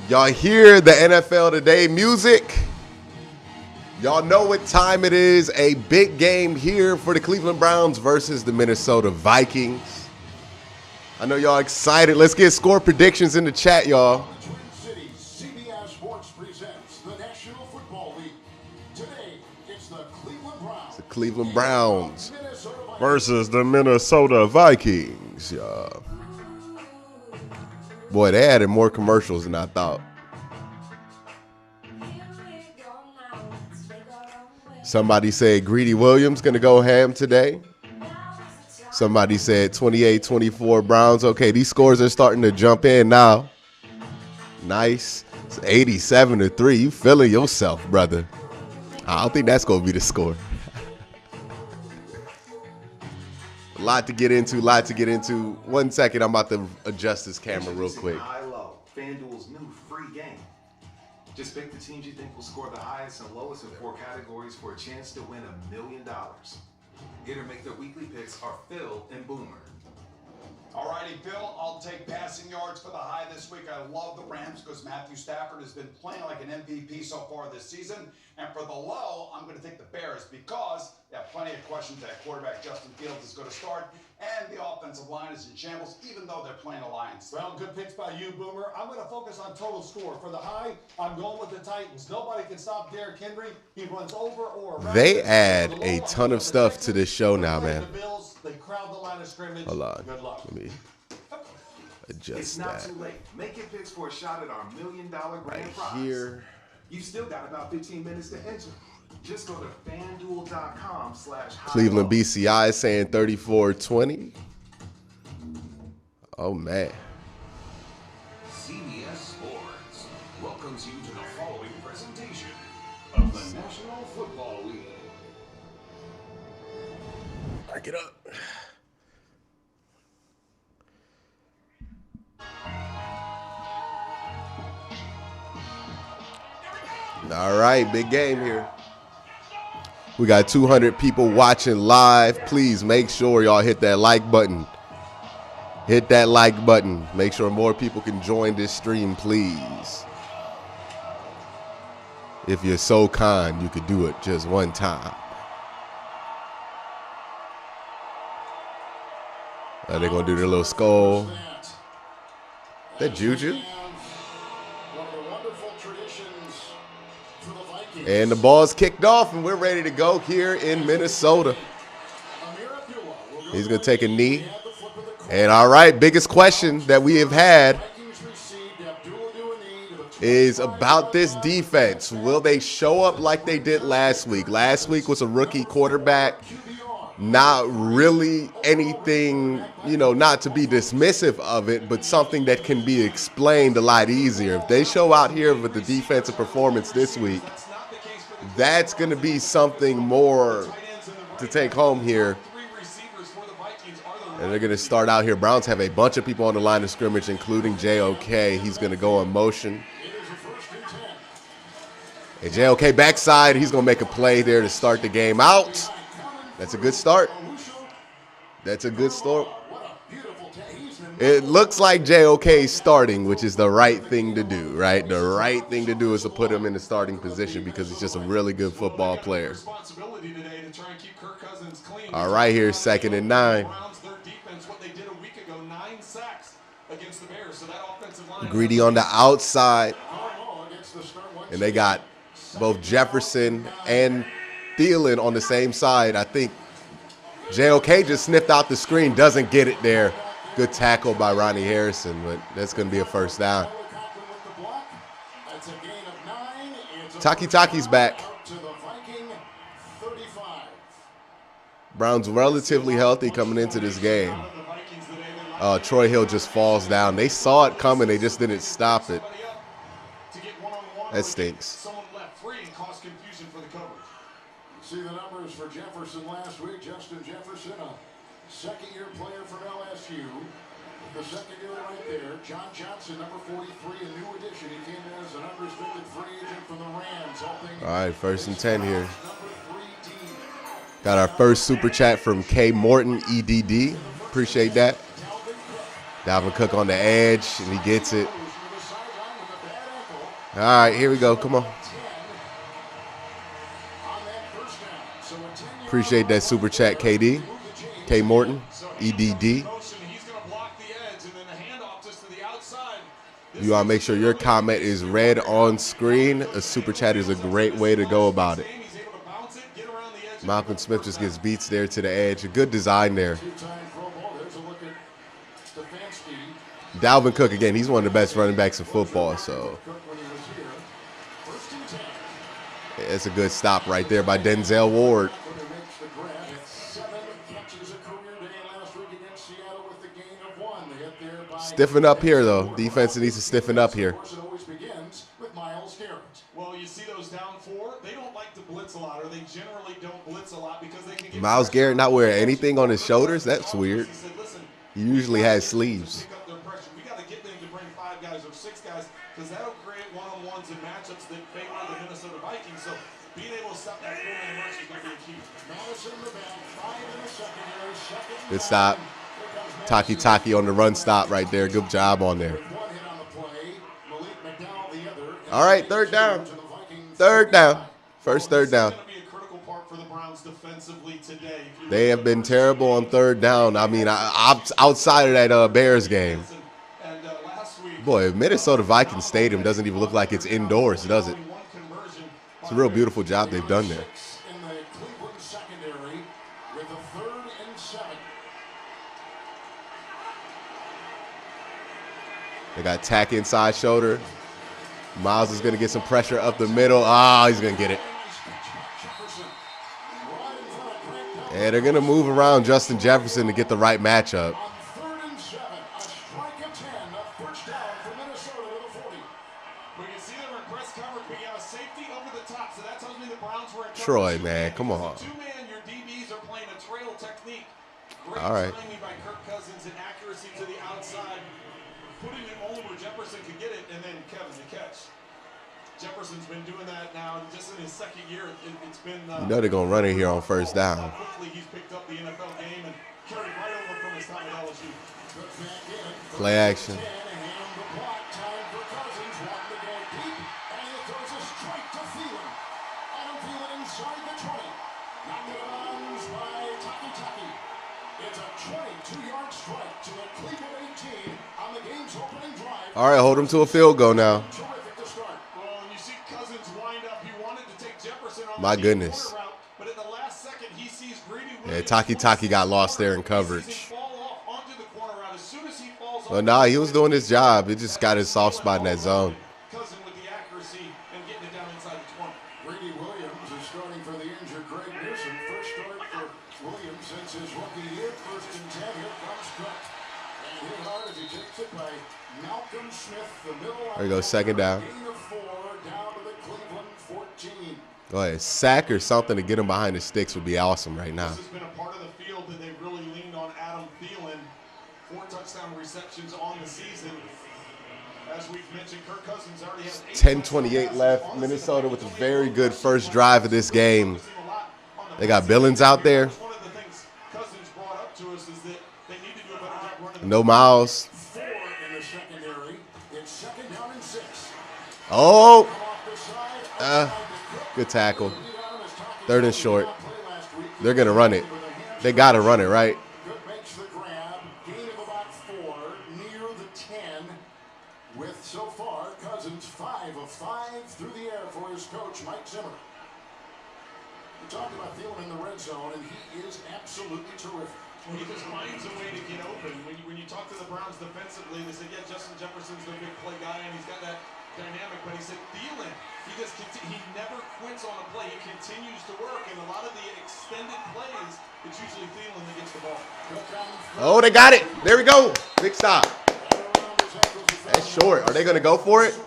Y'all hear the NFL Today music? Y'all know what time it is. A big game here for the Cleveland Browns versus the Minnesota Vikings. I know y'all excited. Let's get score predictions in the chat, y'all. Twin Cities, CBS Sports presents the National Football League. Today, it's the Cleveland Browns. The Cleveland Browns versus the Minnesota Vikings, y'all. Boy, they added more commercials than I thought. Somebody said Greedy Williams going to go ham today. Somebody said 28-24 Browns. Okay, these scores are starting to jump in now. Nice. It's 87-3. You feeling yourself, brother. I don't think that's going to be the score. A lot to get into, 1 second, I'm about to adjust this camera real quick. High-low, FanDuel's new free game. Just pick the teams you think will score the highest and lowest in 4 categories for a chance to win $1 million. Get or make their weekly picks are Phil and Boomer. Alrighty, Bill, I'll take passing yards for the high this week. I love the Rams because Matthew Stafford has been playing like an MVP so far this season. And for the low, I'm going to take the Bears because they have plenty of questions that quarterback Justin Fields is going to start. And the offensive line is in shambles, even though they're playing a Lions. Well, good picks by you, Boomer. I'm going to focus on total score. For the high, I'm going with the Titans. Nobody can stop Derrick Henry. He runs over or around. They add a ton of stuff to this show now, man. The Bills, they crowd the line of scrimmage. Hold on. Good luck. Let me adjust It's not that. too late. Make your picks for a shot at our $1 million grand prize. Here. You've still got about 15 minutes to enter. Just go to FanDuel.com/high-low. Cleveland BCI is saying 34-20. Oh, man. CBS Sports welcomes you to the following presentation of the National Football League. Crank it up. All right, big game here. We got 200 people watching live. Please make sure y'all hit that like button. Hit that like button. Make sure more people can join this stream, please. If you're so kind, you could do it just one time. They're going to do their little skull. That Juju. And the ball's kicked off, and we're ready to go here in Minnesota. He's going to take a knee. And all right, biggest question that we have had is about this defense. Will they show up like they did last week? Last week was a rookie quarterback. Not really anything, not to be dismissive of it, but something that can be explained a lot easier. If they show out here with the defensive performance this week, that's going to be something more to take home here. And they're going to start out here. Browns have a bunch of people on the line of scrimmage, including JOK. He's going to go in motion. And JOK backside. He's going to make a play there to start the game out. That's a good start. That's a good start. It looks like JOK starting, which is the right thing to do, right? The right thing to do is to put him in the starting position because he's just a really good football player. All right, here, 2nd and 9. Greedy on the outside. And they got both Jefferson and Thielen on the same side. I think JOK just sniffed out the screen, doesn't get it there. Good tackle by Ronnie Harrison, but that's going to be a first down. Taki's back. Browns relatively healthy coming into this game. Troy Hill just falls down. They saw it coming. They just didn't stop it. That stinks. See the numbers for Jefferson last week. Justin Jefferson, a second-year player from LSU. The second year right there. John Johnson, number 43, a new addition. He came in as an unrestricted free agent from the Rams. All right, 1st and 10 here. Got our first super chat from K. Morton, EDD. Appreciate that. Dalvin Cook on the edge, and he gets it. All right, here we go. Come on. Appreciate that super chat, KD. K. Morton, EDD. You want to make sure your comment is read on screen. A super chat is a great way to go about it. Malcolm Smith just gets beats there to the edge. A good design there. Dalvin Cook, again, he's one of the best running backs in football, so it's a good stop right there by Denzel Ward. Stiffen up here, though. Defense needs to stiffen up here. Well, you see those down 4, they don't like to blitz a lot, or they generally don't blitz a lot because they can get Myles Garrett not wearing anything on his shoulders? That's weird. He usually has sleeves. We got to get them to bring 5 guys or 6 guys because that'll create one-on-ones and matchups that favor the Minnesota Vikings. So being able to stop that 4-man rush is going to be a key. Madison in the back, 5 in the secondary, Good stop. Taki on the run stop right there. Good job on there. All right, 3rd down. 3rd down. First 3rd down. They have been terrible on 3rd down. I mean, outside of that Bears game. Boy, Minnesota Vikings Stadium doesn't even look like it's indoors, does it? It's a real beautiful job they've done there. They got Tack inside shoulder. Myles is going to get some pressure up the middle. He's going to get it. And they're going to move around Justin Jefferson to get the right matchup. Troy, man, come on. All right. Putting it only where Jefferson could get it, and then Kevin, the catch. Jefferson's been doing that now just in his 2nd year. It's been. You know they're gonna run it here on 1st down. Quickly, he's picked up the NFL game and carried right over from his time at LSU. Play action. All right, hold him to a field goal now. My goodness. Yeah, Taki got lost there in coverage. Well, nah, he was doing his job. He just got his soft spot in that zone. Brady Williams is starting for the injured Greg Newsom. First start for Williams since his rookie year. 1st and 10. Here comes Cook. And hit hard as he takes it by Malcolm Smith, the middle. There you go, 2nd down. Gain of 4 down to the Cleveland 14. Go ahead, sack or something to get him behind the sticks would be awesome right now. This has been a part of the field that they've really leaned on Adam Thielen. 4 touchdown receptions on the season. As we've mentioned, Kirk Cousins already has 10:28 left. Minnesota with a very good first drive of this game. They got Billings out there. One of the things Cousins brought up to us is that they need to do a better job running. No Myles. 4 in the secondary. It's 2nd down and 6. Oh, good tackle. 3rd and short. They're gonna run it. They gotta run it, right? Good makes the grab. Gain of about 4 near the 10. with so far Cousins 5 of 5 through the air for his coach, Mike Zimmer. We talked about Thielen in the red zone, and he is absolutely terrific. Well, he just finds a way to get open. When you talk to the Browns defensively, they said, yeah, Justin Jefferson's the big play guy, and he's got that dynamic. But he said, Thielen, he never quits on a play. He continues to work, and a lot of the extended plays, it's usually Thielen that gets the ball. Oh, they got it. There we go. Big stop. That's short. Are they going to go for it?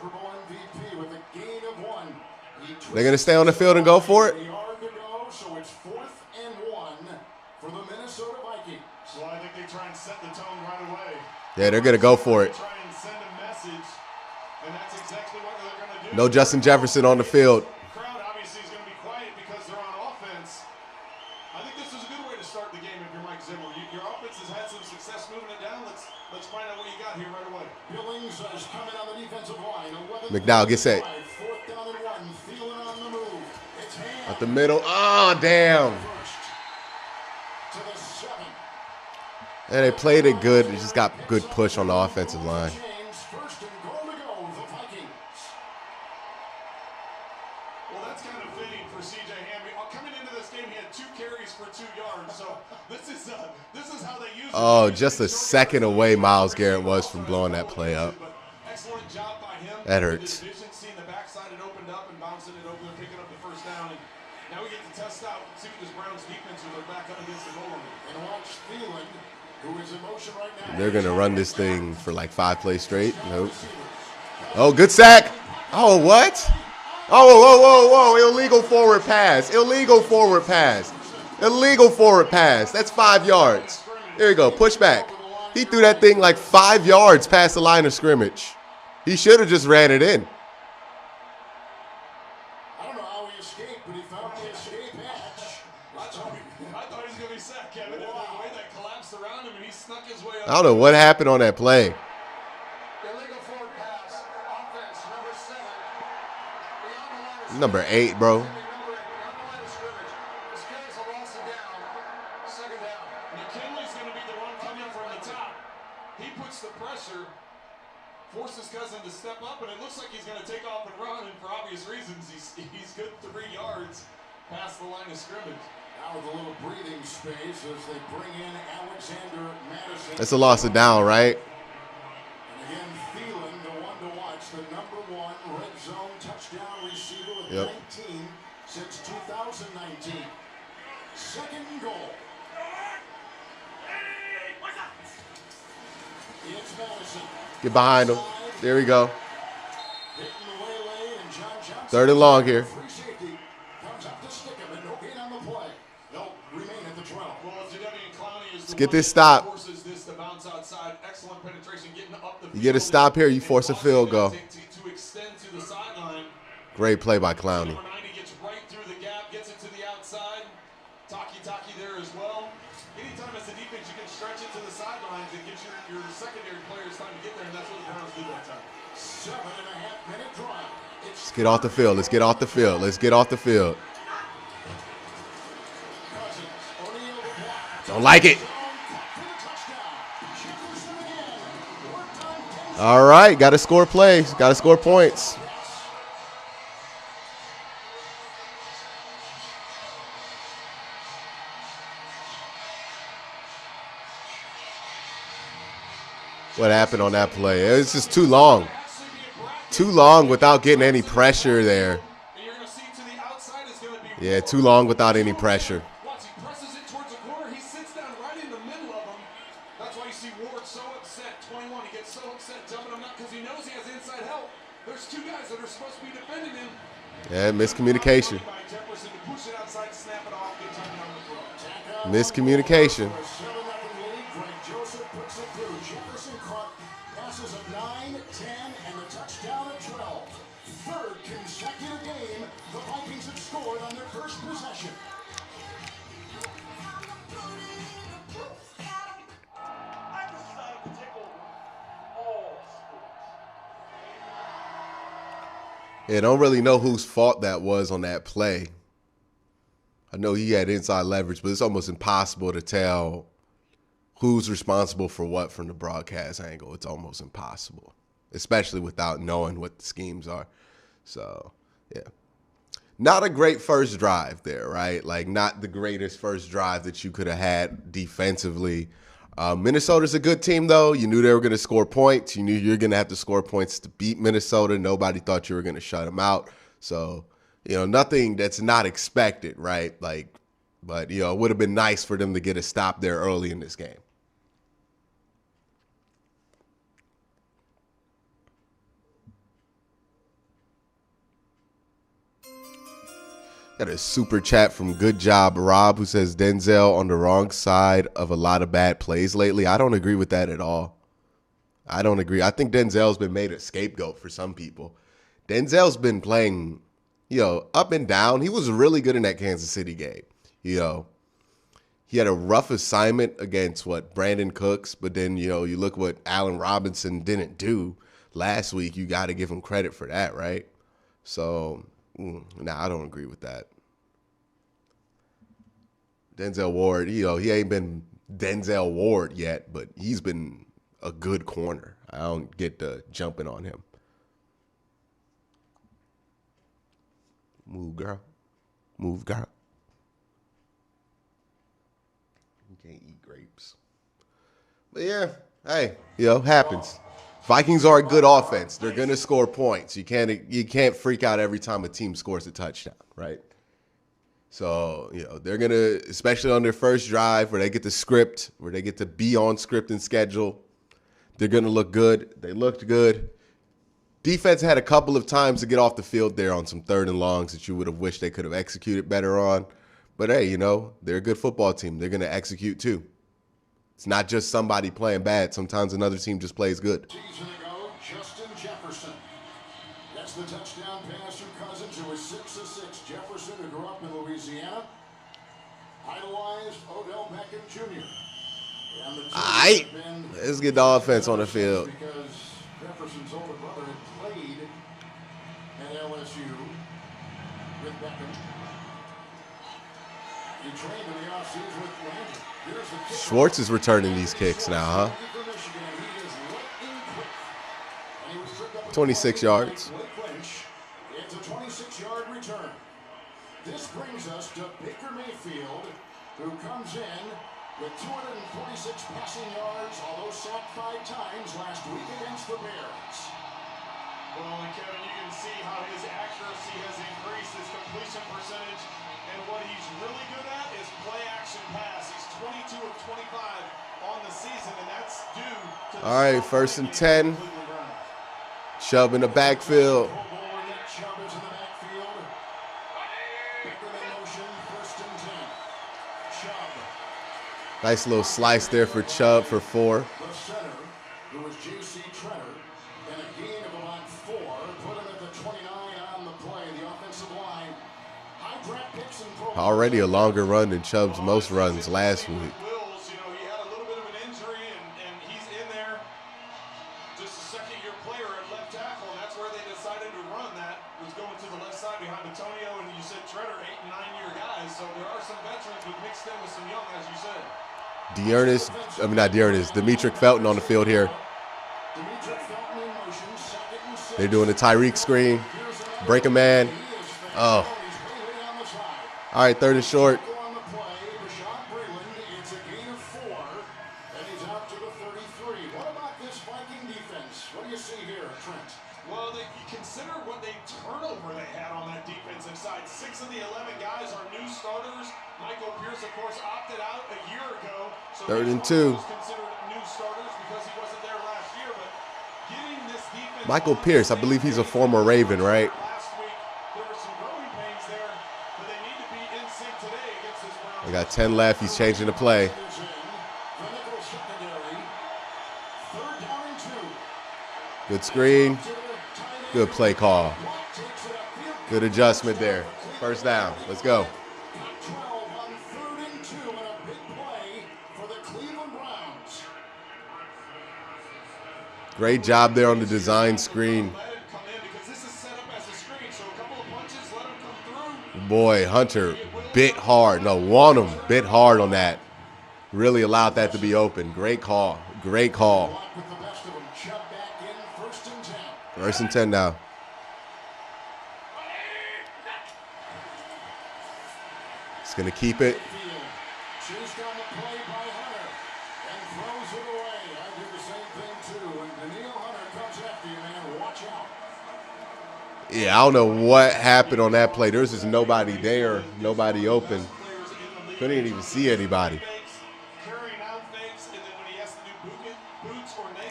They're going to stay on the field and go for it? So it's 4th and 1 for the Minnesota Vikings. Well, I think they try and set the tone right away. Yeah, they're going to go for it. Try and send a message, and that's exactly what they're going to do. No Justin Jefferson on the field. The crowd obviously is going to be quiet because they're on offense. I think this is a good way to start the game if you're Mike Zimmer. Your offense has had some success moving it down. Let's find out what you got here right away. Billings is coming on the defensive line. McDowell, get set. 4th down and 1. Thielen on the move. It's hand. At the middle. Oh, damn. To the 7. And they played it good. They just got good push on the offensive line. First and goal to go, the Vikings. Well, that's kind of fitting for C.J. Hamby. Coming into this game, he had 2 carries for 2 yards. So this is how they use it. Oh, just a second away Myles Garrett was from blowing that play up. Excellent job by him. That hurts. Seeing the backside, it opened up and bouncing it over and picking up the first down. And now we get to test out, see what this Browns defense when they're back up against the goal line. And watch Thielen, who is in motion right now. They're going to run this thing for like 5 plays straight. Nope. Oh, good sack. Oh, what? Oh, whoa, whoa, whoa. Illegal forward pass. Illegal forward pass. Illegal forward pass. That's 5 yards. There you go. Push back. He threw that thing like 5 yards past the line of scrimmage. He should have just ran it in. I don't know how he escaped, but he found the escape hatch. I thought he was going to be sacked, Kevin. The way that collapsed around him, and he snuck his way up. I don't know what happened on that play. Illegal forward pass. Offense, number 7. Beyond the line of Number 8, bro. Number 8, beyond the line of scrimmage. This carries a loss of down. 2nd down. McKinley's going to be the one coming from the top. He puts the pressure, forces Cousin to step up, and it looks like he's going to take off and run, and for obvious reasons, he's good 3 yards past the line of scrimmage. Now with a little breathing space as they bring in Alexander Madison. That's a loss of down, right? And again, Thielen, the one to watch, the number 1 red zone touchdown receiver with Yep. 19 since 2019. 2nd and goal. It's Madison. Get behind him. There we go. Hitting the waylay, and John Johnson. 3rd and long here. Free safety comes up to stick him, and no gain on the play. They'll remain at the 12. Well, Jadeveon Clowney is Let's get this stop. Forces this to bounce outside. Excellent penetration, getting up the field. You get a stop here, you force a field goal. To extend to the sideline. Great play by Clowney. Number 90 gets right through the gap, gets it to the outside. Taki there as well. Anytime as a defense you can stretch it to the sidelines, it gives your secondary players time to get there, and that's what the Browns did that time. 7.5-minute drive. Let's get off the field. Let's get off the field. Let's get off the field. Don't like it. All right, got to score plays. Got to score points. What happened on that play? It was just too long. Too long without getting any pressure there. Yeah, too long without any pressure. Once he presses it towards the corner, he sits down right in the middle of them. That's why you see Ward so upset. 21, he gets so upset jumping him up because he knows he has inside help. There's 2 guys that are supposed to be defending him. Yeah, miscommunication. Miscommunication. Jefferson caught passes of 9, 10, and the touchdown of 12. 3rd consecutive game the Vikings have scored on their first possession. I decided to take over all sports. Yeah, don't really know whose fault that was on that play. I know he had inside leverage, but it's almost impossible to tell who's responsible for what from the broadcast angle. It's almost impossible. especially without knowing what the schemes are. So, yeah. Not a great first drive there, right? Like, not the greatest first drive that you could have had defensively. Minnesota's a good team, though. You knew they were going to score points. You knew you're going to have to score points to beat Minnesota. Nobody thought you were going to shut them out. So, nothing that's not expected, right? Like, but, it would have been nice for them to get a stop there early in this game. Got a super chat from Good Job Rob, who says Denzel on the wrong side of a lot of bad plays lately. I don't agree with that at all. I don't agree. I think Denzel's been made a scapegoat for some people. Denzel's been playing, up and down. He was really good in that Kansas City game. He had a rough assignment against Brandon Cooks, but then, you look what Allen Robinson didn't do last week. You got to give him credit for that, right? So, I don't agree with that. Denzel Ward, he ain't been Denzel Ward yet, but he's been a good corner. I don't get the jumping on him. Move, girl. Move, girl. You can't eat grapes. But yeah, hey, happens. Vikings are a good offense. They're going to score points. You can't freak out every time a team scores a touchdown, right? So, they're going to, especially on their first drive where they get the script, where they get to be on script and schedule, they're going to look good. They looked good. Defense had a couple of times to get off the field there on some 3rd and longs that you would have wished they could have executed better on. But, hey, they're a good football team. They're going to execute too. It's not just somebody playing bad. Sometimes another team just plays good. Season ago, Justin Jefferson. That's the touchdown pass from Cousins, who was 6'6". Jefferson, who grew up in Louisiana, idolized Odell Beckham Jr. And the Aight. Let's get the offense on the field. Because Jefferson's older brother had played at LSU with Beckham. He trained in the offseason with Landry. Schwartz is returning these kicks now, huh? 26 yards. It's a 26-yard return. This brings us to Baker Mayfield, who comes in with 246 passing yards, although sacked 5 times last week against the Bears. Well, and Kevin, you can see how his accuracy has increased, his completion percentage, and what he's really good at is play action pass. He's 22 of 25 on the season, and that's due to the all right, 1st and 10. Chubb in the backfield. Chubb is in the backfield. Baker in motion, 1st and 10. Chubb. Nice little slice there for Chubb for 4. The center, who was J.C. Tretter, and a gain of about 4, put him at the 29 on the play. The offensive line. High draft picks and Pro Already a longer run than Chubb's most runs last week. Wills, he had a little bit of an injury, and he's in there. Just a second-year player at left tackle, and that's where they decided to run that, was going to the left side behind Antonio, and you said Tretter, 8- and 9-year guys, so there are some veterans, but mixed in with some young, as you said. Demetric Felton on the field here. They're doing the Tyreek screen. Break a man. Oh. All right, 3rd and short. It's a gain of 4, and he's out to the 33. What about this Viking defense? What do you see here, Trent? Well, you consider what turnover they had on that defensive side. 6 of the 11 guys are new starters. Michael Pierce, of course, opted out a year ago. So 3rd and 2. Considered new starters because he wasn't there last year. But getting this defense, Michael Pierce, I believe he's a former Raven, right? last week, there were some growing pains there, but they need to be in sync today against this Browns. They got 10 left. He's changing the play. Good screen. Good play call. Good adjustment there. 1st down. Let's go. 12 on 3rd and 2, and a big play for the Cleveland Browns. Great job there on the design screen. Let him come in because this is set up as a screen. So a couple of punches, let him come through. Boy, Hunter bit hard. No, Wanham bit hard on that. Really allowed that to be open. Great call. Great call. With the best of them, Chubb back in, 1st and 10. First and 10 now. It's going to keep it. Chased on the play by Hunter and throws it away. I do the same thing too. When Daniil Hunter comes after you, man, watch out. Yeah, I don't know what happened on that play. There's just nobody there, nobody open. Couldn't even see anybody.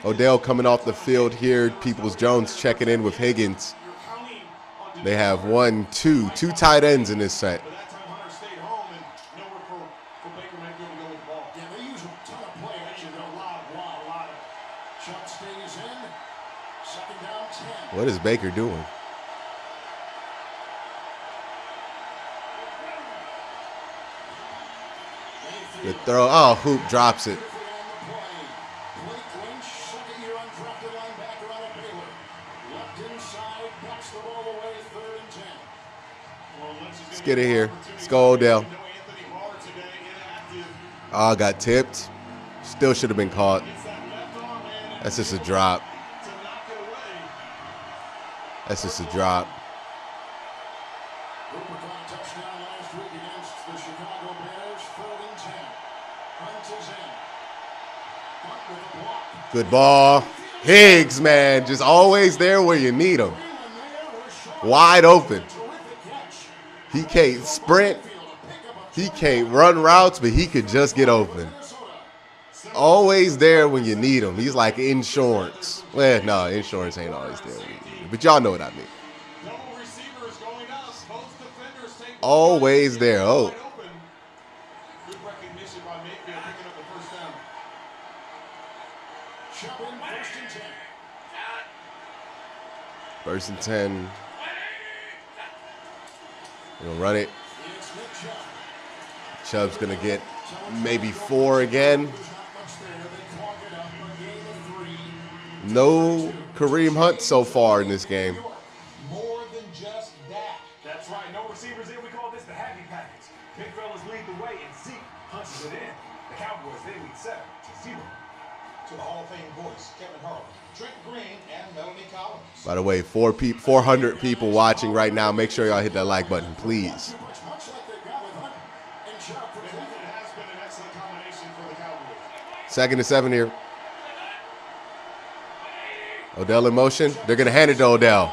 Odell coming off the field here. Peoples-Jones checking in with Higgins. They have two tight ends in this set. What is Baker doing? The throw. Oh, Hoop drops it. Let's get it here. Let's go, Odell. Oh, got tipped. Still should have been caught. That's just a drop. That's just a drop. Cooper caught a touchdown last week against the Chicago Bears, 3rd and 10. Hunt is in. Hunt with a block. Good ball. Higgs, man, just always there where you need him. Wide open. He can't sprint. He can't run routes, but he could just get open. Always there when you need him. He's like insurance. Well, no, insurance ain't always there when you need him, but y'all know what I mean. Always there. Oh. Good recognition by Mayfield picking up the first down. First and 10. We're gonna run it. Chubb's gonna get maybe 4 again. No Kareem Hunt so far in this game. More than just that. That's right. No receivers in. We call this the happy package. Big fellas lead the way and Zeke punches it in. The Cowboys, they lead 7-0. To the Hall of Fame boys, Kevin Harlan, Trent Green, and Melanie Collins. By the way, 400 people watching right now. Make sure y'all hit that like button, please. Second and 7 here. Odell in motion. They're going to hand it to Odell.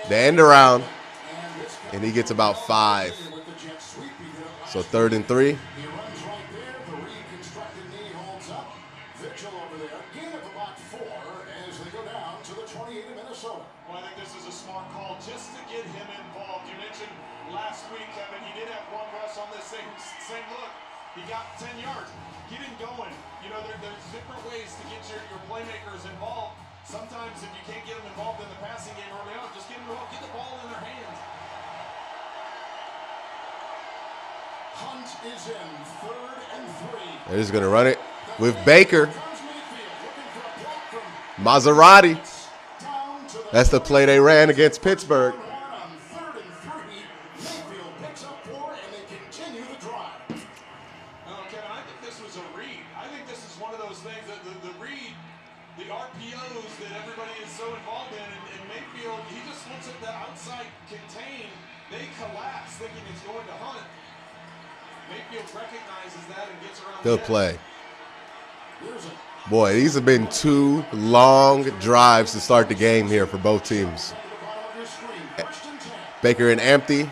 The end around. And he gets about 5. So 3rd and 3. Well, I think this is a smart call just to get him involved. You mentioned last week, Kevin, he did have one rush on this same look. He got 10 yards. Get him going. You know, there's different ways to get your playmakers involved. Sometimes if you can't get them involved in the passing game early on, just get them involved. Get the ball in their hands. Hunt is in 3rd and 3. They're just going to run it with Baker. Maserati. That's the play they ran against Pittsburgh. Kevin, I think this was a read. I think this is one of those things that the read, the RPOs that everybody is so involved in, and Mayfield, he just looks at the outside contain. They collapse thinking it's going to Hunt. Mayfield recognizes that and gets around. Good play. Boy, these have been 2 long drives to start the game here for both teams. Baker in empty.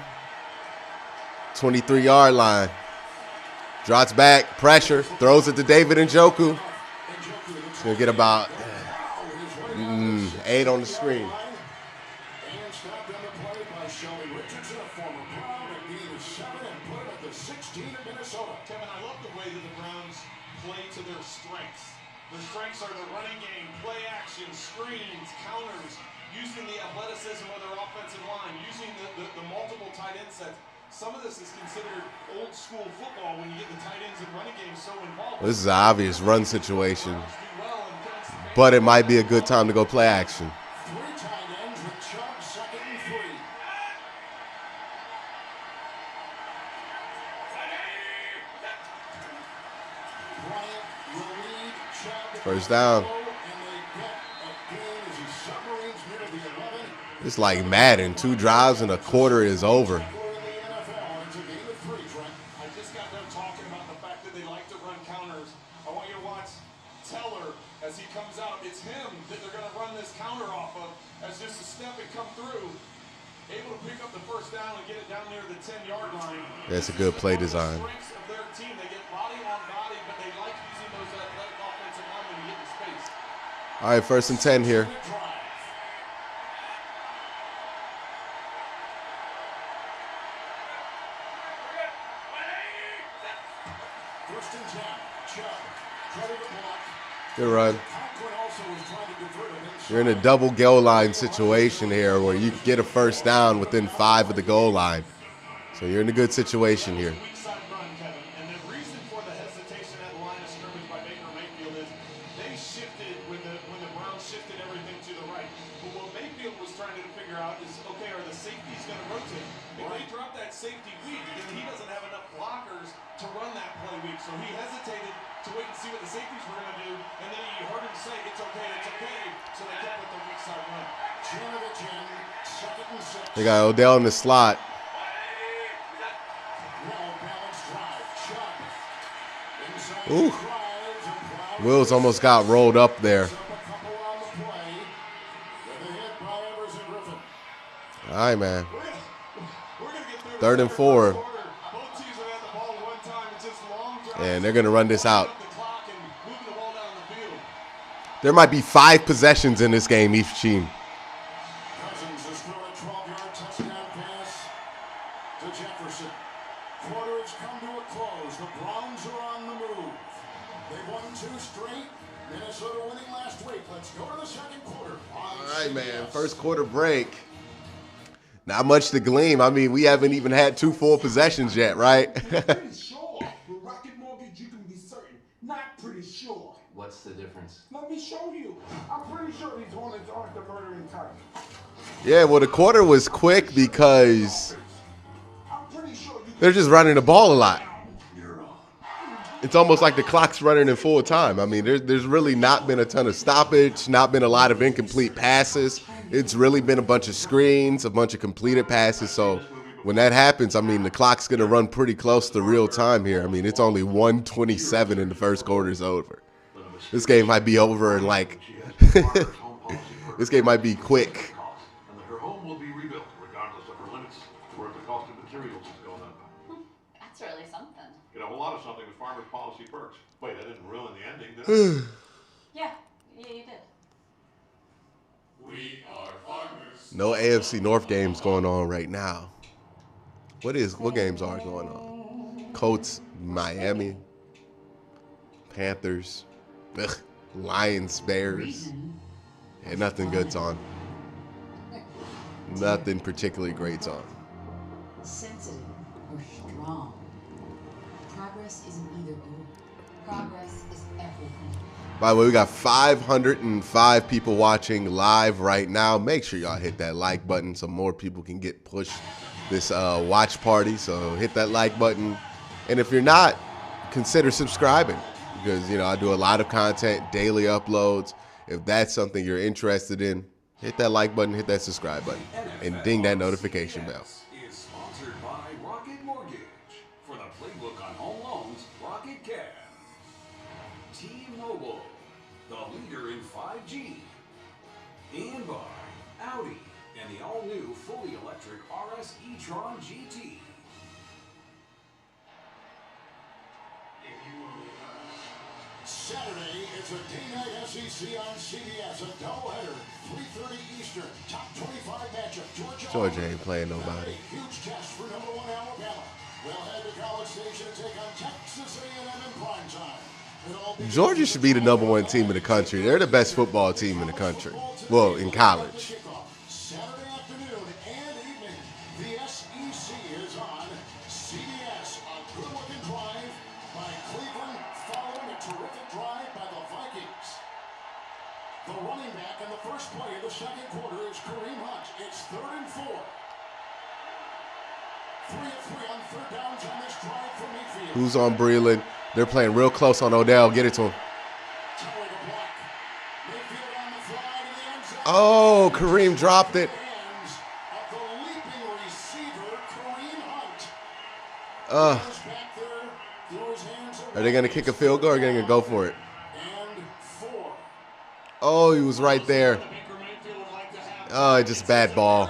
23-yard line. Drops back, pressure, throws it to David Njoku. He's going to get about 8 on the screen. Kevin, I love the way that the Browns play to their strengths. Their strengths are the running game, play action, screens, counters, using the athleticism of their offensive line, using the multiple tight end sets. Some of this is considered old school football when you get the tight ends and running game so involved. Well, this is an obvious run situation, but it might be a good time to go play action. 3 tight ends with Chubb, 2nd and 3. First down. It's like Madden. 2 drives and a quarter is over. I just got done talking about the fact that they like to run counters. I want you to watch Teller as he comes out. It's him that they're going to run this counter off of as just a step and come through. Able to pick up the first down and get it down near the 10-yard line. That's a good play design. Strengths of their team. They get body on body, but they like using those athletic offensive linemen to get in space. All right, 1st and 10 here. Good run. You're in a double goal line situation here where you get a first down within 5 of the goal line. So you're in a good situation here. Weak side run, Kevin. And the reason for the hesitation at the line of scrimmage by Baker Mayfield is they shifted when the Browns shifted everything to the right. But what Mayfield was trying to figure out is, okay, are the safeties going to rotate? If they drop that safety weak, then he doesn't have enough blockers to run that play weak. So he hesitated to wait and see what the safeties were going to do, and then he heard him say, it's okay, so they kept with the weak side run. 10 of the 10, 2nd and 6. They got Odell in the slot. Ooh. Wills almost got rolled up there. All right, man. 3rd and 4. And they're going to run this out. There might be 5 possessions in this game, each team. Cousins has thrown a 12-yard touchdown pass to Jefferson. Quarter has come to a close. The Browns are on the move. They've won 2 straight. Minnesota winning last week. Let's go to the 2nd quarter. All right, man. 1st quarter break. Not much to glean. I mean, we haven't even had 2 full possessions yet, right? Pretty sure. With Rocket Mortgage, you can be certain. Not pretty sure. What's the difference? Let me show you. I'm pretty sure these hornets aren't the murdering type. Yeah, well, the quarter was quick because I'm pretty sure you they're just running the ball a lot. It's almost like the clock's running in full time. I mean, there's really not been a ton of stoppage, not been a lot of incomplete passes. It's really been a bunch of screens, a bunch of completed passes. So when that happens, I mean, the clock's going to run pretty close to real time here. I mean, it's only 1:27 and the 1st quarter is over. This game might be over in like, this game might be quick. And that her home will be rebuilt, regardless of her limits, or if the cost of materials is going up. That's really something. You know, a lot of something with farmers' policy perks. Wait, I didn't ruin the ending, did I? Yeah, you did. We are farmers. No AFC North games going on right now. What games are going on? Colts, Miami, Panthers, Lions, Bears. Yeah, nothing good's on. Nothing particularly great's on. Sensitive or strong. Progress isn't either or. Progress is everything. By the way, we got 505 people watching live right now. Make sure y'all hit that like button so more people can get pushed this watch party. So hit that like button. And if you're not, consider subscribing because, you know, I do a lot of content, daily uploads. If that's something you're interested in, hit that like button, hit that subscribe button, and ding that notification bell. Is sponsored by Rocket Mortgage. For the playbook on home loans, Rocket can. T-Mobile, the leader in 5G. And by Audi and the all-new fully electric RS e-tron GT. Saturday, it's a day-night SEC on CBS, a doubleheader, 3:30 Eastern, top 25 matchup. Georgia ain't playing nobody. Huge test for number 1 Alabama. We'll head to College Station to take on Texas A&M in prime time. Georgia should be the number 1 team in the country. They're the best football team in the country. Well, in college. Saturday afternoon and evening, the SEC is on CBS. A good-looking drive by Cleveland, following a terrific drive by the Vikings. The running back in the first play of the 2nd quarter is Kareem Hunt. It's 3rd and 4. 3 of 3 on 3rd downs on this drive for Mayfield. Who's on Breland? They're playing real close on Odell. Get it to him. Oh, Kareem dropped it. Are they going to kick a field goal or are they going to go for it? Oh, he was right there. Oh, just bad ball.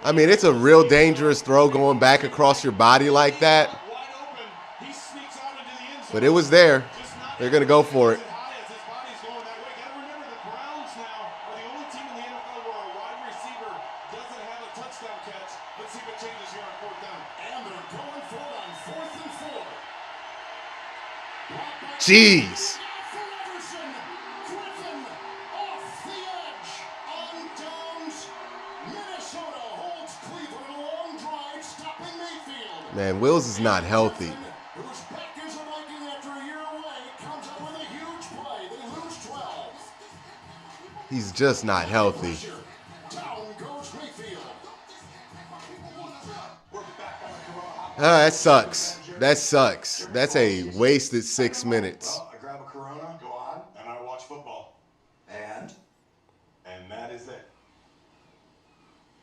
I mean, it's a real dangerous throw going back across your body like that. But it was there. They're going to go for it. Jeez. Man, Wills is not healthy. He's just not healthy. That sucks. That sucks. That's a wasted 6 minutes. Well, I grab a Corona, go on, and I watch football. And that is it.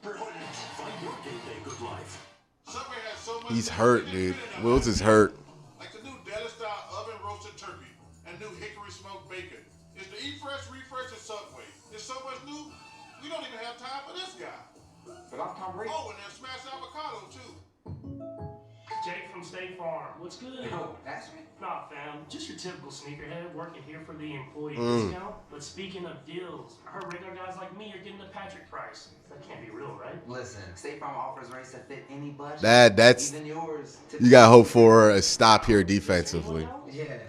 Brilliant. Find your gateway good life. Subway has so much. He's hurt, dude. Wills is hurt. Like the new deli-style oven roasted turkey and new hickory smoked bacon. It's the Eat Fresh Refresh at Subway. There's so much new, we don't even have time for this guy. But I'm Tom Brady. Oh, and there's smashed avocado too. Jake from State Farm. What's good? Oh, that's me. Nah, fam. Just your typical sneakerhead working here for the employee discount. But speaking of deals, I heard regular guys like me are getting the Patrick price. That can't be real, right? Listen, State Farm offers rates that fit any budget. That's even yours. You got to hope for a stop here defensively. Yeah.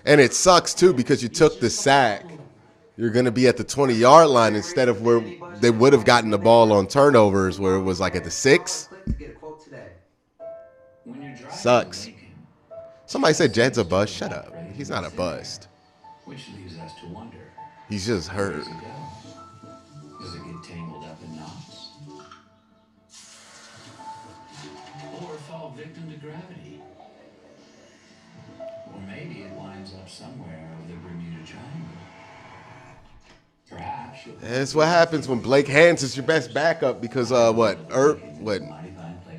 And it sucks, too, because you took the sack. You're going to be at the 20-yard line instead of where they would have gotten the ball on turnovers, where it was like at the 6. Sucks. Somebody said Jed's a bust. Shut up. He's not a bust. Which leaves us to wonder. He's just hurt. Does it get tangled up in knots? Or fall victim to gravity? Or maybe it winds up somewhere over the Bermuda Triangle. Perhaps. That's what happens when Blake Hans is your best backup because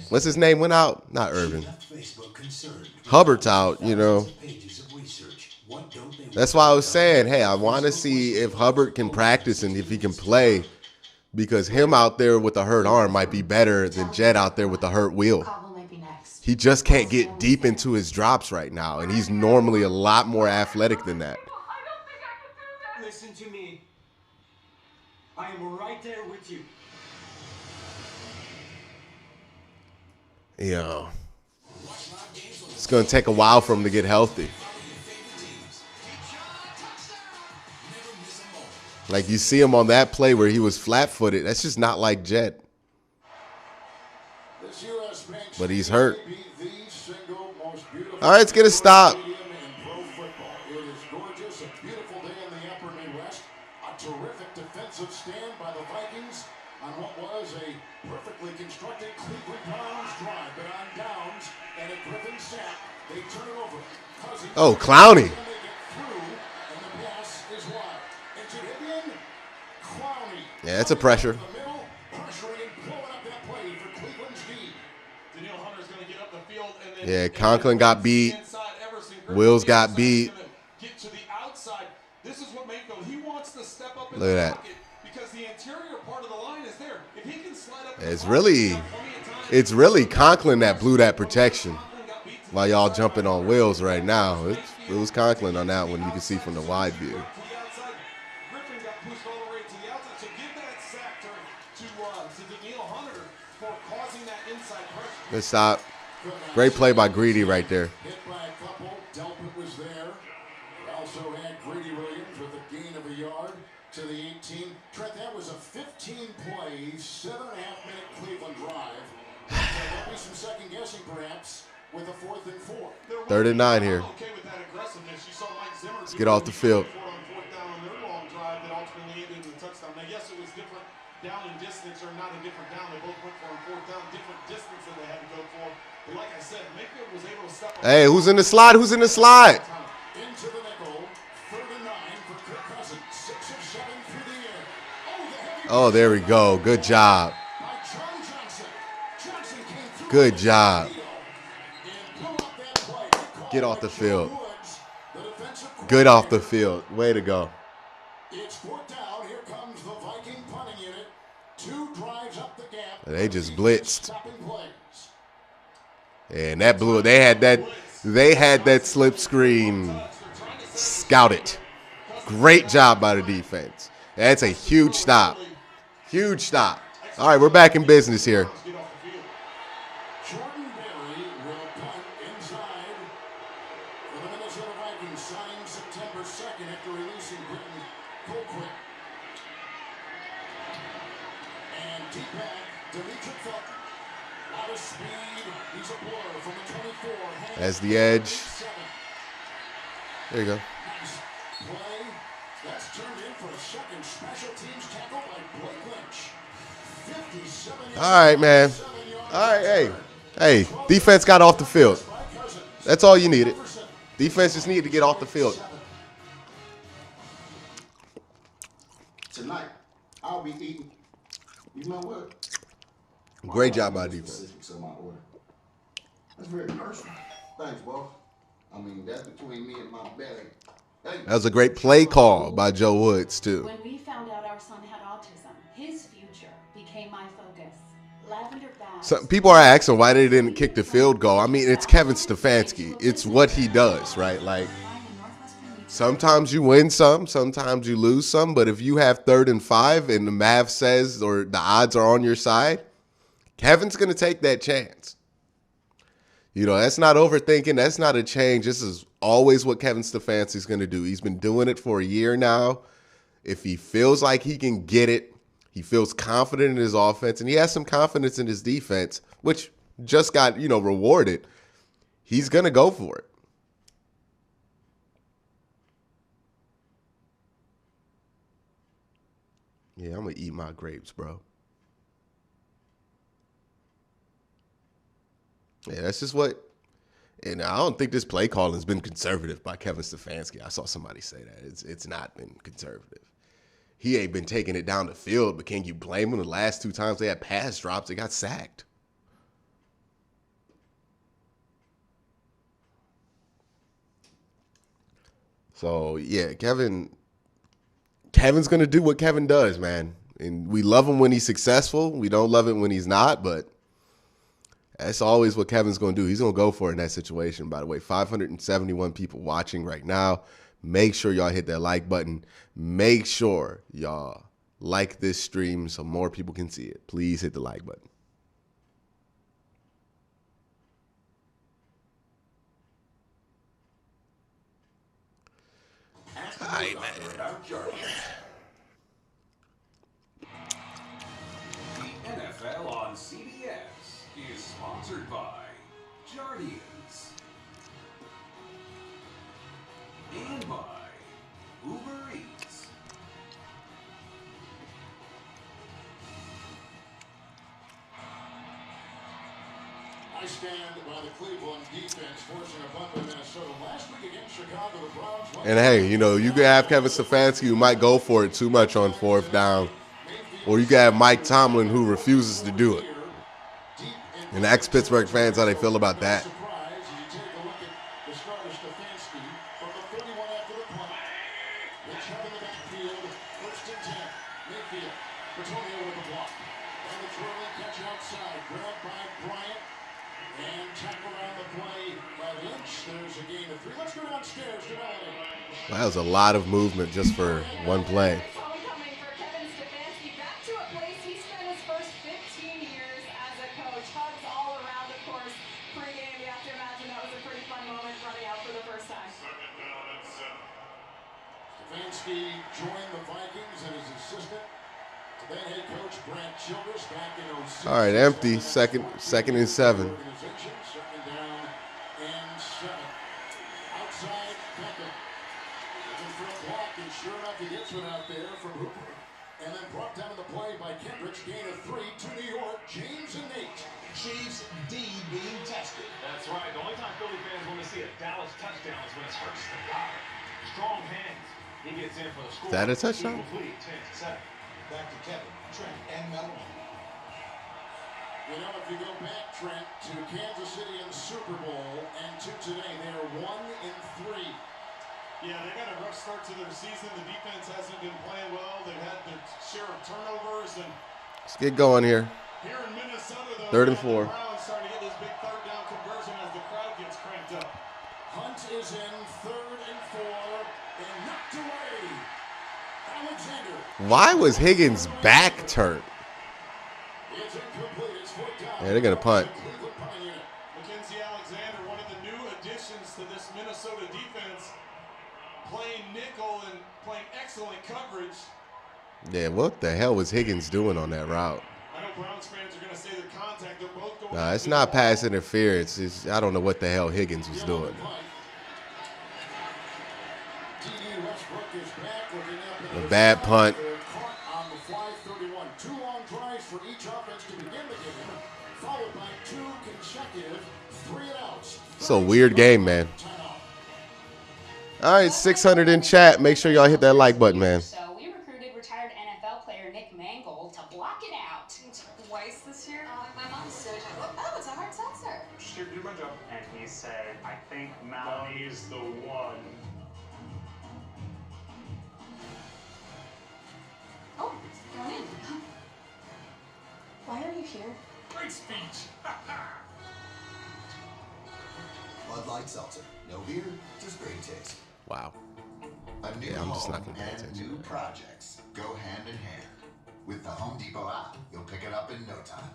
what's his name went out? Not Irvin. Hubbard's out, you know. That's why I was saying, hey, I want to see if Hubbard can practice and if he can play, because him out there with a hurt arm might be better than Jed out there with a hurt wheel. He just can't get deep into his drops right now, and he's normally a lot more athletic than that. Listen to me. I am right there with you. Yeah. It's going to take a while for him to get healthy. Like you see him on that play where he was flat-footed. That's just not like Jet. But he's hurt. All right, let's get a stop. It is gorgeous, a beautiful day in the upper Midwest. A terrific defensive stand by the Vikings on what was a perfectly constructed Cleveland Browns drive. But on downs and a Griffin sack, they turn it over. Cousins, oh, Clowney. Yeah, that's a pressure. Yeah, Conklin got beat. Wills got beat. Look at that. It's really Conklin that blew that protection. While y'all jumping on Wills right now, it was Conklin on that one. You can see from the wide view. Good stop. Great play by Greedy right there. Hit by a couple. Delpit was there. We also had Greedy Williams with a gain of a yard to the 18. Trent, that was a 15-play, 7.5-minute Cleveland drive. There'll be some second guessing perhaps with a 4th and 4. 3rd and 9 here. Let's get off the field. Yes, it was different down in distance, or not a different down. They both went for a 4th down, different distance that they had to go for. But like I said, Mayfield was able to step up. Hey, who's in the slide? Who's in the slide? Into the nickel, 3rd and 9 for Kirk Cousins. 6 of 7 through the air. Oh, there we go. Good job. Good job. Get off the field. Good off the field. Way to go. It's fourth down. Here comes the Viking punting unit. 2 drives up the gap. They just blitzed. And that blew. They had that slip screen scouted. Great job by the defense. That's a huge stop. Huge stop. All right, we're back in business here. Jordan Berry will punt inside for the Minnesota Vikings, signed September 2nd after releasing Britton Colquitt. And deep back, Dimitri Felton. Out of speed, he's a blur from the 24. As the edge. There you go. Nice play. That's turned in for a second special teams tackle by Blake Lynch. 57 All right, man. All right, hey, defense got off the field. That's all you needed. Defense just needed to get off the field. Tonight, I'll be eating. You know what? Great job by defense. Specifics of my order. That's very personal. Thanks, boss. I mean, that's between me and my belly. Hey. That was a great play call by Joe Woods, too. When we found out our son had autism, his future became my focus. Lavender Bass. Some people are asking why they didn't kick the field goal. I mean, it's Kevin Stefanski. It's what he does, right? Like, sometimes you win some, sometimes you lose some. But if you have 3rd and 5 and the math says or the odds are on your side, Kevin's going to take that chance. You know, that's not overthinking. That's not a change. This is always what Kevin Stefanski's going to do. He's been doing it for a year now. If he feels like he can get it, he feels confident in his offense, and he has some confidence in his defense, which just got, rewarded. He's going to go for it. Yeah, I'm going to eat my grapes, bro. Yeah, that's just what, and I don't think this play calling has been conservative by Kevin Stefanski. I saw somebody say that. It's not been conservative. He ain't been taking it down the field, but can you blame him? The last 2 times they had pass drops, they got sacked. So, yeah, Kevin's going to do what Kevin does, man. And we love him when he's successful. We don't love it when he's not, but that's always what Kevin's going to do. He's going to go for it in that situation. By the way, 571 people watching right now. Make sure y'all hit that like button. Make sure y'all like this stream so more people can see it. Please hit the like button. All right, man. The NFL on CBS is sponsored by Jardians and by Uber Eats. I stand by the Cleveland defense forcing a punt by Minnesota last week against Chicago. The Browns. And hey, you can have Kevin Stefanski who might go for it too much on 4th down. Or you can have Mike Tomlin who refuses to do it. And ex-Pittsburgh fans, how they feel about that. That was a lot of movement just for one play. Homecoming for Kevin Stefanski, back to a place he spent his first 15 years as a coach. Hugs all around, of course. Pre-game, you have to imagine that was a pretty fun moment running out for the first time. Stefanski joined the Vikings and his assistant to then head coach Brad Childress back in 06. All right, empty. Second and 7. Second down and 7. Outside Beckham. Looking for a block, and sure enough, he gets one out there from Hooper. And then brought down the play by Kendricks. Gain of 3 to New York. James and Nate. Chiefs D being tested. That's right. The only time Philly fans want to see a Dallas touchdown is when it's first to God. Strong hands. He gets in for the score. Is that a touchdown? Eagles lead 10-7. Back to Kevin, Trent, and Melvin. You know, if you go back, Trent, to Kansas City in the Super Bowl and to today, they are 1-3. Yeah, they got a rough start to their season. The defense hasn't been playing well. They've had their share of turnovers. And Let's get going here. here in Minnesota, though, 3rd and the 4. Browns starting to get this big third down conversion as the crowd gets cranked up. Hunt is in 3rd and 4 and knocked away. Alexander. Why was Higgins' back turned? It's incomplete. It's 4th down. Yeah, they're going to punt. Mackenzie Alexander, one of the new additions to this Minnesota defense, playing nickel and playing excellent coverage. Yeah, what the hell was Higgins doing on that route? I know Browns fans are going to say the contact. They're both going. Nah, it's not pass interference. I don't know what the hell Higgins was doing. A bad punt. On the fly, 31. 2 long drives for each offense to begin the game, followed by 2 consecutive 3-and-outs. It's a weird game, man. All right, 600 in chat. Make sure y'all hit that like button, man. So we recruited retired NFL player Nick Mangold to block it out. Twice this year? My mom's so tired. Oh, it's a hard seltzer. Just here to do my job. And he said, I think Melanie is the one. Oh, it's thrown in. Why are you here? Great speech. Bud Light Seltzer. No beer, just great taste. Wow. A new Yeah, I'm just not home gonna pay and attention. new projects go hand in hand. With the Home Depot app, you'll pick it up in no time.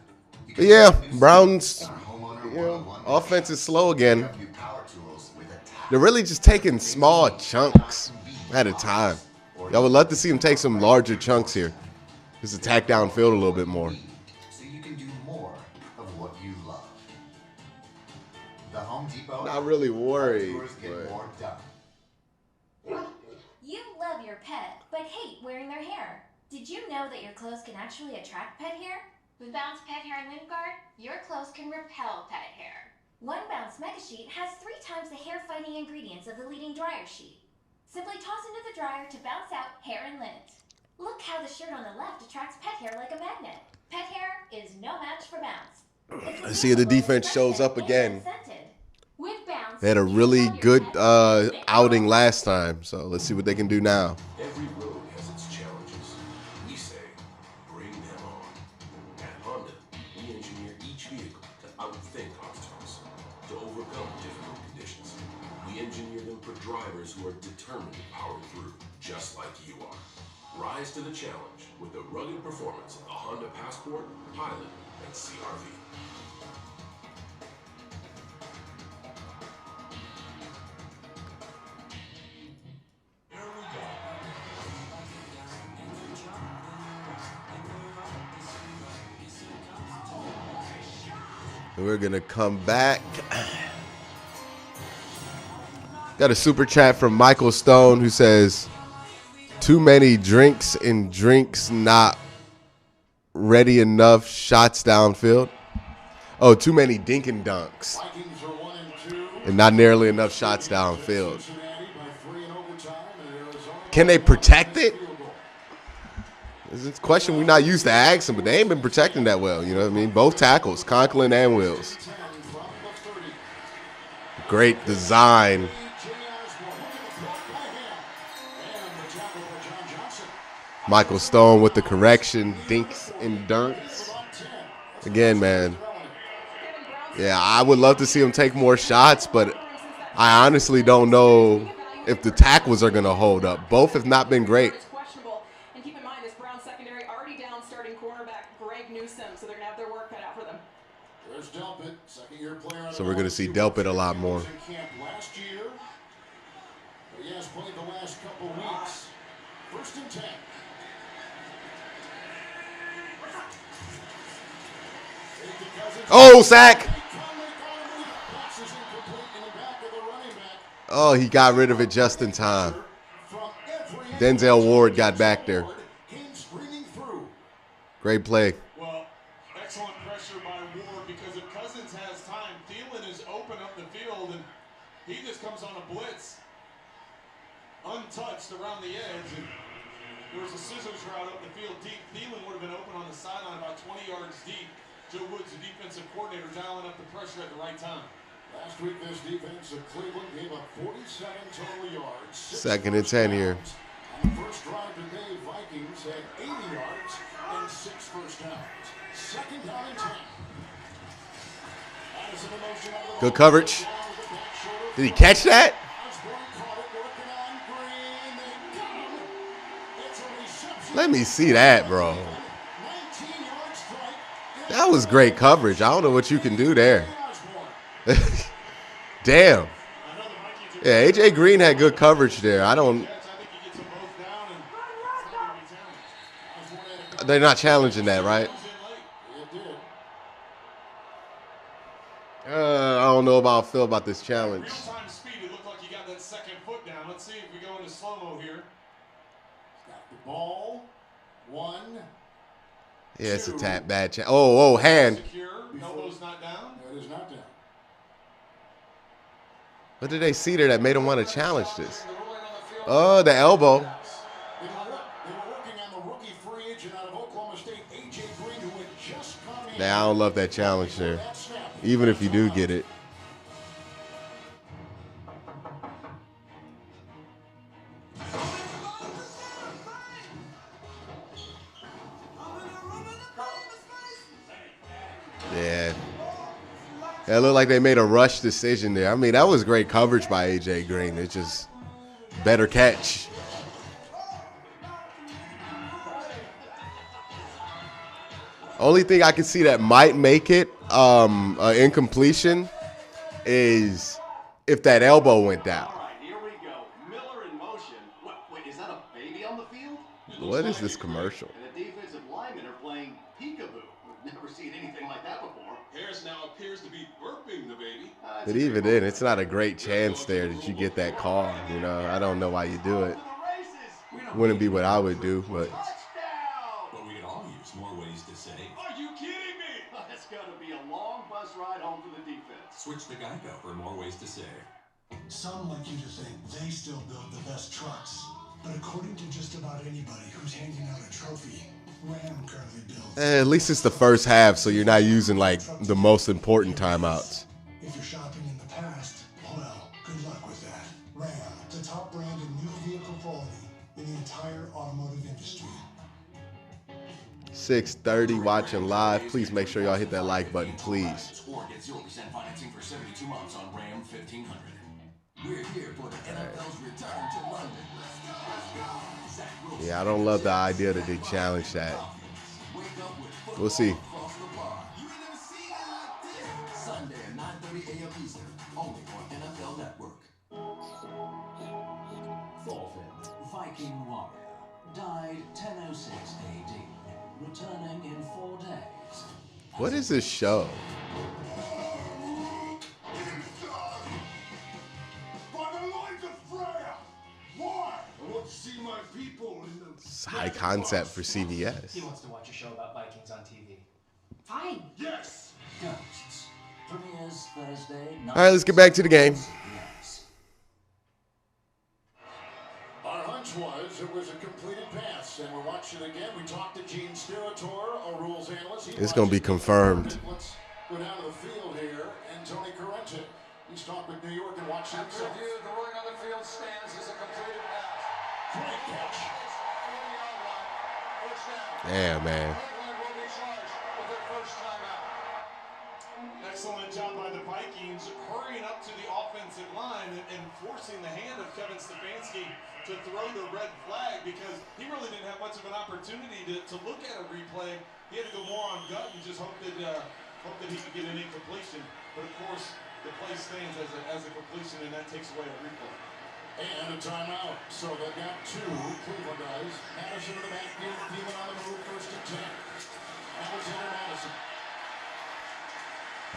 You can Yeah, get new Browns, on Homeowner you know, 101 offense is slow again. Pick up new power tools with a tap. They're really just taking small chunks at a time. Y'all would love to see them take some larger chunks here. Just attack downfield a little bit more. So you can do more of what you love. The Home Depot Not app, really worried, yours get but more done. You love your pet, but hate wearing their hair. Did you know that your clothes can actually attract pet hair? With Bounce Pet Hair and Wind Guard, your clothes can repel pet hair. One Bounce Mega Sheet has 3 times the hair-fighting ingredients of the leading dryer sheet. Simply toss into the dryer to bounce out hair and lint. Look how the shirt on the left attracts pet hair like a magnet. Pet hair is no match for Bounce. let's see if the defense shows up again. With Bounce, They had a really good outing last time, so let's see what they can do now. Every road has its challenges. We say, bring them on. At Honda, we engineer each vehicle to outthink obstacles, to overcome difficult conditions. We engineer them for drivers who are determined to power through, just like you are. Rise to the challenge with the rugged performance of the Honda Passport, Pilot, and CR-V. We're gonna come back. Got a super chat from Michael Stone who says, too many drinks and drinks not ready enough shots downfield. Oh, too many dink and dunks and not nearly enough shots downfield. Can they protect it? This is a question we're not used to asking, but they ain't been protecting that well. You know what I mean? Both tackles, Conklin and Wills. Great design. Michael Stone with the correction, dinks and dunks. Again, man. Yeah, I would love to see him take more shots, but I honestly don't know if the tackles are going to hold up. Both have not been great. And keep in mind, this Browns secondary already down starting cornerback Greg Newsome, so they're going to have their work cut out for them. There's Delpit, second-year player. So we're going to see Delpit a lot more. Camp last year. He has played the last couple weeks. 1st and 10. Oh, sack. Oh, he got rid of it just in time. Denzel Ward got back there. Great play. Well, excellent pressure by Ward because if Cousins has time, Thielen is open up the field and he just comes on a blitz untouched around the edge. And there was a scissors route up the field deep. Thielen would have been open on the sideline about 20 yards deep. Joe Woods, the defensive coordinator, dialing up the pressure at the right time. Last week, this defense of Cleveland gave up 47 total yards. 2nd and 10 here. On the first drive today, Vikings had 80 yards and 6 first downs. 2nd down and 10. Addison in motion out of the Good coverage. Did he catch that? Let me see that, bro. That was great coverage. I don't know what you can do there. Damn. Yeah, A.J. Green had good coverage there. They're not challenging that, right? I don't know feel about this challenge. Real-time speed, it looked like you got that 2nd foot down. Let's see if we go into slow-mo here. Got the ball. 1. Yeah, it's a bad challenge. Oh, hand. Elbow's not down. It is not down. What did they see there that made them want to challenge this? Oh, the elbow. They were working on the rookie free agent out of Oklahoma State, A.J. Green, who had just come in. Nah, I don't love that challenge there. Even if you do get it. Yeah. It looked like they made a rush decision there. I mean, that was great coverage by A.J. Green. It's just better catch. Only thing I can see that might make it incompletion is if that elbow went down. All right, here we go. Miller in motion. Wait, is that a baby on the field? What is this commercial? And the defensive linemen are playing peekaboo. We've never seen anything like that before. Harris now appears to be burping the baby. But even then, it's not a great chance there that you get that call. You know, I don't know why you do it. Wouldn't be what I would do, but. But we could all use more ways to say. Are you kidding me? That's going to be a long bus ride home for the defense. Switch to Geico for more ways to save. Some like you to think they still build the best trucks. But according to just about anybody who's handing out a trophy, Ram currently builds. At least it's the first half, so you're not using like the most important timeouts. If you're shopping in the past, well, good luck with that. Ram, the top brand in new vehicle quality in the entire automotive industry. 6:30 watching live. Please make sure y'all hit that like button, please. Or get 0% financing for 72 months on Ram 1500. We're here for the NFL's return to London. Yeah, I don't love the idea that they challenge that. We'll see. Sunday at 9:30 a.m. Eastern, only on NFL Network. Thorfinn, Viking warrior, died 1006 AD, returning in 4 days. What is this show? It's high concept for CBS. He wants to watch a show about Vikings on TV. Fine. Yes. Ghosts premieres Thursday. All right, let's get back to the game. Our hunch was it was a completed pass, and we're watching it again. We talked to Gene Steratore, a rules analyst. It's going to be confirmed. Let's go down to the field here, and Tony Corrente. He's talked with New York and watched it himself. Review, the ruling on the field stands as a completed pass. Great catch. Damn, man. Excellent job by the Vikings, hurrying up to the offensive line and forcing the hand of Kevin Stefanski to throw the red flag because he really didn't have much of an opportunity to look at a replay. He had to go more on gut and just hope that he could get an incompletion. But of course, the play stands as a completion, and that takes away a replay. And a timeout. So they've got 2 Cleveland guys. Madison in the backfield, Thielen on the move, 1st and 10. Alexander Madison.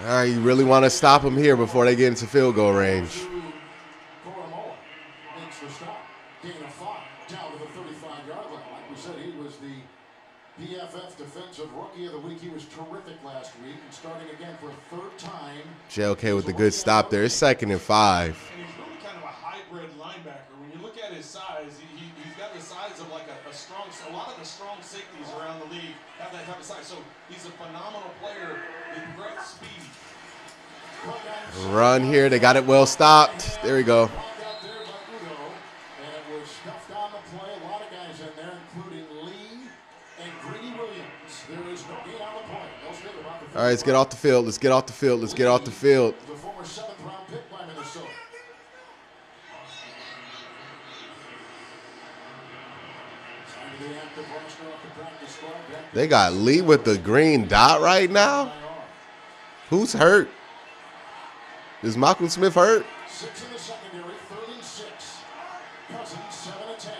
All right, you really want to stop them here before they get into field goal range. Koromoa makes the stop. Gain of 5 down to the 35-yard line. Like we said, he was the PFF Defensive Rookie of the Week. He was terrific last week and starting again for a third time. JLK with the good stop there. It's 2nd and 5. And he's really kind of a hybrid linebacker. When you look at his size, he's got the size of like a strong. A lot of the strong safeties around the league have that type of size. So he's a phenomenal player with great speed. Run here. They got it well stopped. There we go. All right, let's get off the field. Let's get off the field. Let's get off the field. The former 7th-round pick by Minnesota. They got Lee with the green dot right now. Who's hurt? Is Malcolm Smith hurt? 6 in the secondary, 3rd and 6. Cousins, 7 of 10.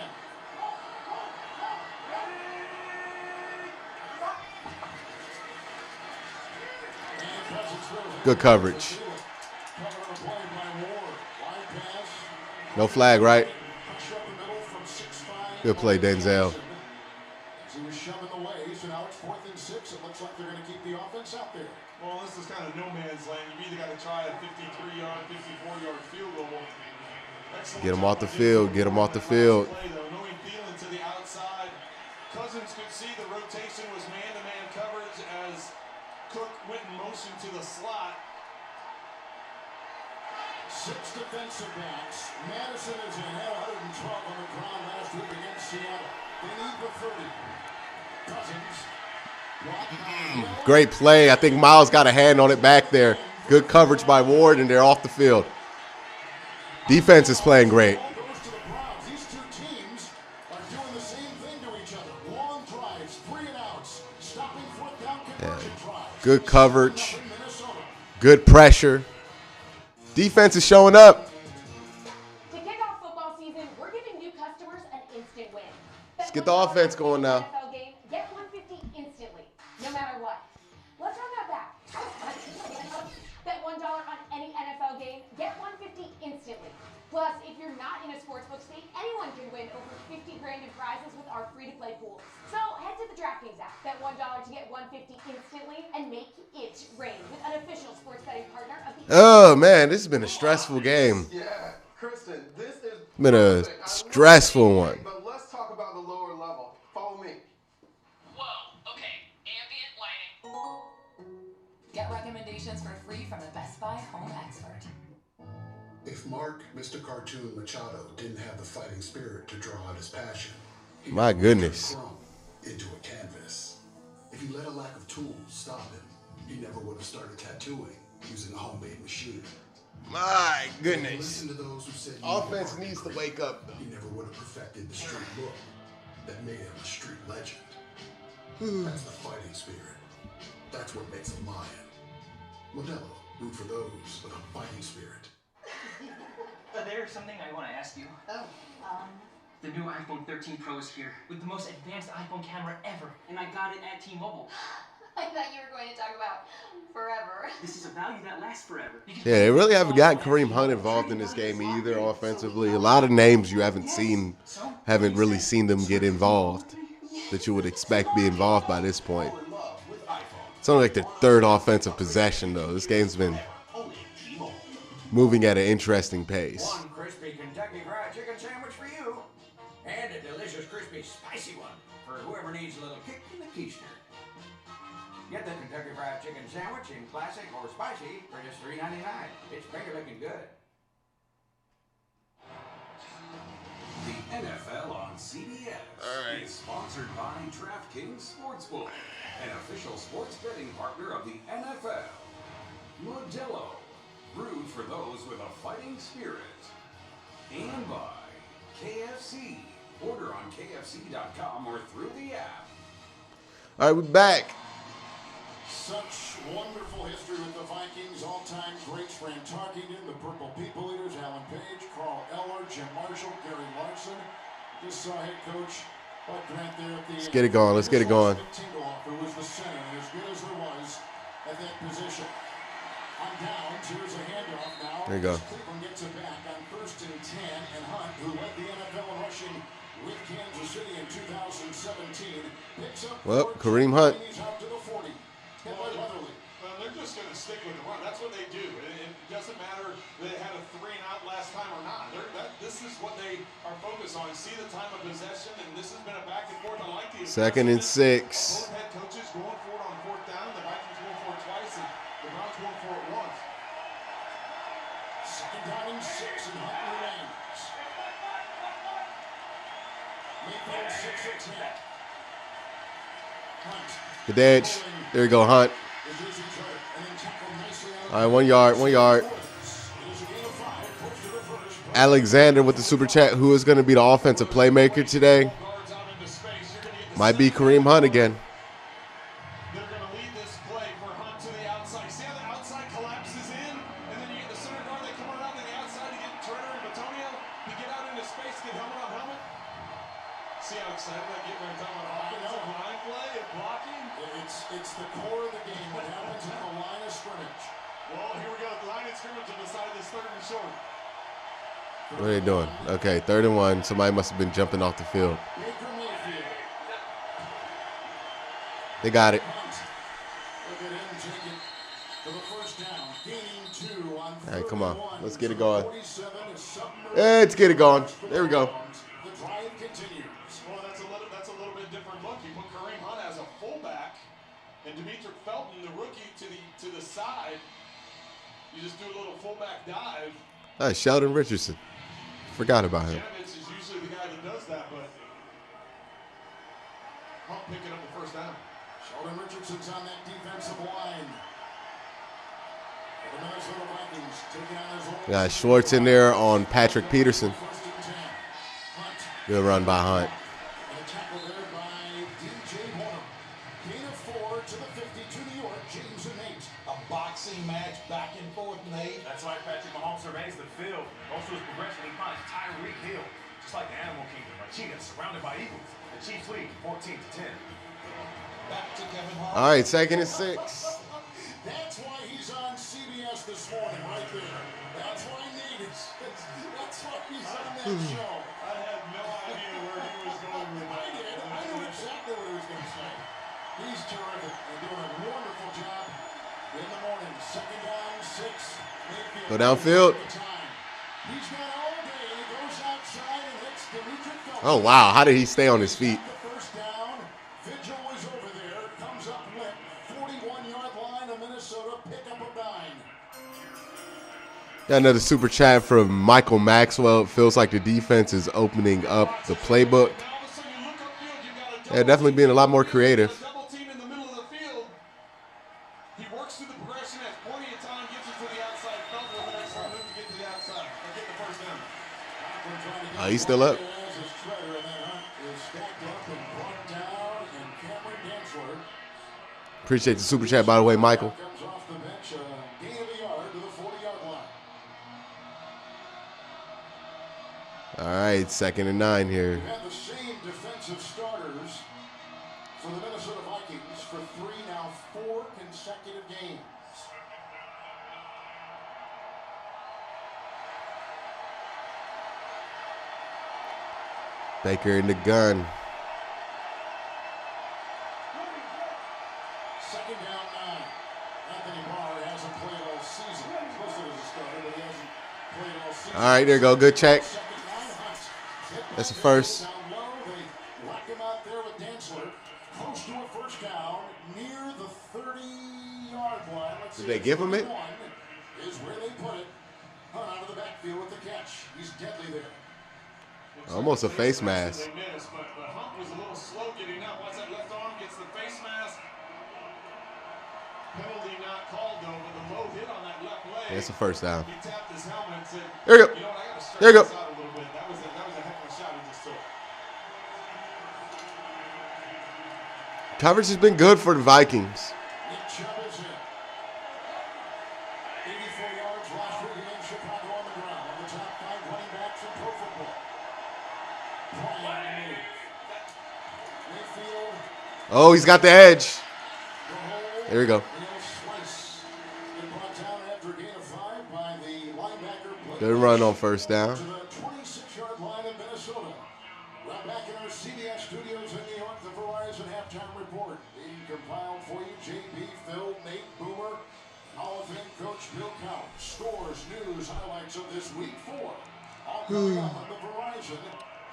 Good coverage. No flag, right? Good play, Denzel. He was shoving the way, so now it's 4th and 6. It looks like they're going to keep the offense out there. Well, this is kind of no man's land. You've either got to try a 53-yard, 54-yard field goal. Excellent. Get him off the field. Get him off the field. Knowing Thielen to the outside. Cousins could see the rotation was man-to-man coverage as Cook went in motion to the slot. 6 defensive backs. Madison is in, had 112 on the ground last week against Seattle. They need the 30. Cousins. Great play. I think Miles got a hand on it back there. Good coverage by Ward, and they're off the field. Defense is playing great. These two teams are doing the same thing to each other. Long drives, 3 and outs, stopping 4th down conversion drives. Good coverage. Good pressure. Defense is showing up. To kick off football season, we're giving new customers an instant win. Let's get the offense going now. NFL game, get 150 instantly, no matter what. Let's run that back. Bet $1 on any NFL game, get 150 instantly. Plus, if you're not in a sportsbook state, anyone can win over 50 grand in prizes with our free-to-play pool. So head to the DraftKings app, bet $1 to get 150 instantly, and make it rain with an official sports betting partner of the. Oh man, this has been a stressful game. Yeah, Kristen, this is Been a stressful one. But let's talk about the lower level. Follow me. Whoa, okay, ambient lighting. Get recommendations for free from the Best Buy home expert. If Mark, Mr. Cartoon Machado, didn't have the fighting spirit to draw out his passion, My goodness. into a canvas. If he let a lack of tools stop him, he never would have started tattooing using a homemade machine. My goodness. Listen to those who said Offense needs to wake up. He never would have perfected the street look that made him a street legend. That's the fighting spirit. That's what makes him lion. Modelo, root for those with a fighting spirit. There's something I want to ask you. Oh, The new iPhone 13 Pro is here with the most advanced iPhone camera ever, and I got it at T-Mobile. I thought you were going to talk about forever. This is a value that lasts forever. Yeah, they really haven't gotten Kareem Hunt involved in this game either offensively. A lot of names you haven't really seen them get involved that you would expect be involved by this point. It's only like their 3rd offensive possession, though. This game's been moving at an interesting pace. One crispy Kentucky Fried Chicken sandwich for you, and a delicious crispy spicy one for whoever needs a little kick in the keister. Get the Kentucky Fried Chicken sandwich in classic or spicy for just $3.99. It's finger looking good. The NFL on CBS is sponsored by DraftKings Sportsbook, an official sports betting partner of the NFL. Modelo, brewed for those with a fighting spirit. And by KFC. Order on KFC.com or through the app. All right, we're back. Such wonderful history with the Vikings. All-time greats: Fran Tarkenton, the Purple People Eaters, Alan Page, Carl Eller, Jim Marshall, Gary Larson. Just saw head coach Bud Grant there at the Let's get it going. Let's get it going. Tingelhofer was the center, and as good as there was at that position. On downs, here's a handoff now. There you go. Cleveland gets it back on 1st and 10, and Hunt, who led the NFL in rushing with Kansas City in 2017, picks up Well, Kareem Hunt. He's out to the 40. Well, they're just going to stick with the run. That's what they do. It doesn't matter they had a 3-and-out last time or not. This is what they are focused on. See the time of possession, and this has been a back and forth. I like the 2nd and 6. both head coaches going for it on 4th down. The Vikings going for it twice, and the Browns going for it once. 2nd down and 6, and Hunt remains. Mayfield 6-6 net. Hunt. Good edge. There you go, Hunt. All right, 1 yard, 1 yard. Alexander with the super chat. Who is going to be the offensive playmaker today? Might be Kareem Hunt again. They're going to lead this play for Hunt to the outside. See how the outside collapses in? And then you get the center guard. They come around to the outside to get Turner and Batonio to get out into space, get helmet on helmet. See how excited I get when I'm talking about offensive line play and blocking? It's the core of the game. What happens in the line of scrimmage? Well, here we go. The line of scrimmage on the side of this 3rd and short. What are they doing? Okay, 3rd and 1. Somebody must have been jumping off the field. They got it. All right, come on. Let's get it going. Let's get it going. There we go. Well, that's a little bit different look. You put Kareem Hunt as a fullback, and Demetric Felton, the rookie, to the side. You just do a little fullback dive. Sheldon Richardson. Forgot about him. Janovich is usually the guy that does that, but Hunt picking up the 1st down. Sheldon Richardson's on that defensive line. The Minnesota Vikings taking on his own. Got Schwartz in there on Patrick Peterson. Good run by Hunt. And a tackle there by DJ Horner. Gain of 4 to the 50 to New York. James and Nate. A boxing match back and forth, Nate. That's why Patrick Mahomes surveys the field. Also his progression, he finds Tyreek Hill, just like the animal kingdom, a cheetah surrounded by eagles. The Chiefs lead 14-10. Back to Kevin Hart. All right, 2nd and 6. That's why he's on CBS this morning, right there. That's why Nate is. That's why he's on that show. I had no idea where he was going with that. I did. I knew exactly what he was going to say. He's terrific and doing a wonderful job in the morning. 2nd down, 6. Mayfield. Go downfield. He's got all day. He goes outside and hits Demetric Felton. Oh, wow. How did he stay on his feet? The 1st down. Vigil was over there. Comes up with 41-yard line of Minnesota. Pick up a 9. Got another super chat from Michael Maxwell. It feels like the defense is opening up the playbook. Yeah, definitely being a lot more creative. Double team in the middle of the field. He works through the progression, has plenty of time, gets it to the outside. Felton with an extra move to get to the outside or get the 1st down. He's still up. Appreciate the super chat, by the way, Michael. Comes off the bench, gain of a yard to the 40-yard line. All right, 2nd and 9 here. We've had the same defensive starters for the Minnesota Vikings for 4 consecutive games. Baker in the gun. 2nd down, 9. Anthony Barr hasn't played all season. He's listed as a starter, but he hasn't played all season. All right, there you go. Good check. 2nd down, Hunt. That's a 1st. Down low, they whack him out there with Dantzler. Close to a 1st down, near the 30-yard line. Let's Did see they if give him it? 31 is where they put it. Hunt out of the backfield with the catch. He's deadly there. Almost a face mask. They missed, but Hunt was a little slow getting up. Once that left arm gets the face mask. Penalty not called, though, but the low hit on that left leg. It's a 1st down. He tapped his helmet and said, There you go. You know what, I gotta There you go. stretch this out a little bit. That was a heck of a shot he just took. Coverage has been good for the Vikings. Nick Chubb is in. 84 yards last week against Chicago on the ground. One of the top 5 running backs in pro football. Bryant move. Mayfield. Oh, he's got the edge. There we go. Slice. And brought down after a gain of 5 by the linebacker. Good run on 1st down. To the 26-yard line of Minnesota. Right back in our CBS studios in New York, the Verizon halftime report being compiled for you. JB, Phil, Nate Boomer, and Hall of Fame coach Bill Cowher. Scores, news, highlights of this week 4. All coming up on the Verizon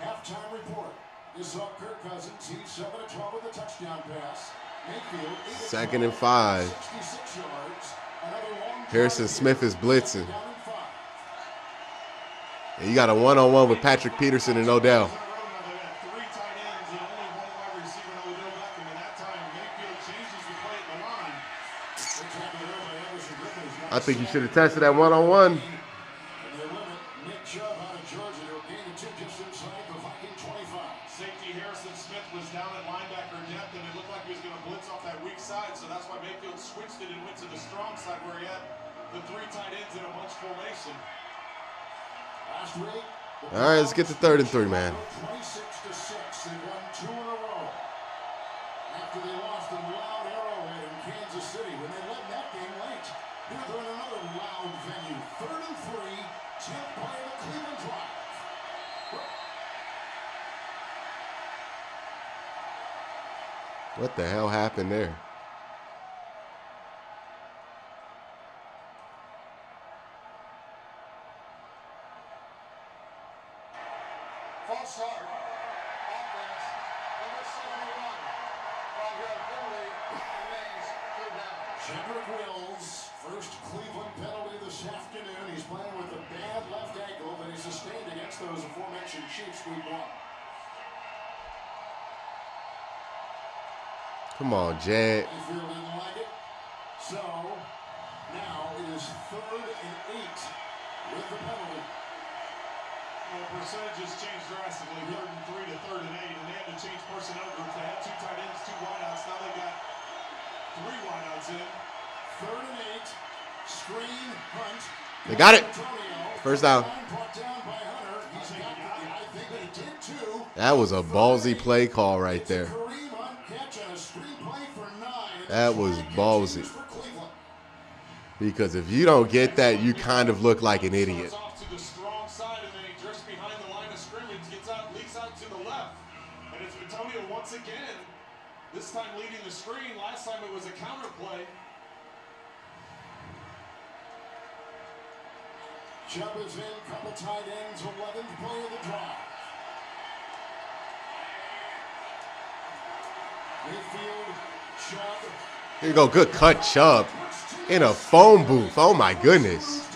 halftime report. This saw Kirk Cousins. He's 7 of 12 with a touchdown pass. Mayfield, 8 2nd and 5. 66 yards. Another long Harrison Smith is blitzing. And you got a one-on-one with Patrick Peterson and Odell. I think you should have tested that one-on-one. Nick Chubb out of Georgia. They'll gain the 2 just inside the Viking 25. Safety Harrison Smith was down at linebacker depth, and it looked like he was going to blitz off that weak side, so that's why Mayfield switched it and went to the strong side where he had the 3 tight ends in a bunch formation. Last week, all right, let's get to 3rd and 3, man. 26-6. They won 2 in a row. After they lost in loud Arrowhead in Kansas City when they led that game late. Here they're in another loud venue. 3rd and 3. 10th play of the Cleveland drive. What the hell happened there? False start. Offense. Number 71. Five-yard penalty. Remains 3rd down. Cedric Wills. First Cleveland penalty this afternoon. He's playing with a bad left ankle that he sustained against those aforementioned Chiefs week 1. Come on, Jed. Mayfield didn't like it. So, now it is 3rd and 8 with the penalty. Well, percentages changed drastically, 3rd and 3 to 3rd and 8, and they had to change personnel groups. They had 2 tight ends, 2 wideouts. Now they got 3 wideouts in. 3rd and 8. Screen, Hunt. They got it. First down. Brought down by Hunter. He's got it. I think that he did too. That was a ballsy play call right there. Kareem Hunt catch and a screen play for 9. That was ballsy. Because if you don't get that, you kind of look like an idiot. Off to the strong side, and then he drifts behind the line of scrimmage, gets out, leaks out to the left. And it's Antonio once again, this time leading the screen. Last time it was a counter play. Chubb is in, couple tight ends, 11th play of the drive. Mayfield, Chubb. Here you go, good cut, Chubb. In a phone booth. Oh my goodness.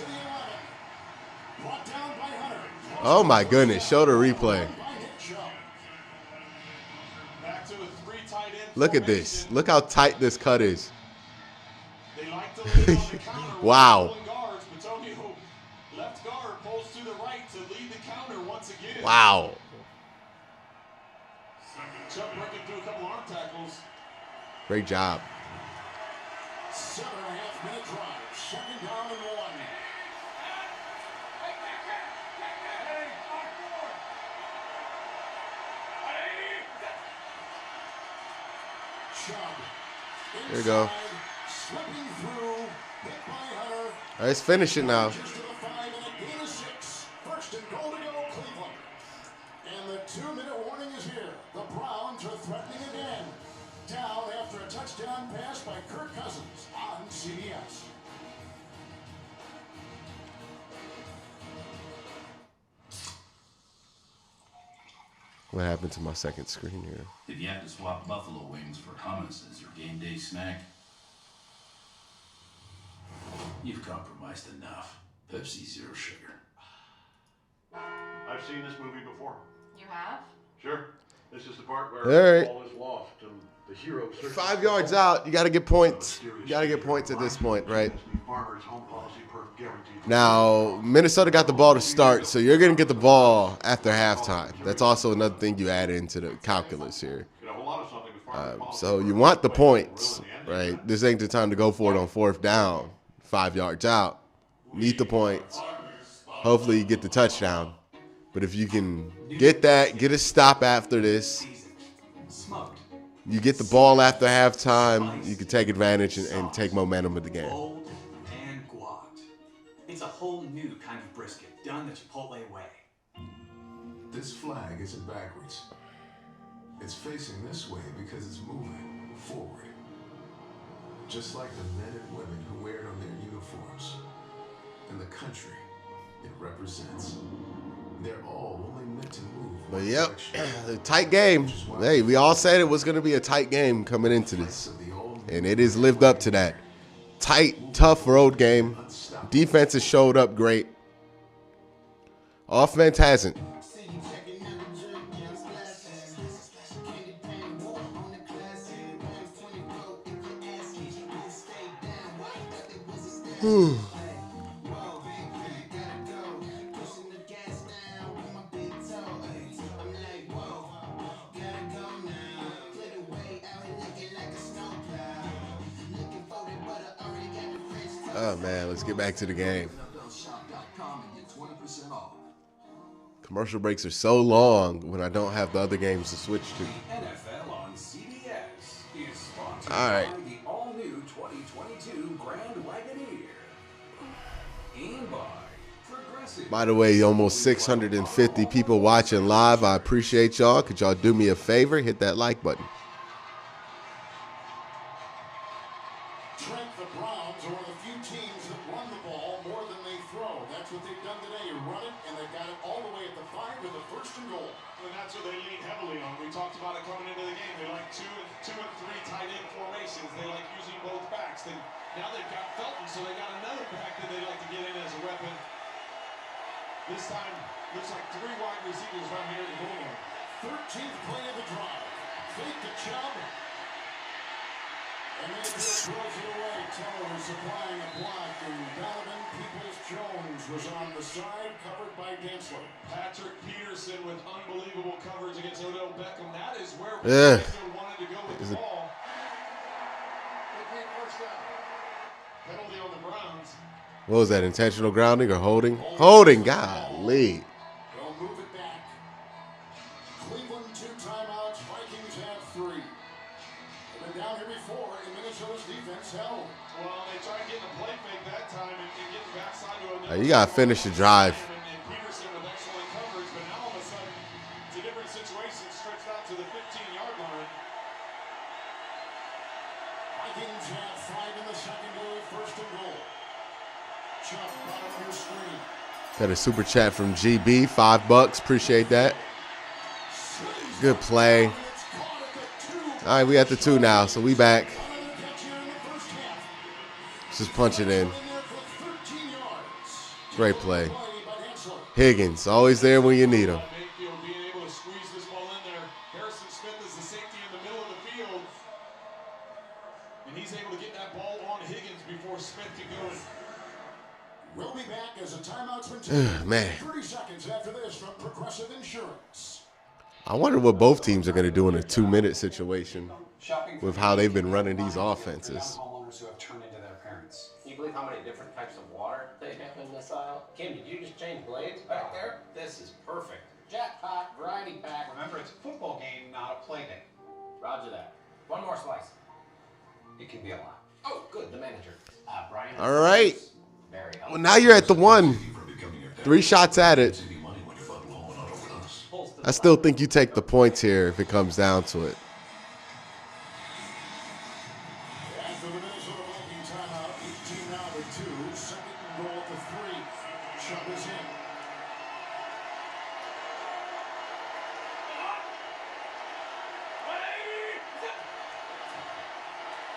Oh my goodness. Show the replay. Look at this. Look how tight this cut is. Wow. Left guard pulls to the right to lead the counter once again. Wow. Chubb breaking through a couple arm tackles. Great job. 7.5 minute drive. 2nd down and 1. Chubb. There you go. Slipping through. Hit by Hunter. All right, let's finish it now. Just to the 5 and a gain of 6. 1st and goal to go, Cleveland. And the 2-minute warning is here. The Browns are threatening again. Down after a touchdown pass by Kirk Cousins on CBS. What happened to my second screen here? If you have to swap buffalo wings for hummus as your game day snack, you've compromised enough. Pepsi Zero Sugar. I've seen this movie before. You have? Sure. This is the part where All right. all is lost and the hero searches 5 yards out. You got to get points. You got to get points at this point, right? Farmer's home policy per guaranteed. Now, Minnesota got the ball to start, so you're going to get the ball after halftime. That's also another thing you add into the calculus here. So you want the points, right? This ain't the time to go for it on 4th down, 5 yards out. Need the points. Hopefully you get the touchdown. But if you can get that, get a stop after this, you get the ball after halftime, you can take advantage and take momentum of the game. Bold and guac. It's a whole new kind of brisket done the Chipotle way. This flag isn't backwards. It's facing this way because it's moving forward. just like the men and women who wear it on their uniforms, and the country it represents. They're all only meant to move. But yep, a tight game. Hey, we all said it was going to be a tight game coming into this, and it has lived up to that. Tight, tough road game. Defense has showed up great. Offense hasn't. Oh, man, let's get back to the game. Commercial breaks are so long when I don't have the other games to switch to. NFL on CBS is sponsored All right. by the all-new 2022 Grand Wagoneer. And by Progressive. By the way, almost 650 people watching live. I appreciate y'all. Could y'all do me a favor? Hit that like button. Trent, the Browns are one of the few teams that run the ball more than they throw. That's what they've done today. You run it, and they got it all the way at the 5 with the 1st and goal. And that's what they lean heavily on. We talked about it coming into the game. They like two and three tight end formations. They like using both backs. Now they've got Felton, so they got another back that they like to get in as a weapon. This time, looks like 3 wide receivers right here at the goal line. 13th play of the drive. Fake to Chubb. And Mayfield throws it away. Teller was supplying a block, and Donovan Peoples-Jones was on the side, covered by Densler. Patrick Peterson with unbelievable coverage against Odell Beckham. That is where Yeah. wanted to go with the ball. Penalty on the Browns. What was that, intentional grounding or holding? Holding, golly. They'll move it back. Cleveland 2 timeouts. Vikings have 3. They've been down here before, and Minnesota's defense held. Well, they tried getting a play fake that time and getting backside to another. You got to finish the drive. And Peterson with excellent coverage, but now all of a sudden, it's a different situation, stretched out to the 15-yard line. Vikings have 5 in the secondary, 1st and goal. Chubb, bottom of your screen. Got a super chat from GB, $5. Appreciate that. Good play. All right, we at the 2 now, so we back. Just punch it in. Great play. Higgins, always there when you need him. Mayfield being able to squeeze this ball in there. Harrison Smith is the safety in the middle of the field. And he's able to get that ball on Higgins before Smith can go in. We'll be back as a timeout's been taken. Man. 30 seconds after this from Progressive Insurance. I wonder what both teams are going to do in a 2-minute situation with how they've been running these offenses. Homeowners who have turned into their parents. Can you believe how many different types of water they have in this aisle? Kim, did you just change blades back there? This is perfect. Jackpot variety pack. Remember, it's a football game, not a play day. Roger that. One more slice. It can be a lot. Oh, good. The manager. Brian. All right. Very Well, now you're at the 1. 3 shots at it. I still think you take the points here if it comes down to it. After the Minnesota Vikings timeout, each team now with 2. 2nd and goal to 3. Chubb is in.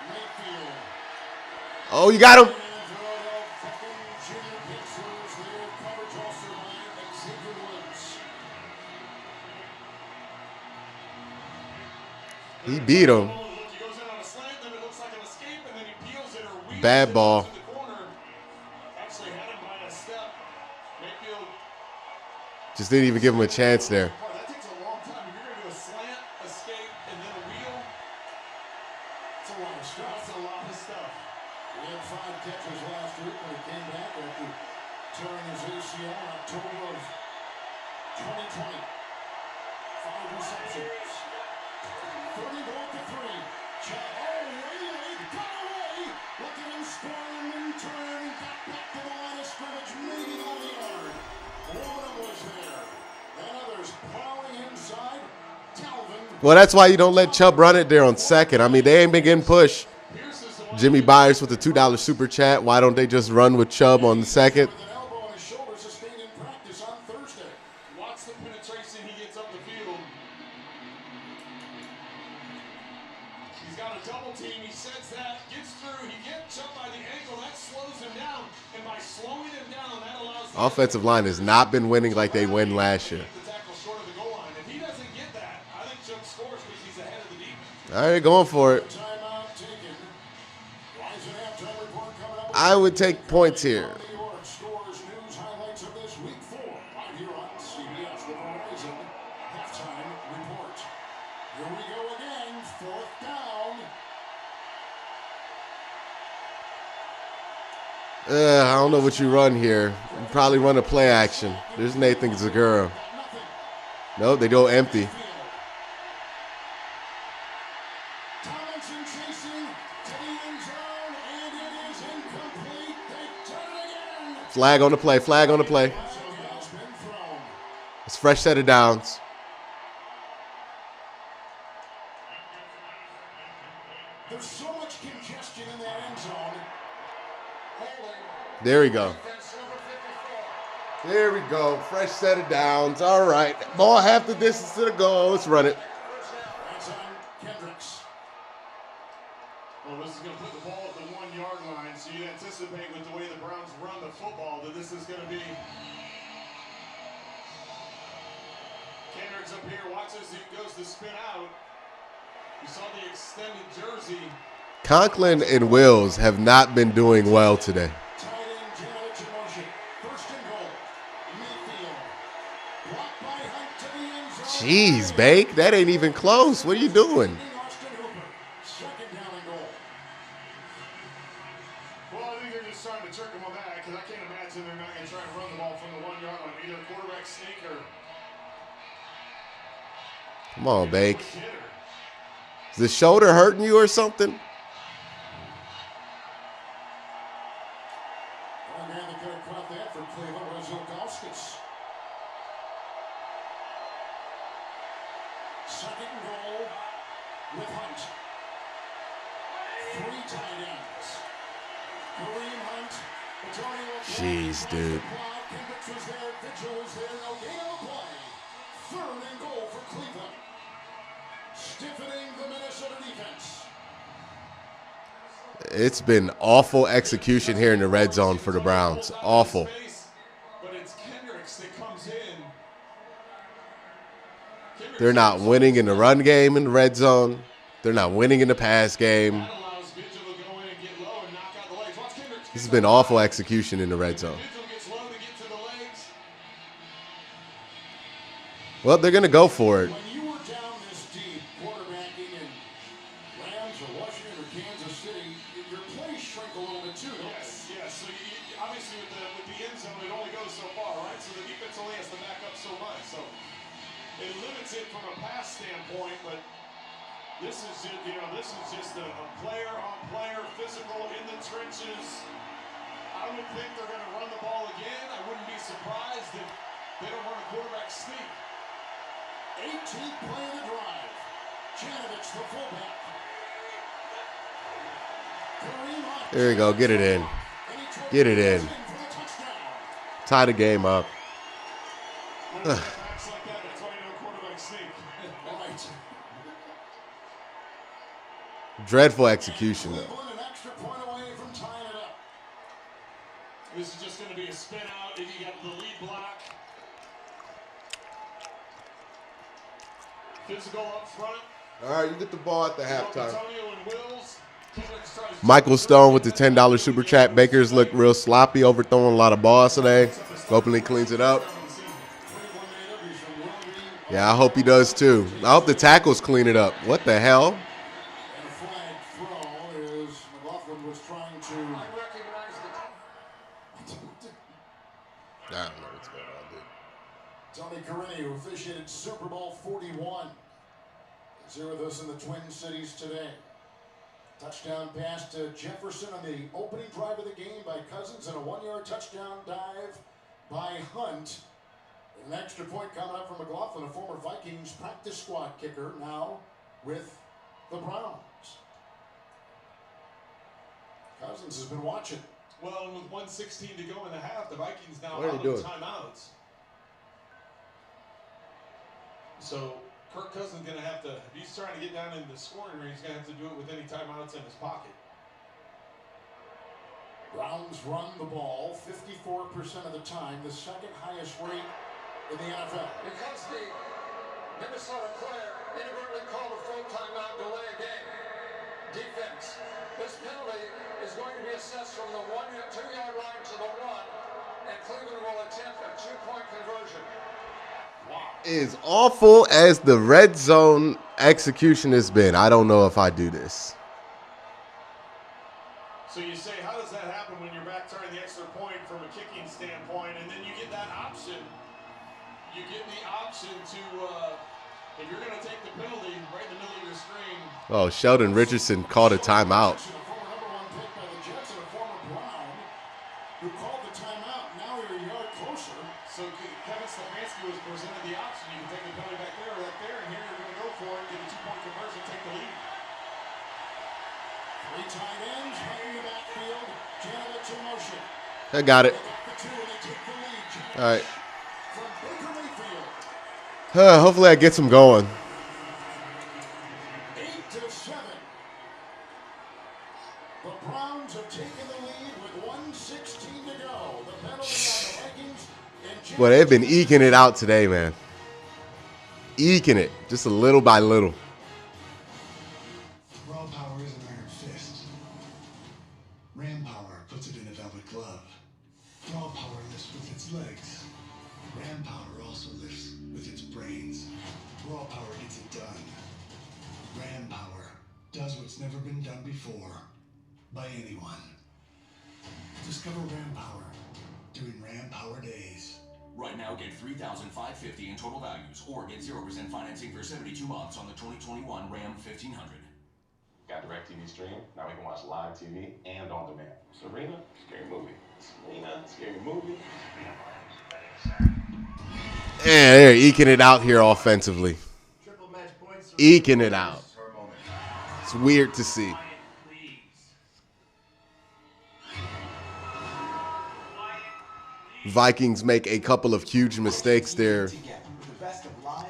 Mayfield. Oh, you got him. He beat him. Bad ball. Just didn't even give him a chance there. That takes a long time. If you're going to do a slant, escape, and then a wheel, It's a lot of stuff. that's a lot of stuff. He had 5 catches last week when he came back after tearing his ACL in October of 2020. 5 receptions. 30 goal to 3. Chubb, late, got away. Look at him scoring and turn. Got back to the line of scrimmage, maybe on the yard. Warner was there. And others plowing inside. Talvin. Well, that's why you don't let Chubb run it there on 2nd. I mean, they ain't been getting pushed. Jimmy Byers with the $2 super chat. Why don't they just run with Chubb on the second? With an elbow on his shoulder, sustained in practice on Thursday. Watch the penetration he gets up the field. He's got a double team. He sets that, gets through. He gets up by the ankle. That slows him down. And by slowing him down, that allows the Offensive line has not been winning like they win last year. tackle short of the goal line. If he doesn't get that, I think Chubb scores because he's ahead of the defense. All right, going for it. Timeout taken. Rise and halftime report coming up. I would take points here. New York scores news highlights of this week 4 right here on CBS. The Verizon halftime report. Here we go again. 4th down. I don't know what you run here. You probably run a play action. There's Nathan Zagura. No, they go empty. Tomlinson chasing to the end zone, and it is incomplete. They turn it again. Flag on the play. Flag on the play. Has been thrown. It's a fresh set of downs. There's so much congestion in that end zone. There we go. There we go. Fresh set of downs. All right. Ball half the distance to the goal. Let's run it. That's on Kendricks. Well, this is going to put the ball at the 1 yard line, so you anticipate with the way the Browns run the football that this is going to be. Kendricks up here, watch as he goes to spin out. You saw the extended jersey. Conklin and Wills have not been doing well today. Tight end Janet in motion. 1st and goal. Midfield. Blocked by Hunt to the end zone. Jeez, Bake. That ain't even close. What are you doing? Austin Hooper. 2nd down and goal. Well, I think they're just trying to trick him on that because I can't imagine they're not going to try and run the ball from the 1 yard line. Either quarterback sneak or Come on, Bake. Is the shoulder hurting you or something? One man that could have caught that for Cleveland was Ilgauskas. 2nd and goal with Hunt. 3 tight ends. Kareem Hunt. Antonio Jeez, dude. Kendricks was there. Vigil was there. No gain on the play. 3rd and goal for Cleveland. Stiffening the Minnesota defense. It's been awful execution here in the red zone for the Browns. Awful. but it's Kendricks that comes in. They're not winning in the run game in the red zone. They're not winning in the pass game. Allows Vigil to go in and get low and knock out the legs. Watch Kendricks. This has been awful execution in the red zone. Vigil gets low to get to the legs. Well, they're going to go for it. When you were down this deep, quarterbacking in Rams or Washington or Kansas City, your plays shrink a little bit too, don't they? Yes. So obviously with the end zone, it only goes so far, right? So the defense only has to back up so much. So it limits it from a pass standpoint, but this is just a player on player, physical in the trenches. I would think they're going to run the ball again. I wouldn't be surprised if they don't run a quarterback sneak. 18th play of the drive. Janovich, the fullback. Kareem Hunt. There you go. Get it in. Get it in. Tie the game up. Ugh. Backs like that, that's why you know quarterback sneak. Right. Dreadful execution, though. Cleveland an extra point away from tying it up. This is just going to be a spin out. If you got the lead block. Physical up front. All right, you get the ball at the halftime. Antonio and Wills. Kendricks tries to Michael Stone with the $10 super chat. Bakers look real sloppy, overthrowing a lot of balls today. Hoping he cleans it up. Yeah, I hope he does too. I hope the tackles clean it up. What the hell? And a flag throw is McLaughlin was trying to. I recognize the I don't know what's going on, dude. Tony Carini, who officiated Super Bowl 41, is here with us in the Twin Cities today. Touchdown pass to Jefferson on the opening drive of the game by Cousins and a 1-yard touchdown dive by Hunt. An extra point coming up from McLaughlin, a former Vikings practice squad kicker, now with the Browns. Cousins has been watching. Well, and with 1:16 to go in the half, the Vikings now What are out they of doing? timeouts. So Kirk Cousins going to have to, if he's trying to get down in the scoring range, he's going to have to do it with any timeouts in his pocket. Browns run the ball 54% of the time, the second highest rate in the NFL. Because the Minnesota player inadvertently called a full timeout, delay a game. Defense. This penalty is going to be assessed from the 2-yard line to the 1, and Cleveland will attempt a 2-point conversion. As awful as the red zone execution has been, I don't know if I do this. So you say, how does that happen when you're back trying the extra point from a kicking standpoint, and then you get that option? You get the option to, if you're going to take the penalty right in the middle of your screen. Oh, Sheldon Richardson called a timeout. Who called the timeout? Now you're a yard closer. So Kevin Stefanski was presented the option. You can take the penalty back there or right there, and here you're going to go for it, get a 2-point conversion, take the lead. 3 tight ends right in the backfield. Janovich in motion. I got it. They got the 2 and they take the lead. Janovich All right. from Baker Mayfield. Hopefully that gets him going. 8-7. The Browns have taken the lead with 1:16 to go. The penalty on the Vikings. And Well, they've been eking it out today, man. Eking it, just a little by little. Raw power is an iron fist. Ram power puts it in a velvet glove. Raw power lifts with its legs. Ram power also lifts with its brains. Raw power gets it done. Ram power does what's never been done before by anyone. Discover Ram power during Ram Power Days. Right now, get $3,550 in total values, or get 0% financing for 72 months on the 2021 Ram 1500. Got DirecTV Stream. Now we can watch live TV and on demand. Serena, scary movie. Serena, scary movie. Yeah, they're eking it out here offensively. Eking it out. It's weird to see. Vikings make a couple of huge mistakes there.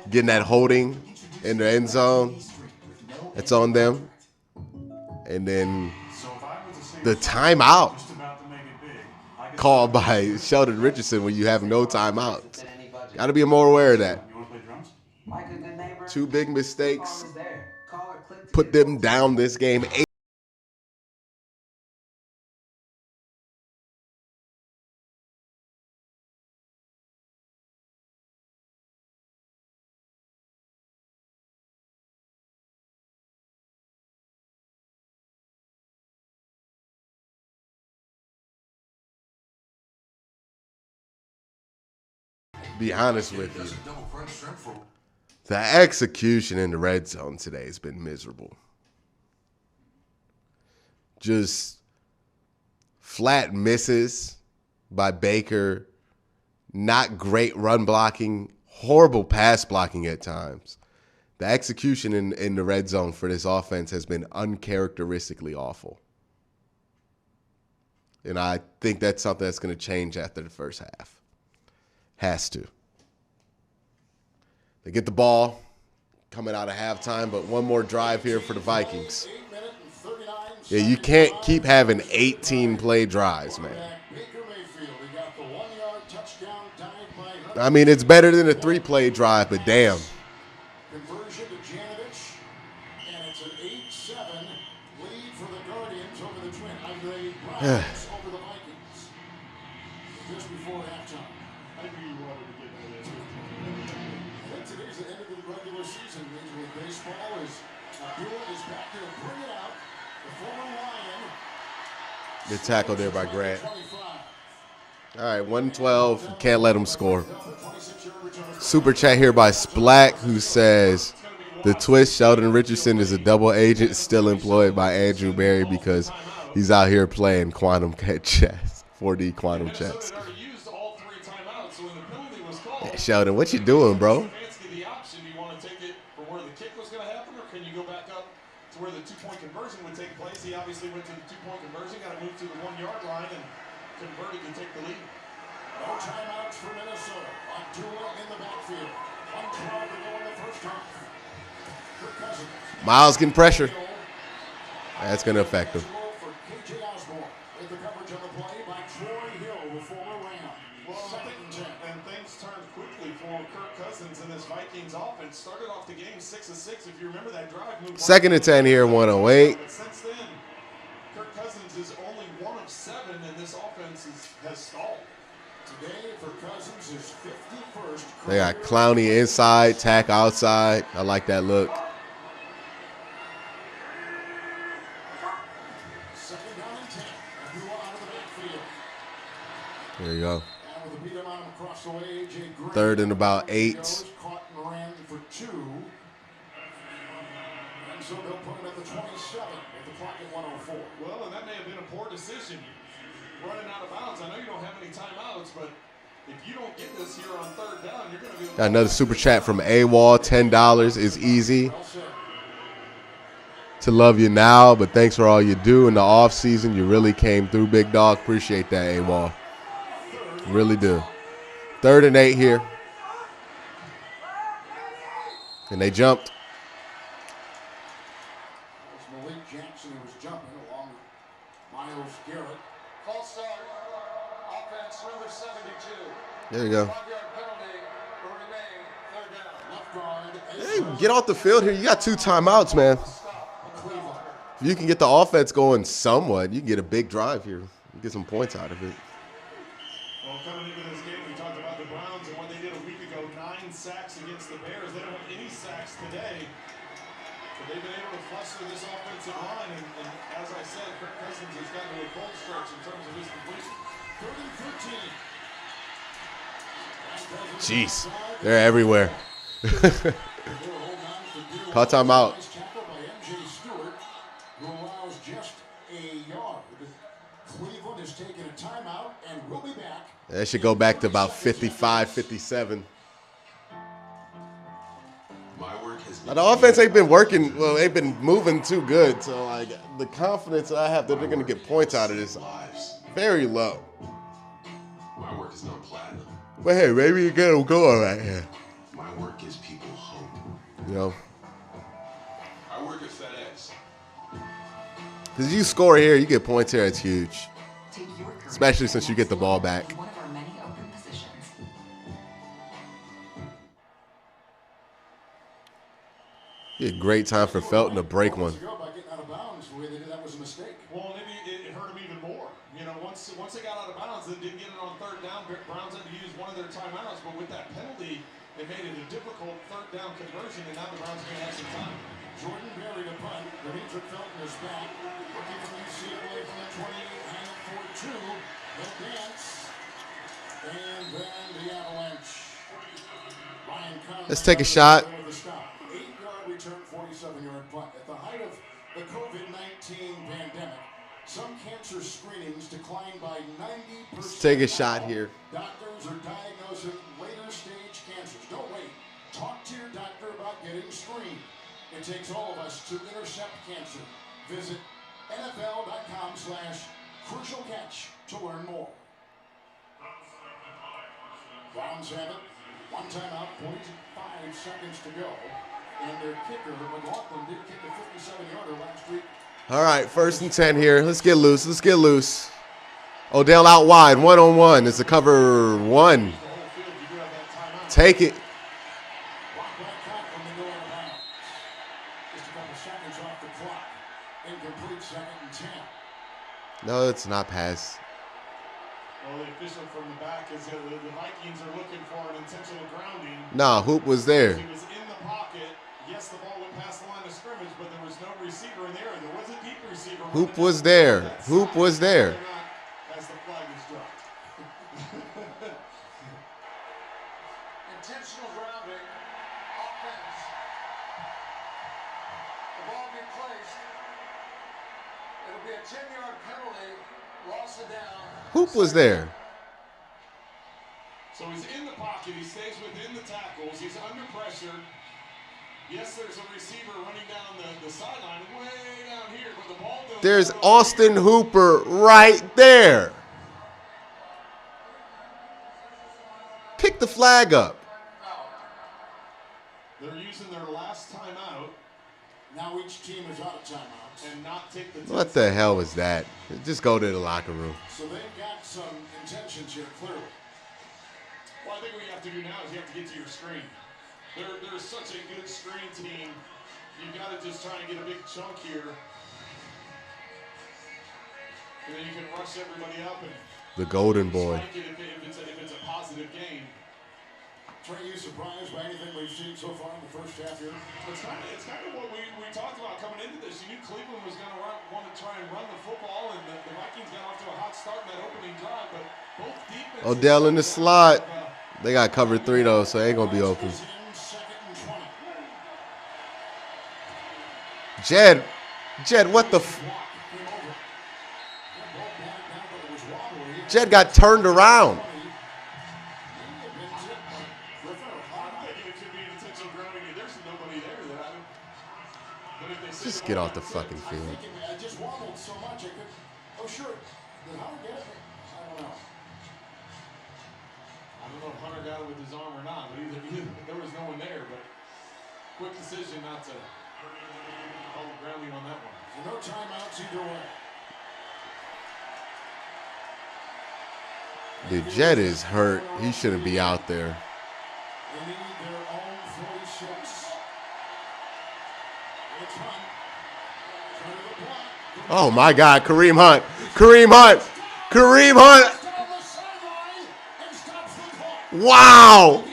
Getting that holding in the end zone. It's on them. And then the timeout called by Sheldon Richardson when you have no timeouts. Got to be more aware of that. 2 big mistakes. Put them down this game. Be honest with you. The execution in the red zone today has been miserable. Just flat misses by Baker. Not great run blocking. Horrible pass blocking at times. The execution in the red zone for this offense has been uncharacteristically awful. And I think that's something that's going to change after the first half. Has to. They get the ball coming out of halftime, but one more drive here for the Vikings. Yeah, you can't keep having 18-play drives, man. I mean, it's better than a 3-play drive, but damn. Conversion to Janovich, and it's an 8-7 lead for the Guardians over the Browns over the Vikings. Just before halftime. I knew you wanted to get into this. I think today's the end of the regular season. Major League Baseball is Bueller is back to bring it out. The former Lion. Good tackle there by Grant. All right, 112. Can't let him score. Super chat here by Splack, who says, the twist, Sheldon Richardson is a double agent still employed by Andrew Berry because he's out here playing quantum chess, 4D quantum chess. Yeah, Sheldon, what you doing, bro? to where the two-point conversion would take place. He obviously went to the two-point conversion, got to move to the 1-yard line, and converted to take the lead. No timeouts for Minnesota. Abdullah in the backfield. 1:12 to go in the first half. Kirk Cousins. Miles getting pressure. That's going to affect him. For KJ Osborne with the coverage on the play by Troy Hill, the former Ram. Well, and things turned quickly for Kirk Cousins in this Vikings offense. Started off the game 6 of 6. If you remember that drive move. 2nd and 10 here, 108. But since then, Kirk Cousins is only 1 of 7, and this offense has stalled. Today for Cousins is 51st. They got Clowney inside, Tack outside. I like that look. Second down and 10. Abdullah out of the backfield. There you go. And with a beat him on him across the way, AJ Green. 3rd and about 8. Caught and ran for 2. And so they'll put it at the 27 with the clock at 104. Well, and that may have been a poor decision. Running out of bounds. I know you don't have any timeouts, but if you don't get this here on 3rd down, you're going to be. Got another super chat from AWOL. $10 is easy to love you now, but thanks for all you do in the off season. You really came through, big dog. Appreciate that, AWOL. Really do. 3rd and 8 here, and they jumped. Malik Jackson who was jumping along with Miles Garrett. False start. Offense number 72. There you go. 5-yard penalty will remain 3rd down. Left guard. Hey, get off the field here. You got 2 timeouts, man. If you can get the offense going somewhat, you can get a big drive here. You get some points out of it. Well, coming into this game, we talked about the Browns and what they did a week ago. 9 sacks against the Bears. They don't have any sacks today. But they've been able to fluster this offensive line. And as I said, Kirk Cousins has gotten to a cold stretch in terms of his completion. 3rd and 13. Jeez, they're everywhere. Call timeout. Who allows just a yard. Cleveland has taken a timeout and will be back. That should go back to about 55, 57. Now, the offense ain't been working. Well, they've been moving too good. So, like, the confidence that I have that they're going to get points out of this is very low. My work is not platinum. But hey, maybe you get them going right here. My work gives people hope. You know, I work at FedEx. because you score here, you get points here. It's huge, especially since you get the ball back. One of our many open positions. Be a great time for Felton to break one. By getting out of bounds, the way they did that was a mistake. Well, maybe it hurt him even more. You know, once they got out of bounds, they didn't get it on 3rd down. Browns had to use one of their timeouts, but with that penalty, it made it a difficult 3rd down conversion, and now the Browns are going to have some time. Jordan Berry to punt. Demetric Felton is back. Rookie from UCLA from the 28, hang up for 2. The dance. And then the avalanche. Ryan Conley. Let's take a shot. 8-yard return, 47-yard punt. At the height of the COVID-19 pandemic, some cancer screenings declined by 90%. Let's take a shot here. Doctors are diagnosing later stage cancers. Don't wait. Talk to your doctor about getting screened. It takes all of us to intercept cancer. Visit NFL.com/crucial catch to learn more. Browns have it. One timeout, 45 seconds to go. And their kicker, McLaughlin, did kick a 57-yarder last week. All right, 1st and 10 here. Let's get loose. Let's get loose. Odell out wide, 1-on-1. It's a cover 1. Take it. Just a couple seconds off the clock. Incomplete, 2nd and 10. No, it's not pass. Well, the official from the back is the Vikings are looking for an intentional grounding. Nah, Hoop was there. He was in the pocket. Yes, the ball went past the line of scrimmage, but there was no receiver in there, and there was a deep receiver. Hoop was there. Hoop was there. As the flag is dropped. Intentional grounding. Offense. The ball be placed. It'll be a 10-yard penalty. Loss of down. Hoop was there. So he's in the pocket. He stays within the tackles. He's under pressure. Yes, there's a receiver running down the sideline way down here, but the ball goes. There's Austin Hooper right there. Pick the flag up. They're using their last timeout. Now each team is out of timeouts. And not take the. What the hell was that? Just go to the locker room. So they've got some intentions here, clearly. Well, I think what you have to do now is you have to get to your screen. They're such a good screen team. You've got to just try and get a big chunk here. And then you can rush everybody up and The golden boy. strike it if it's a positive game. Trey, you surprised by anything we've seen so far in the first half here? It's kind of what we talked about coming into this. You knew Cleveland was going to want to try and run the football, and the Vikings got off to a hot start in that opening drive, but both defenses. Odell in the slot. They got cover 3 though, so it ain't gonna be open. Jed, what the? Jed got turned around. Just get off the fucking field. I just wobbled so much I could. Oh, sure. Did Hunter get it? I don't know. I don't know if Hunter got it with his arm or not, but either there was no one there. But quick decision not to call the grounding on that one. So no timeouts either way. Dude, Jed is hurt. He shouldn't be out there. They need their own 46. It's Hunt. Oh my God, Kareem Hunt. Wow.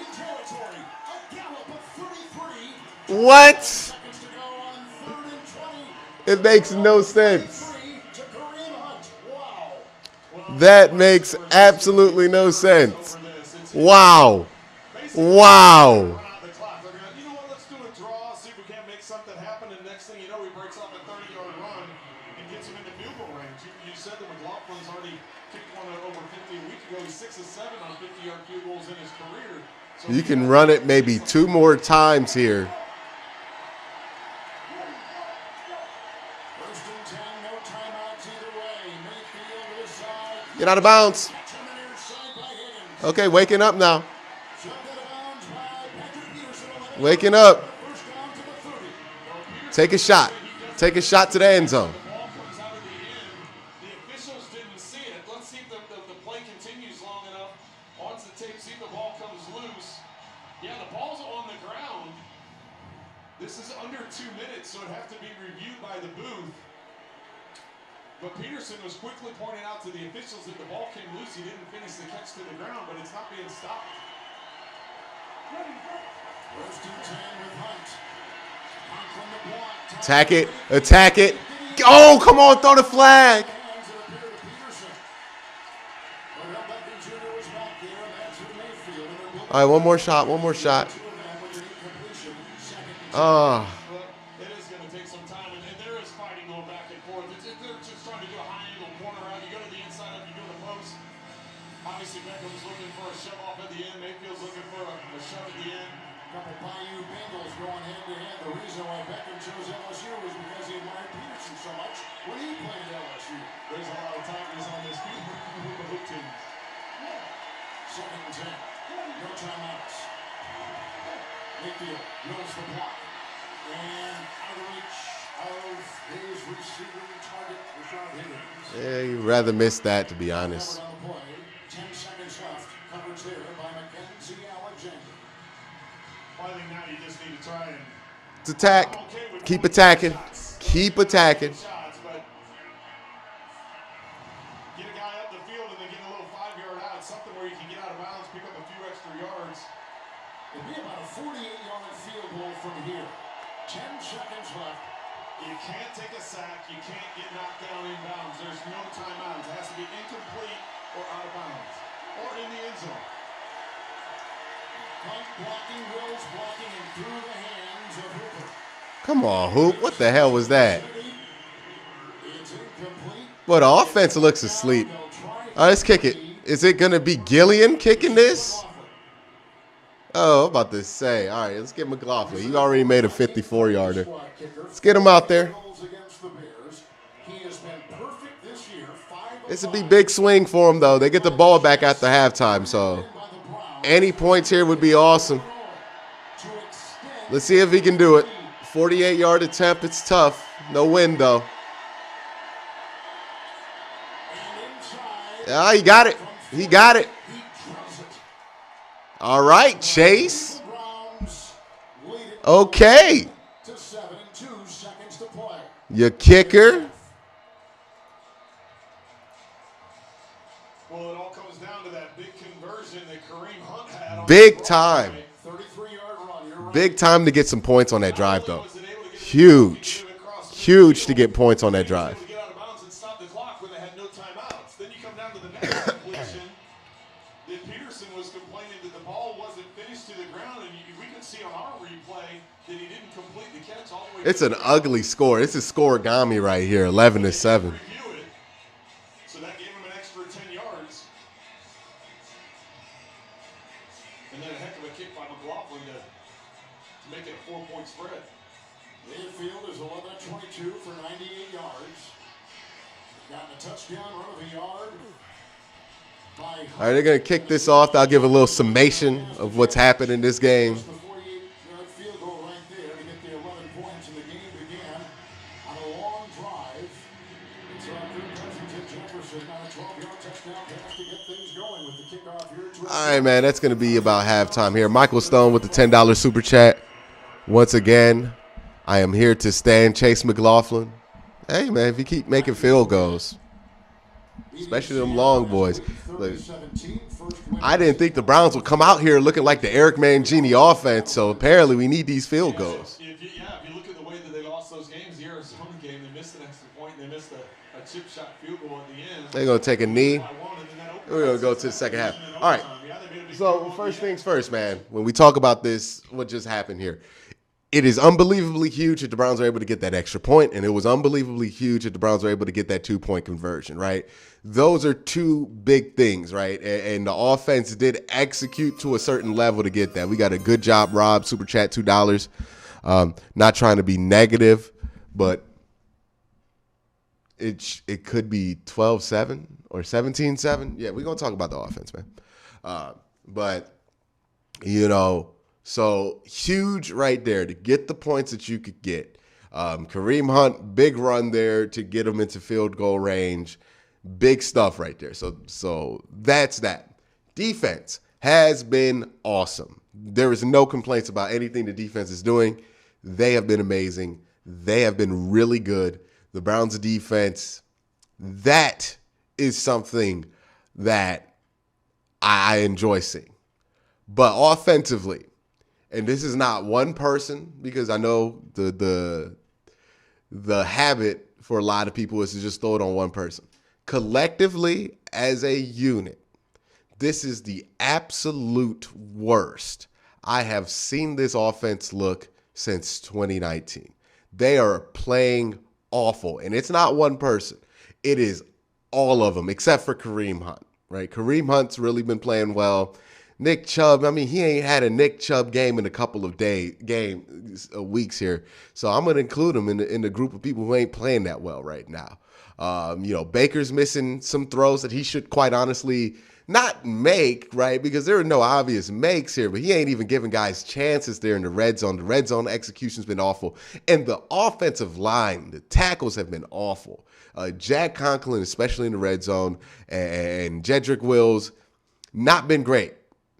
What? It makes no sense. That makes absolutely no sense. Wow. Wow. You can run it maybe 2 more times here. Get out of bounds. Okay, waking up now. Waking up. Take a shot. Take a shot to the end zone. But Peterson was quickly pointing out to the officials that the ball came loose. He didn't finish the catch to the ground, but it's not being stopped. First and 10 with Hunt. Hunt from the block. Attack it. Attack it. Oh, come on, throw the flag. All right, one more shot. One more shot. It is going to take some time, and there is fighting going back and forth. They're just trying to do a high-angle corner out. You go to the inside up, you go to the post. Obviously, Beckham's looking for a shove off at the end. Mayfield's looking for a shove at the end. Couple Bayou Bengals going head-to-head. The reason why Beckham chose LSU was because he admired Peterson so much when he played at LSU. There's a lot of tightness on this group of teams. Second and 10. No timeouts. Mayfield knows the block. And out of reach of his receiving target, Rashard Higgins. Yeah, you'd rather miss that, to be honest. 10 seconds left. Coverage there by Mackenzie Alexander. I think now you just need to try and Attack. Keep attacking. Keep attacking. shots, but get a guy up the field and then get a little 5-yard out, something where you can get out of bounds, pick up a few extra yards. It'd be about a 48-yard field goal from here. 10 seconds left. You can't take a sack. You can't get knocked down in bounds. There's no timeouts. It has to be incomplete or out of bounds or in the end zone. Hunt blocking, Wills blocking, and through the hands of Hooper. Come on, Hoop. What the hell was that? It's incomplete. Well, the offense looks asleep. All right, let's kick it. Is it going to be Gillian kicking this? Oh, I'm about to say. All right, let's get McLaughlin. He already made a 54-yarder. Let's get him out there. This would be big swing for him, though. They get the ball back at the halftime, so any points here would be awesome. Let's see if he can do it. 48-yard attempt. It's tough. No win, though. Ah, he got it. He got it. All right, Chase. Okay. Your kicker. Well, it all comes down to that big conversion that Kareem Hunt had. Big time. Big time to get some points on that drive, though. Huge. Huge to get points on that drive. It's an ugly score. This is scoregami right here, 11-7. So that gave him an extra 10 yards. And then a heck of a kick by McLaughlin to make it a 4-point spread. Mayfield is 11-22 for 98 yards. Gotten a touchdown, run of a yard. All right, they're going to kick this off. I'll give a little summation of what's happened in this game. All right, man, that's going to be about halftime here. Michael Stone with the $10 super chat. Once again, I am here to stand Chase McLaughlin. Hey, man, if you keep making field goals, especially them long boys. Look, I didn't think the Browns would come out here looking like the Eric Mangini offense, so apparently we need these field goals. If you look at the way that they lost those games, the Arizona game, they missed an extra point, they missed a chip shot field goal at the end. They're going to take a knee. We're going to go to the second half. All right. So first things first, man, when we talk about this, what just happened here, it is unbelievably huge that the Browns are able to get that extra point, and it was unbelievably huge that the Browns were able to get that 2-point conversion, right? Those are two big things, right? And the offense did execute to a certain level to get that. We got a good job, Rob, super chat, $2. Not trying to be negative, but it could be 12-7 or 17-7. Yeah, we're going to talk about the offense, man. But, you know, so huge right there to get the points that you could get. Kareem Hunt, big run there to get him into field goal range. Big stuff right there. So that's that. Defense has been awesome. There is no complaints about anything the defense is doing. They have been amazing. They have been really good. The Browns defense, that is something that I enjoy seeing. But offensively, and this is not one person, because I know the habit for a lot of people is to just throw it on one person. Collectively, as a unit, this is the absolute worst I have seen this offense look since 2019. They are playing awful, and it's not one person. It is all of them, except for Kareem Hunt, right? Kareem Hunt's really been playing well. Nick Chubb, I mean, he ain't had a Nick Chubb game in a couple of weeks here. So I'm going to include him in the group of people who ain't playing that well right now. Baker's missing some throws that he should quite honestly not make, right? Because there are no obvious makes here, but he ain't even giving guys chances there in the red zone. The red zone execution's been awful. And the offensive line, the tackles have been awful. Jack Conklin, especially in the red zone, and Jedrick Wills, not been great.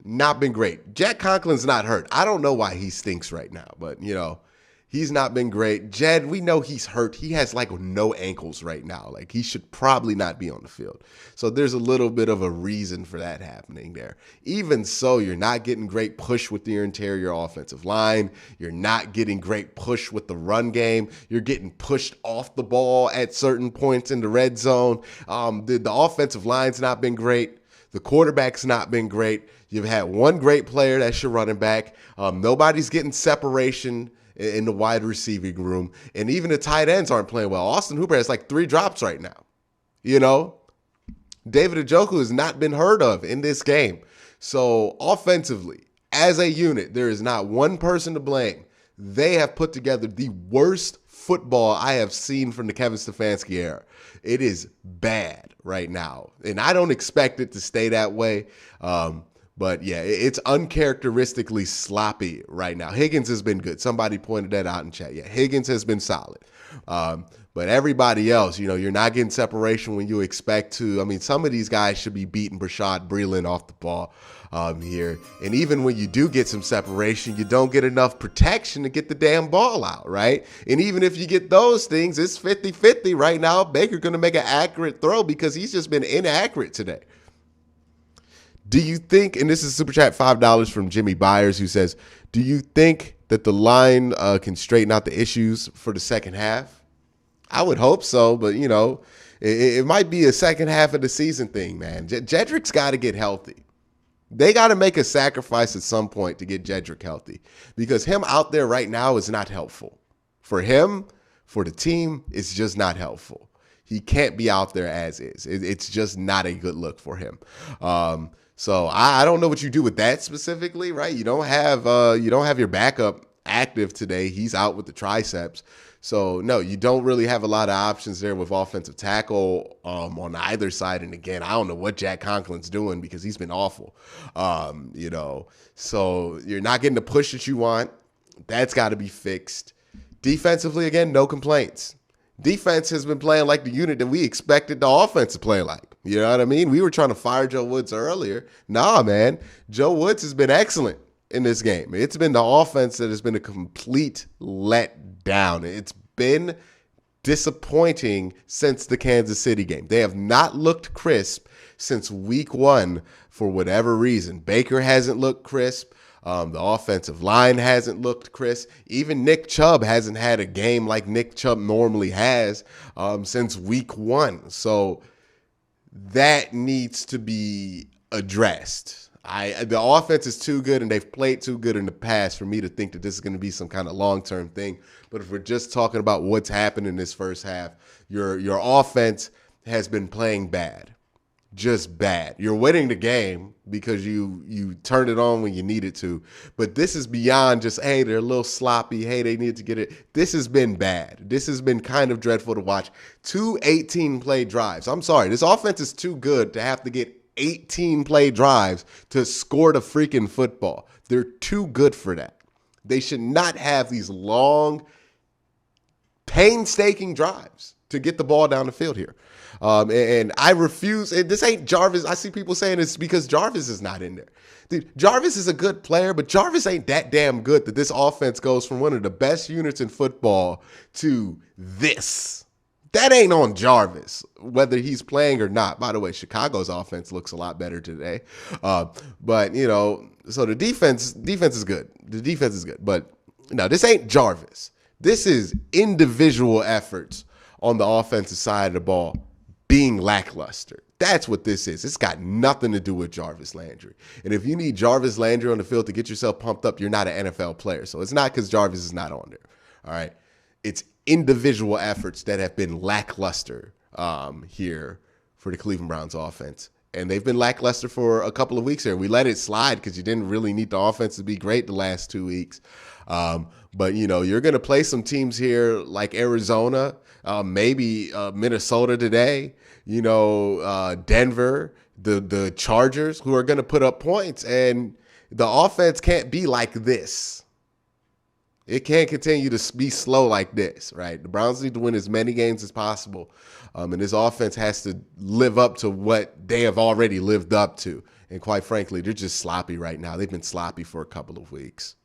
Not been great. Jack Conklin's not hurt. I don't know why he stinks right now, but, you know, he's not been great. Jed, we know he's hurt. He has, like, no ankles right now. Like, he should probably not be on the field. So there's a little bit of a reason for that happening there. Even so, you're not getting great push with your interior offensive line. You're not getting great push with the run game. You're getting pushed off the ball at certain points in the red zone. The offensive line's not been great. The quarterback's not been great. You've had one great player, that's your running back. Nobody's getting separation in the wide receiving room. And even the tight ends aren't playing well. Austin Hooper has like 3 drops right now. You know, David Njoku has not been heard of in this game. So offensively, as a unit, there is not one person to blame. They have put together the worst football I have seen from the Kevin Stefanski era. It is bad right now, and I don't expect it to stay that way. But yeah, it's uncharacteristically sloppy right now. Higgins has been good. Somebody pointed that out in chat. Yeah, Higgins has been solid. But everybody else, you're not getting separation when you expect to. I mean, some of these guys should be beating Brashad Breeland off the ball here. And even when you do get some separation, you don't get enough protection to get the damn ball out, right? And even if you get those things, it's 50-50 right now. Baker going to make an accurate throw because he's just been inaccurate today. Do you think, and this is Super Chat $5 from Jimmy Byers, who says, do you think that the line can straighten out the issues for the second half? I would hope so, but, it might be a second half of the season thing, man. Jedrick's got to get healthy. They got to make a sacrifice at some point to get Jedrick healthy because him out there right now is not helpful. For him, for the team, it's just not helpful. He can't be out there as is. It's just not a good look for him. So I don't know what you do with that specifically, right? You don't have your backup active today. He's out with the triceps. So, no, you don't really have a lot of options there with offensive tackle on either side. And, again, I don't know what Jack Conklin's doing because he's been awful, So you're not getting the push that you want. That's got to be fixed. Defensively, again, no complaints. Defense has been playing like the unit that we expected the offense to play like. You know what I mean? We were trying to fire Joe Woods earlier. Nah, man. Joe Woods has been excellent in this game. It's been the offense that has been a complete letdown. It's been disappointing since the Kansas City game. They have not looked crisp since week 1 for whatever reason. Baker hasn't looked crisp. The offensive line hasn't looked crisp. Even Nick Chubb hasn't had a game like Nick Chubb normally has since week 1. So that needs to be addressed. The offense is too good and they've played too good in the past for me to think that this is going to be some kind of long-term thing. But if we're just talking about what's happened in this first half, your offense has been playing bad. Just bad. You're winning the game because you turned it on when you needed to. But this is beyond just, hey, they're a little sloppy. Hey, they need to get it. This has been bad. This has been kind of dreadful to watch. 2 18-play drives. I'm sorry. This offense is too good to have to get 18-play drives to score the freaking football. They're too good for that. They should not have these long, painstaking drives to get the ball down the field here. And I refuse. And this ain't Jarvis. I see people saying it's because Jarvis is not in there. Dude, Jarvis is a good player, but Jarvis ain't that damn good that this offense goes from one of the best units in football to this. That ain't on Jarvis, whether he's playing or not. By the way, Chicago's offense looks a lot better today. But, so the defense is good. The defense is good. But, no, this ain't Jarvis. This is individual efforts on the offensive side of the ball being lackluster. That's what this is. It's got nothing to do with Jarvis Landry. And if you need Jarvis Landry on the field to get yourself pumped up, you're not an NFL player. So it's not because Jarvis is not on there. All right. It's individual efforts that have been lackluster here for the Cleveland Browns offense. And they've been lackluster for a couple of weeks here. We let it slide because you didn't really need the offense to be great the last 2 weeks. But, you're going to play some teams here like Arizona, maybe Minnesota today, Denver, the Chargers, who are going to put up points. And the offense can't be like this. It can't continue to be slow like this, right? The Browns need to win as many games as possible. And this offense has to live up to what they have already lived up to. And quite frankly, they're just sloppy right now. They've been sloppy for a couple of weeks.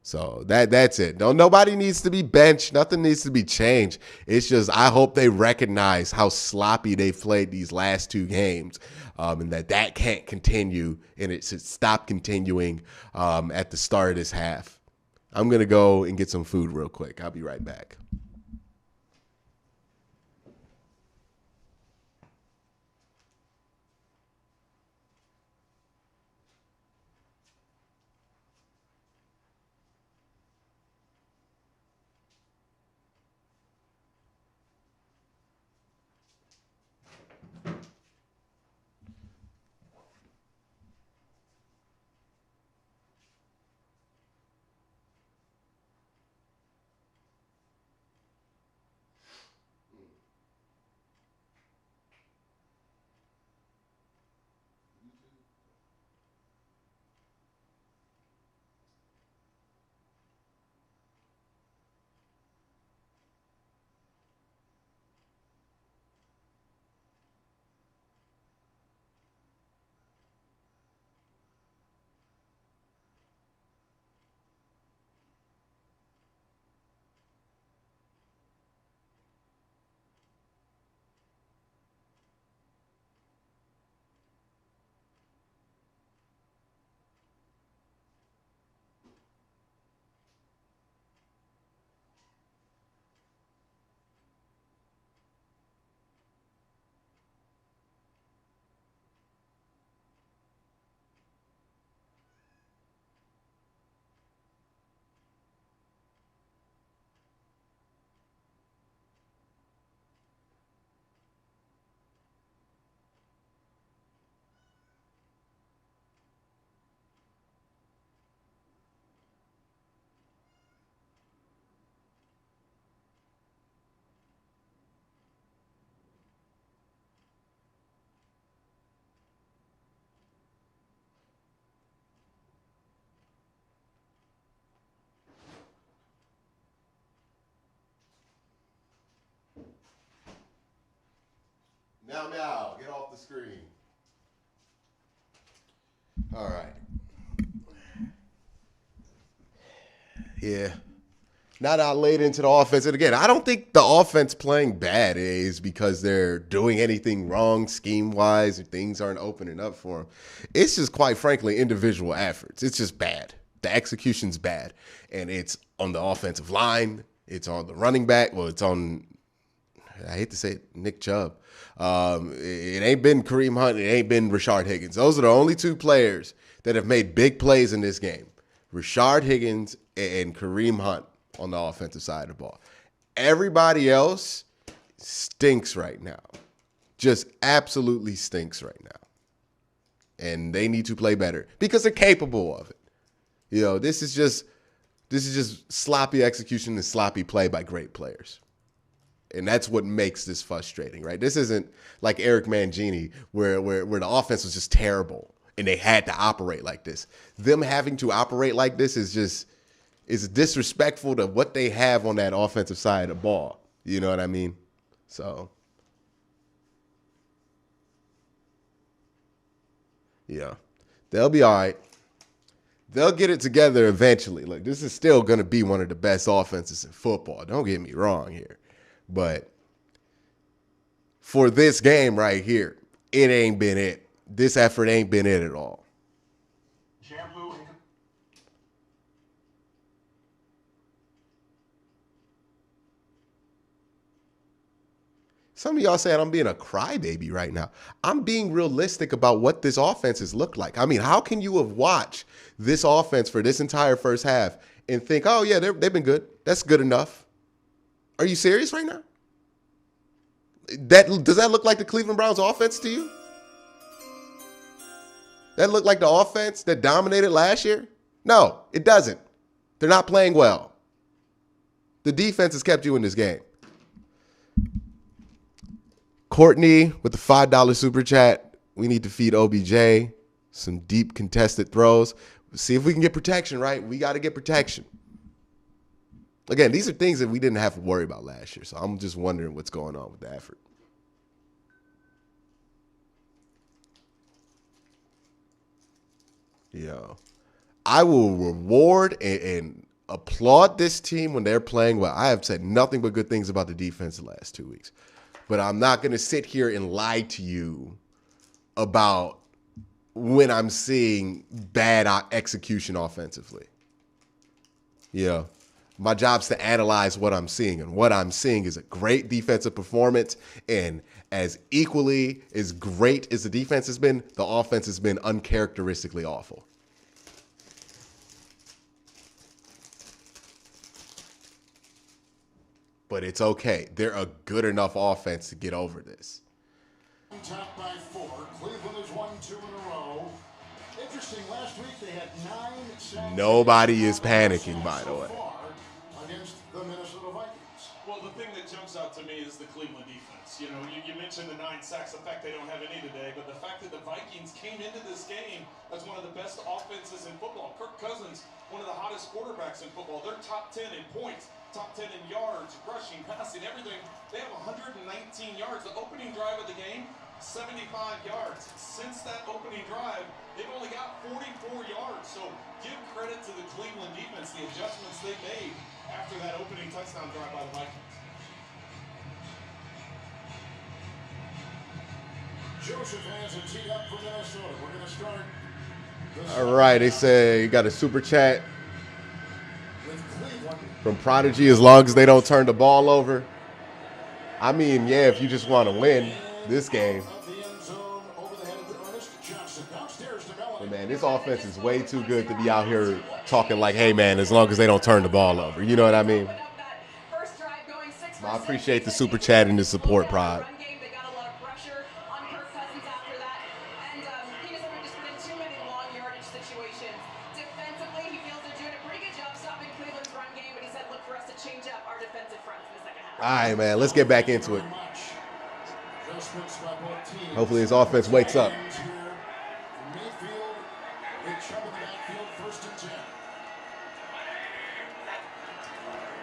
So that's it. Nobody needs to be benched. Nothing needs to be changed. It's just I hope they recognize how sloppy they've played these last 2 games, and that can't continue, and it should stop continuing at the start of this half. I'm going to go and get some food real quick. I'll be right back. Meow. Get off the screen. All right. Yeah. Not out late into the offense. And again, I don't think the offense playing bad is because they're doing anything wrong scheme-wise or things aren't opening up for them. It's just, quite frankly, individual efforts. It's just bad. The execution's bad. And it's on the offensive line. It's on the running back. Well, it's on, I hate to say it, Nick Chubb. It ain't been Kareem Hunt. It ain't been Rashard Higgins. Those are the only two players that have made big plays in this game. Rashard Higgins and Kareem Hunt on the offensive side of the ball. Everybody else stinks right now. Just absolutely stinks right now. And they need to play better because they're capable of it. You know, this is just sloppy execution and sloppy play by great players. And that's what makes this frustrating, right? This isn't like Eric Mangini where the offense was just terrible and they had to operate like this. Them having to operate like this is disrespectful to what they have on that offensive side of the ball. You know what I mean? So, yeah, they'll be all right. They'll get it together eventually. Look, this is still going to be one of the best offenses in football. Don't get me wrong here. But for this game right here, it ain't been it. This effort ain't been it at all. Some of y'all saying I'm being a crybaby right now. I'm being realistic about what this offense has looked like. I mean, how can you have watched this offense for this entire first half and think, oh, yeah, they've been good. That's good enough. Are you serious right now? Does that look like the Cleveland Browns offense to you? That look like the offense that dominated last year? No, it doesn't. They're not playing well. The defense has kept you in this game. Courtney with the $5 super chat. We need to feed OBJ some deep contested throws. See if we can get protection, right? We got to get protection. Again, these are things that we didn't have to worry about last year. So I'm just wondering what's going on with the effort. Yo, I will reward and applaud this team when they're playing well. I have said nothing but good things about the defense the last 2 weeks. But I'm not going to sit here and lie to you about when I'm seeing bad execution offensively. Yeah. My job's to analyze what I'm seeing. And what I'm seeing is a great defensive performance. And as equally as great as the defense has been, the offense has been uncharacteristically awful. But it's okay. They're a good enough offense to get over this. Top by 4. Cleveland has won 2 in a row. Interesting, last week they had 9 sacks. Nobody is panicking, by the way. Against the Minnesota Vikings. Well, the thing that jumps out to me is the Cleveland defense. You know, you mentioned the 9 sacks. The fact they don't have any today, but the fact that the Vikings came into this game as one of the best offenses in football. Kirk Cousins, one of the hottest quarterbacks in football. They're top 10 in points, top 10 in yards, rushing, passing, everything. They have 119 yards. The opening drive of the game, 75 yards. Since that opening drive, they've only got 44 yards. So give credit to the Cleveland defense, the adjustments they made after that opening touchdown drive by the Vikings. Joseph has it teed up for Minnesota. We're going to start. All right, they say you got a super chat from Prodigy as long as they don't turn the ball over. I mean, yeah, if you just want to win this game. But man, this offense is way too good to be out here talking like, hey, man, as long as they don't turn the ball over. You know what I mean? I appreciate the super chat and the support, Prod. All right, man, let's get back into it. Hopefully his offense wakes up.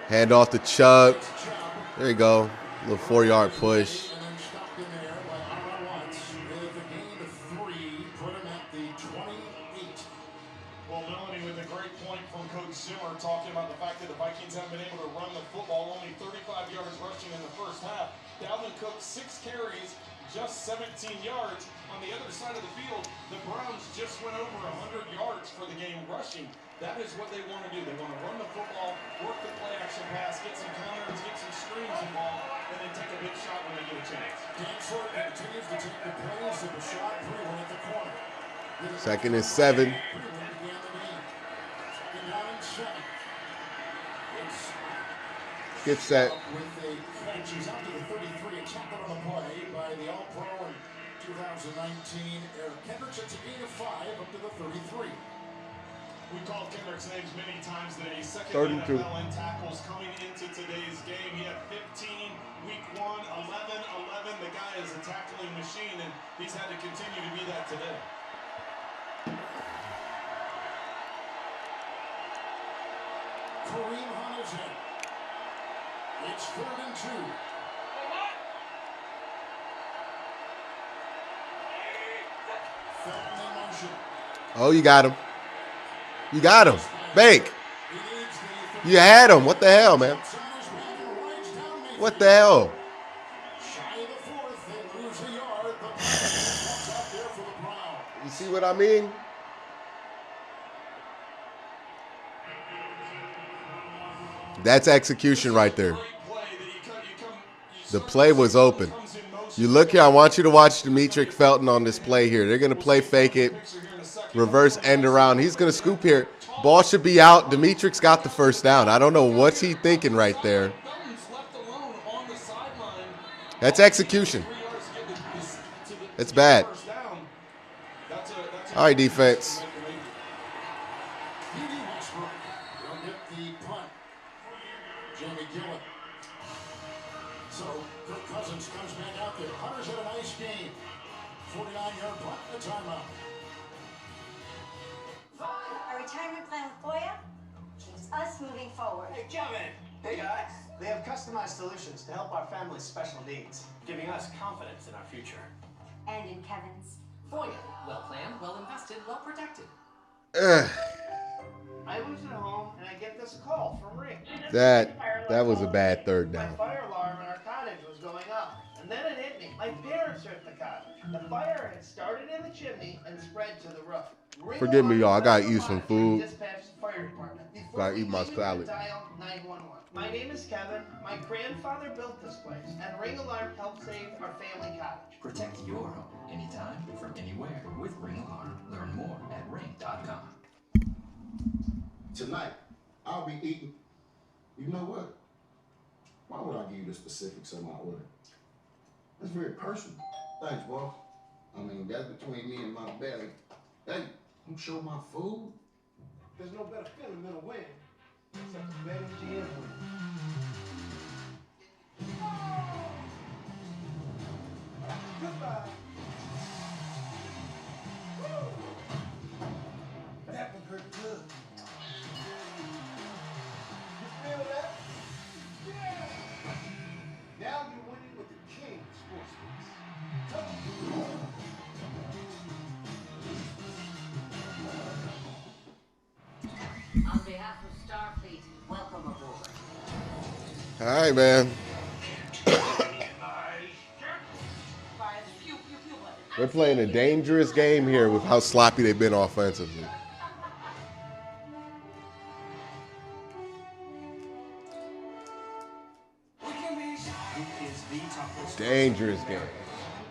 Hand off to Chubb. There you go. A little 4-yard push. first half. Dalvin Cook, 6 carries, just 17 yards. On the other side of the field, the Browns just went over 100 yards for the game rushing. That is what they want to do. They want to run the football, work the play action pass, get some counters, get some screens involved, and then take a big shot when they get a chance. Dan Short continues to take the plays of the shot. Brewer at the corner. 2nd and 7. Get set. With a catch, he's up to the 33, a tackle on the play by the All-Pro in 2019, Eric Kendricks. It's a gain of 5 up to the 33. We called Kendrick's names many times today. He's second 3rd in and 2. NFL in tackles coming into today's game. He had 15 week 1, 11. The guy is a tackling machine, and he's had to continue to be that today. Kareem Hunt is in. It's 3rd and 2. Felton in motion. Oh, you got him. You got him. Bank. You had him. What the hell, man? What the hell? You see what I mean? That's execution right there. The play was open. You look here, I want you to watch Demetric Felton on this play here. They're going to play fake it, reverse end around. He's going to scoop here. Ball should be out. Demetric's got the first down. I don't know what's he thinking right there. That's execution. It's bad. All right, defense. Jamie Gillett. So Kirk Cousins comes back out there. Hunter's had a nice game. 49-yard punt and a timeout. Our retirement plan with Boya keeps us moving forward. Hey, Kevin. Hey, guys. They have customized solutions to help our family's special needs, giving us confidence in our future. And in Kevin's. Boya, well planned, well invested, well protected. I was at home and I get this call from Ring. That was a bad 3rd down. My fire alarm in our cottage was going off, and then it hit me. My parents are at the cottage. The fire had started in the chimney and spread to the roof. Forgive me, y'all. I gotta eat some food. Dispatch the fire department. Gotta eat my salad. Dial 911. My name is Kevin. My grandfather built this place, and Ring Alarm helped save our family cottage. Protect your home anytime, from anywhere with Ring Alarm. Learn more at ring.com. Tonight, I'll be eating. You know what? Why would I give you the specifics of my order? That's very personal. Thanks, boss. I mean, that's between me and my belly. Hey, don't show my food. There's no better feeling than a win. Except the betting GM win. Goodbye. That one hurt good. You feel that? Yeah! Now you're winning with the king of sportsbooks. Come on. On behalf of Starfleet, welcome aboard. All right, man. They're playing a dangerous game here with how sloppy they've been offensively. Dangerous game.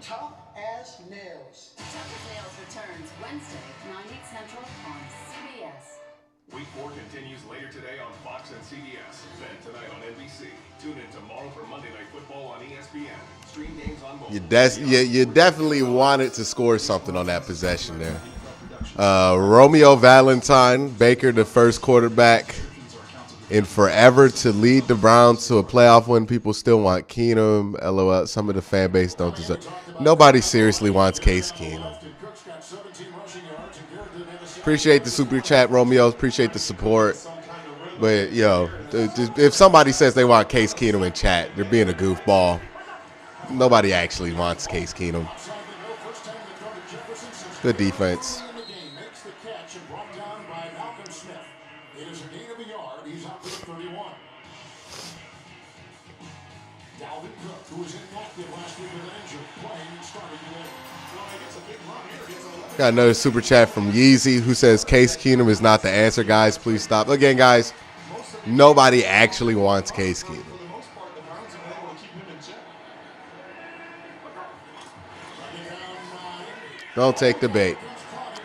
Tough as nails. Tough as Nails returns Wednesday, 9/8 Central on CBS. Week 4 continues later today on Fox and CBS. Then tonight on NBC. Tune in tomorrow for Monday Night Football on ESPN. Stream games on mobile. You definitely wanted to score something on that possession there. Romeo Valentine, Baker, the first quarterback in forever to lead the Browns to a playoff win. People still want Keenum. LOL. Some of the fan base don't deserve. Nobody seriously wants Case Keenum. Appreciate the super chat, Romeo. Appreciate the support. But, yo, if somebody says they want Case Keenum in chat, they're being a goofball. Nobody actually wants Case Keenum. Good defense. He's up to the 31. Dalvin Cook. Cook, who was inactive last week with an injury, playing and starting today. Well, he gets a big run here. He gets 11. Got another super chat from Yeezy who says Case Keenum is not the answer, guys. Please stop. Again, guys, nobody actually wants Case Keenum. For the most part, the Browns have been able to keep him in check. Don't take the bait.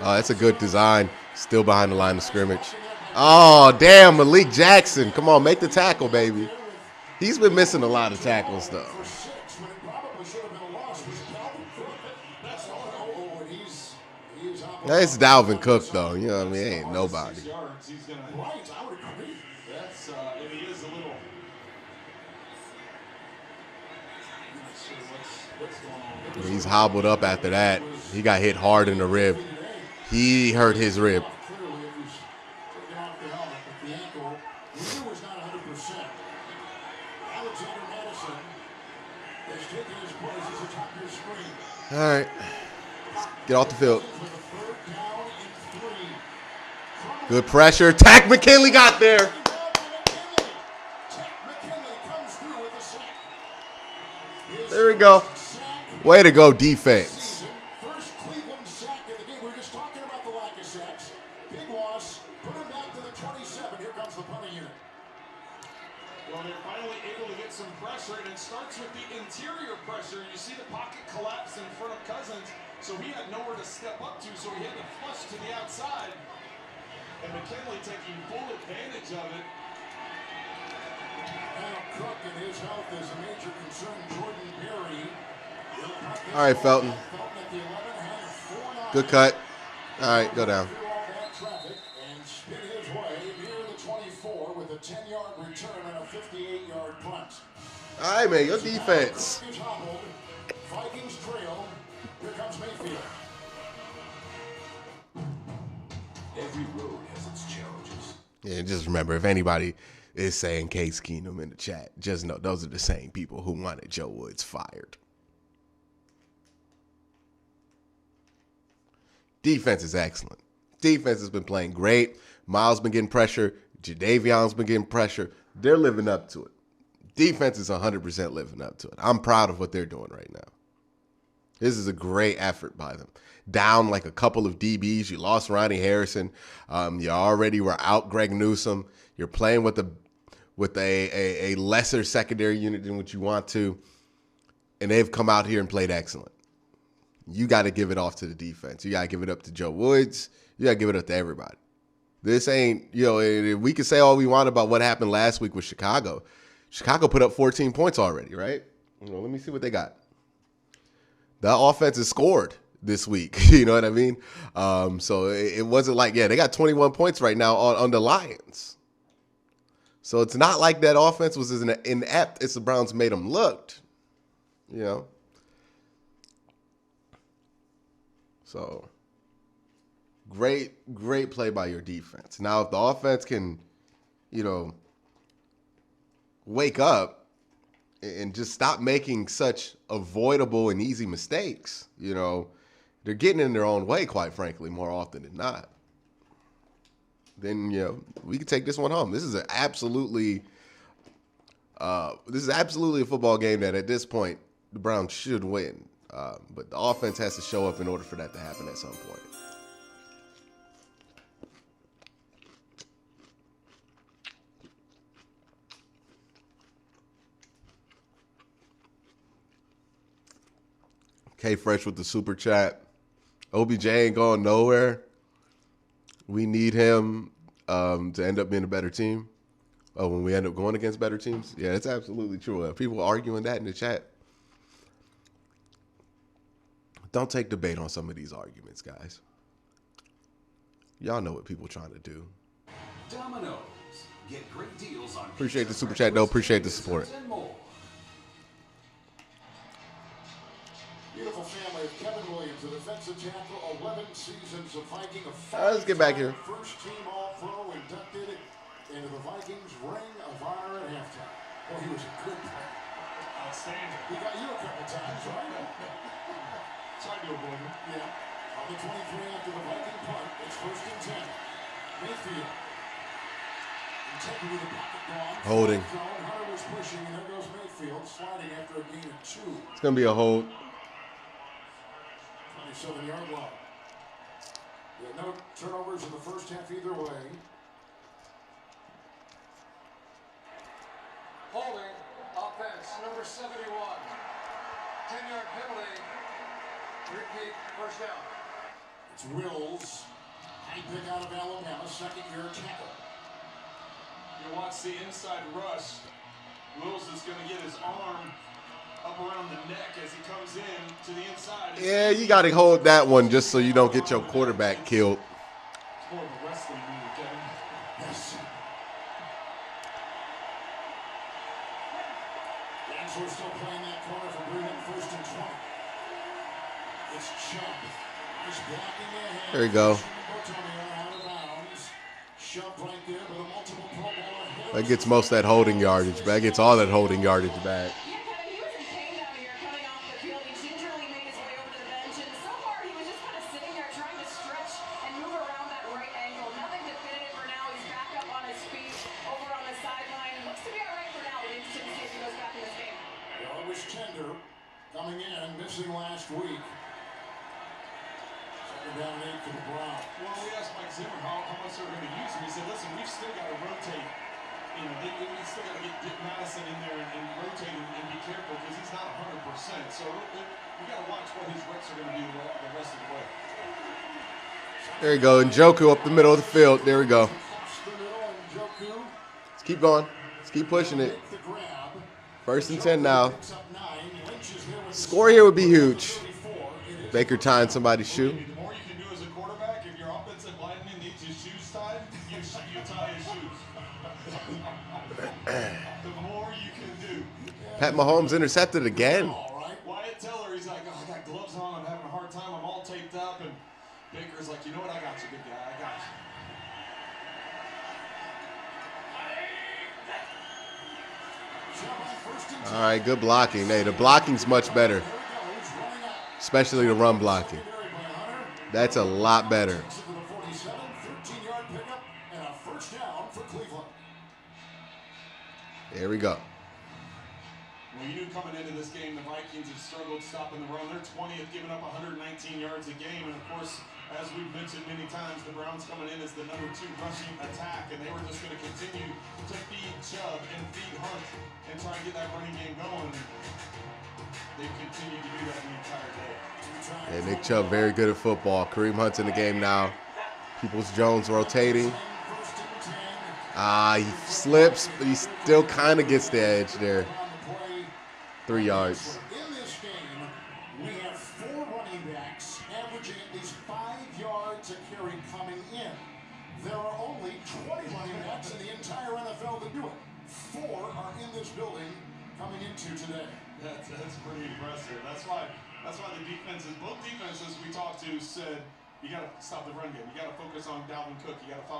Oh, that's a good design. Still behind the line of scrimmage. Oh, damn, Malik Jackson. Come on, make the tackle, baby. He's been missing a lot of tackles, though. That's Dalvin Cook, though. You know what I mean? Ain't nobody. He's hobbled up after that. He got hit hard in the rib. He hurt his rib. All right. Let's get off the field. Good pressure. Tack McKinley got there. There we go. Way to go, defense. First Cleveland sack of the game. We were just talking about the lack of sacks. Big loss. Put him back to the 27. Here comes the punting unit. Well, they're finally able to get some pressure, and it starts with the interior pressure. You see the pocket collapse in front of Cousins, so he had nowhere to step up to, so he had to flush to the outside. And McKinley taking full advantage of it. Now Cook and his health is a major concern. Jordan Berry. All right, Felton. Good cut. All right, go down. And spin his way near the 24 with a 10-yard return and a 58-yard punt. All right, man, your defense. Vikings trail. Here comes Mayfield. Every road has its challenges. Yeah, just remember, if anybody is saying Case Keenum in the chat, just know those are the same people who wanted Joe Woods fired. Defense is excellent. Defense has been playing great. Miles been getting pressure. Jadavion's been getting pressure. They're living up to it. Defense is 100% living up to it. I'm proud of what they're doing right now. This is a great effort by them. Down like a couple of DBs. You lost Ronnie Harrison. You already were out Greg Newsome. You're playing with a lesser secondary unit than what you want to. And they've come out here and played excellent. You got to give it off to the defense. You got to give it up to Joe Woods. You got to give it up to everybody. This ain't, we can say all we want about what happened last week with Chicago. Chicago put up 14 points already, right? Let me see what they got. The offense has scored this week. You know what I mean? So it wasn't like, they got 21 points right now on the Lions. So it's not like that offense was as inept as the Browns made them look. So great play by your defense. Now, if the offense can, wake up and just stop making such avoidable and easy mistakes, they're getting in their own way, quite frankly, more often than not. Then, we can take this one home. This is absolutely a football game that at this point the Browns should win. But the offense has to show up in order for that to happen at some point. K Fresh with the super chat. OBJ ain't going nowhere. We need him to end up being a better team. Oh, when we end up going against better teams? Yeah, it's absolutely true. People arguing that in the chat. Don't take the bait on some of these arguments, guys. Y'all know what people are trying to do. Domino's. Get great deals on Appreciate the super chat, though. Appreciate the support. Beautiful family of Kevin Williams, a defensive tackle, 11 seasons of Viking. Let's get back here. First team All-Pro inducted into the Vikings Ring of Honor at halftime. Oh, he was a good player. Outstanding. He got you a couple times, right? Tried to avoid him. Yeah. On the 23 after the Viking punt, it's 1st and 10. Mayfield. Holding. Hunter was pushing, and there goes Mayfield sliding after a gain of 2. It's going to be a hold. 27-yard line. No turnovers in the first half either way. Holding, offense, number 71. 10-yard penalty. Repeat, first down. It's Wills. High pick out of Alabama, second-year tackle. You watch the inside rush. Wills is going to get his arm up around the neck as he comes in to the inside. Yeah, you got to hold that one just so you don't get your quarterback killed. It's more of a wrestling move, Kevin. Yes. We're still playing that corner for Breland, 1st and 20. It's Chubb. He's blocking ahead. There you go. That gets most of that holding yardage back. Gets all that holding yardage back. Yeah, Kevin, he was in pain down here coming off the field. He gingerly made his way over to the bench, and so far he was just kind of sitting there trying to stretch and move around that right ankle. Nothing definitive for now. He's back up on his feet over on the sideline. Looks to be all right for now. We're interested to see if he goes back in this game. Always tender coming in, missing last week. Second down and 8 for the Browns. Well, we asked Mike Zimmer how much they're going to use him. He said, listen, we've still got to rotate. You know, we still got to get Dick Madison in there and rotate and be careful because he's not 100%. So we got to watch what his reps are going to be the rest of the way. There you go. Njoku up the middle of the field. There we go. Let's keep going. Let's keep pushing it. 1st and 10 now. Score here would be huge. Baker tying somebody's shoe. The more you can do as a quarterback, if your offensive lineman needs his shoes tied, you tie his shoes. The more you can do. Pat Mahomes intercepted again. Wyatt Teller, he's like, oh, I got gloves on, I'm having a hard time, I'm all taped up, and Baker's like, you know what, I got you, big guy, I got you. All right, good blocking. Hey, the blocking's much better, especially the run blocking. That's a lot better. There we go. Well, you knew coming into this game the Vikings have struggled stopping the run. They're 20th, giving up 119 yards a game. And, of course, as we've mentioned many times, the Browns coming in as the number 2 rushing attack. And they were just going to continue to feed Chubb and feed Hunt and try and get that running game going. They've continued to do that the entire day. Yeah, Nick Chubb very good at football. Kareem Hunt's in the game now. Peoples-Jones rotating. He slips, but he still kind of gets the edge there. 3 yards. In this game, we have 4 running backs averaging at least 5 yards a carry coming in. There are only 20 running backs in the entire NFL that do it. 4 are in this building coming into today. That's pretty impressive. That's why the defenses, both defenses we talked to said, you got to stop the run game. You got to focus on Dalvin Cook. You got to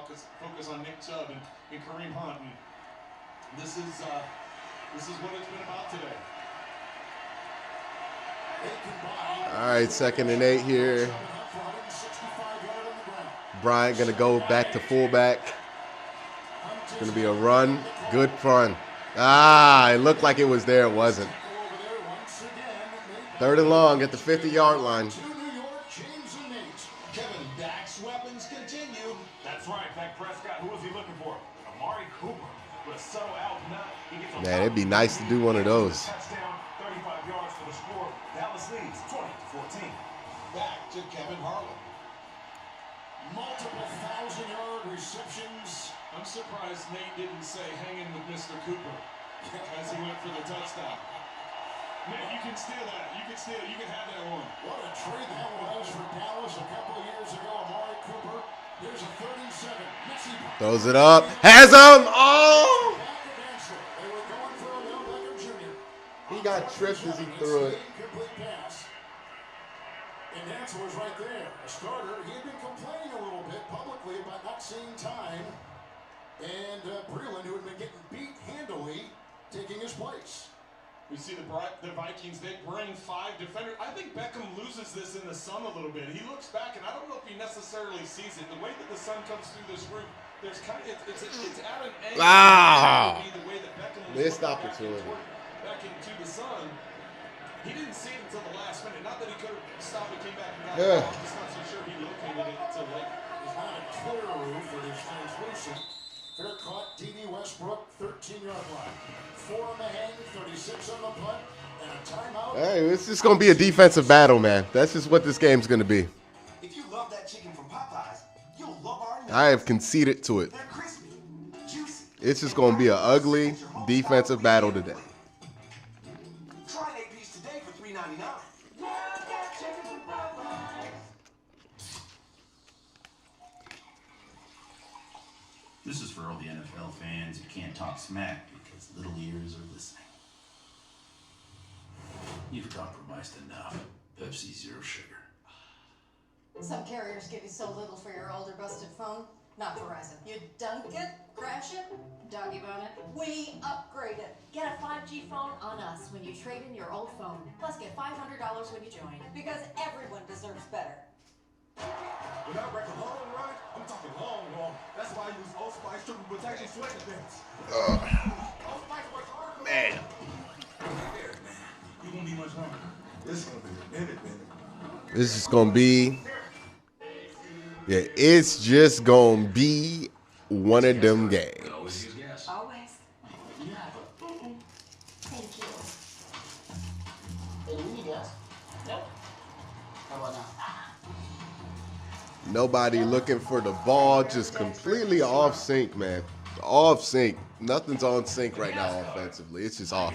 focus on Nick Chubb and Kareem Hunt. And this is what it's been about today. All right, 2nd and 8 here. Bryant going to go back to fullback. It's going to be a run. Good run. It looked like it was there. It wasn't. 3rd and long at the 50-yard line. Kevin, Dak's weapons continue. That's right. Dak Prescott, who was he looking for? Amari Cooper. With a subtle out and out, he gets Man, it'd be nice to do one of those. touchdown, 35 yards for the score. Dallas leads 20-14. Back to Kevin Harlan. Multiple 1,000-yard receptions. I'm surprised Nate didn't say hang in with Mr. Cooper as he went for the touchdown. Nate, you can steal that. You can steal it. You can have that one. What a trade that was for Dallas a couple of years ago. Amari Cooper. Here's a 3rd and 7. Messi Throws it up. Has him. Oh! They were going for a Mel Beckham Jr. He got tripped as he threw it. Complete pass. And Dancer was right there. A starter. He had been complaining a little bit publicly about not seeing time. And Breland, who had been getting beat handily, taking his place. We see the Vikings, they bring 5 defenders. I think Beckham loses this in the sun a little bit. He looks back, and I don't know if he necessarily sees it. The way that the sun comes through this roof, There's kind of, it's at an angle. Ah! The way that Beckham was Missed going opportunity. back into the sun. He didn't see it until the last minute. Not that he could have stopped and came back and got Yeah. it. I'm just not so sure he located it until late. There's not a clear roof for this translucent. Fair caught, D.D. Westbrook, 13-yard line. 4 on the hang, 36 on the punt, and a timeout. Hey, it's just going to be a defensive battle, man. That's just what this game's going to be. If you love that chicken from Popeyes, you'll love our nuggets. I have conceded to it. They're crispy, juicy. It's just going to be an ugly defensive battle today. Try an 8-piece today for $3.99. This is for all the NFL fans who can't talk smack because little ears are listening. You've compromised enough. Pepsi Zero Sugar. Some carriers give you so little for your older busted phone. Not Verizon. You dunk it, crash it, doggy bone it. We upgrade it. Get a 5G phone on us when you trade in your old phone. Plus get $500 when you join. Because everyone deserves better. Without wrecking long run, I'm talking long. That's why I use Old Spice triple protection sweat defense. Old Spice works hard. Man. You won't be much longer. This is gonna be a minute. This is going to be... Yeah, it's just going to be one of them games. Always. Thank you. Hey, do we need gas? Nope. How about now? Nobody looking for the ball, just completely off sync, man. Off sync. Nothing's on sync right now offensively. It's just off.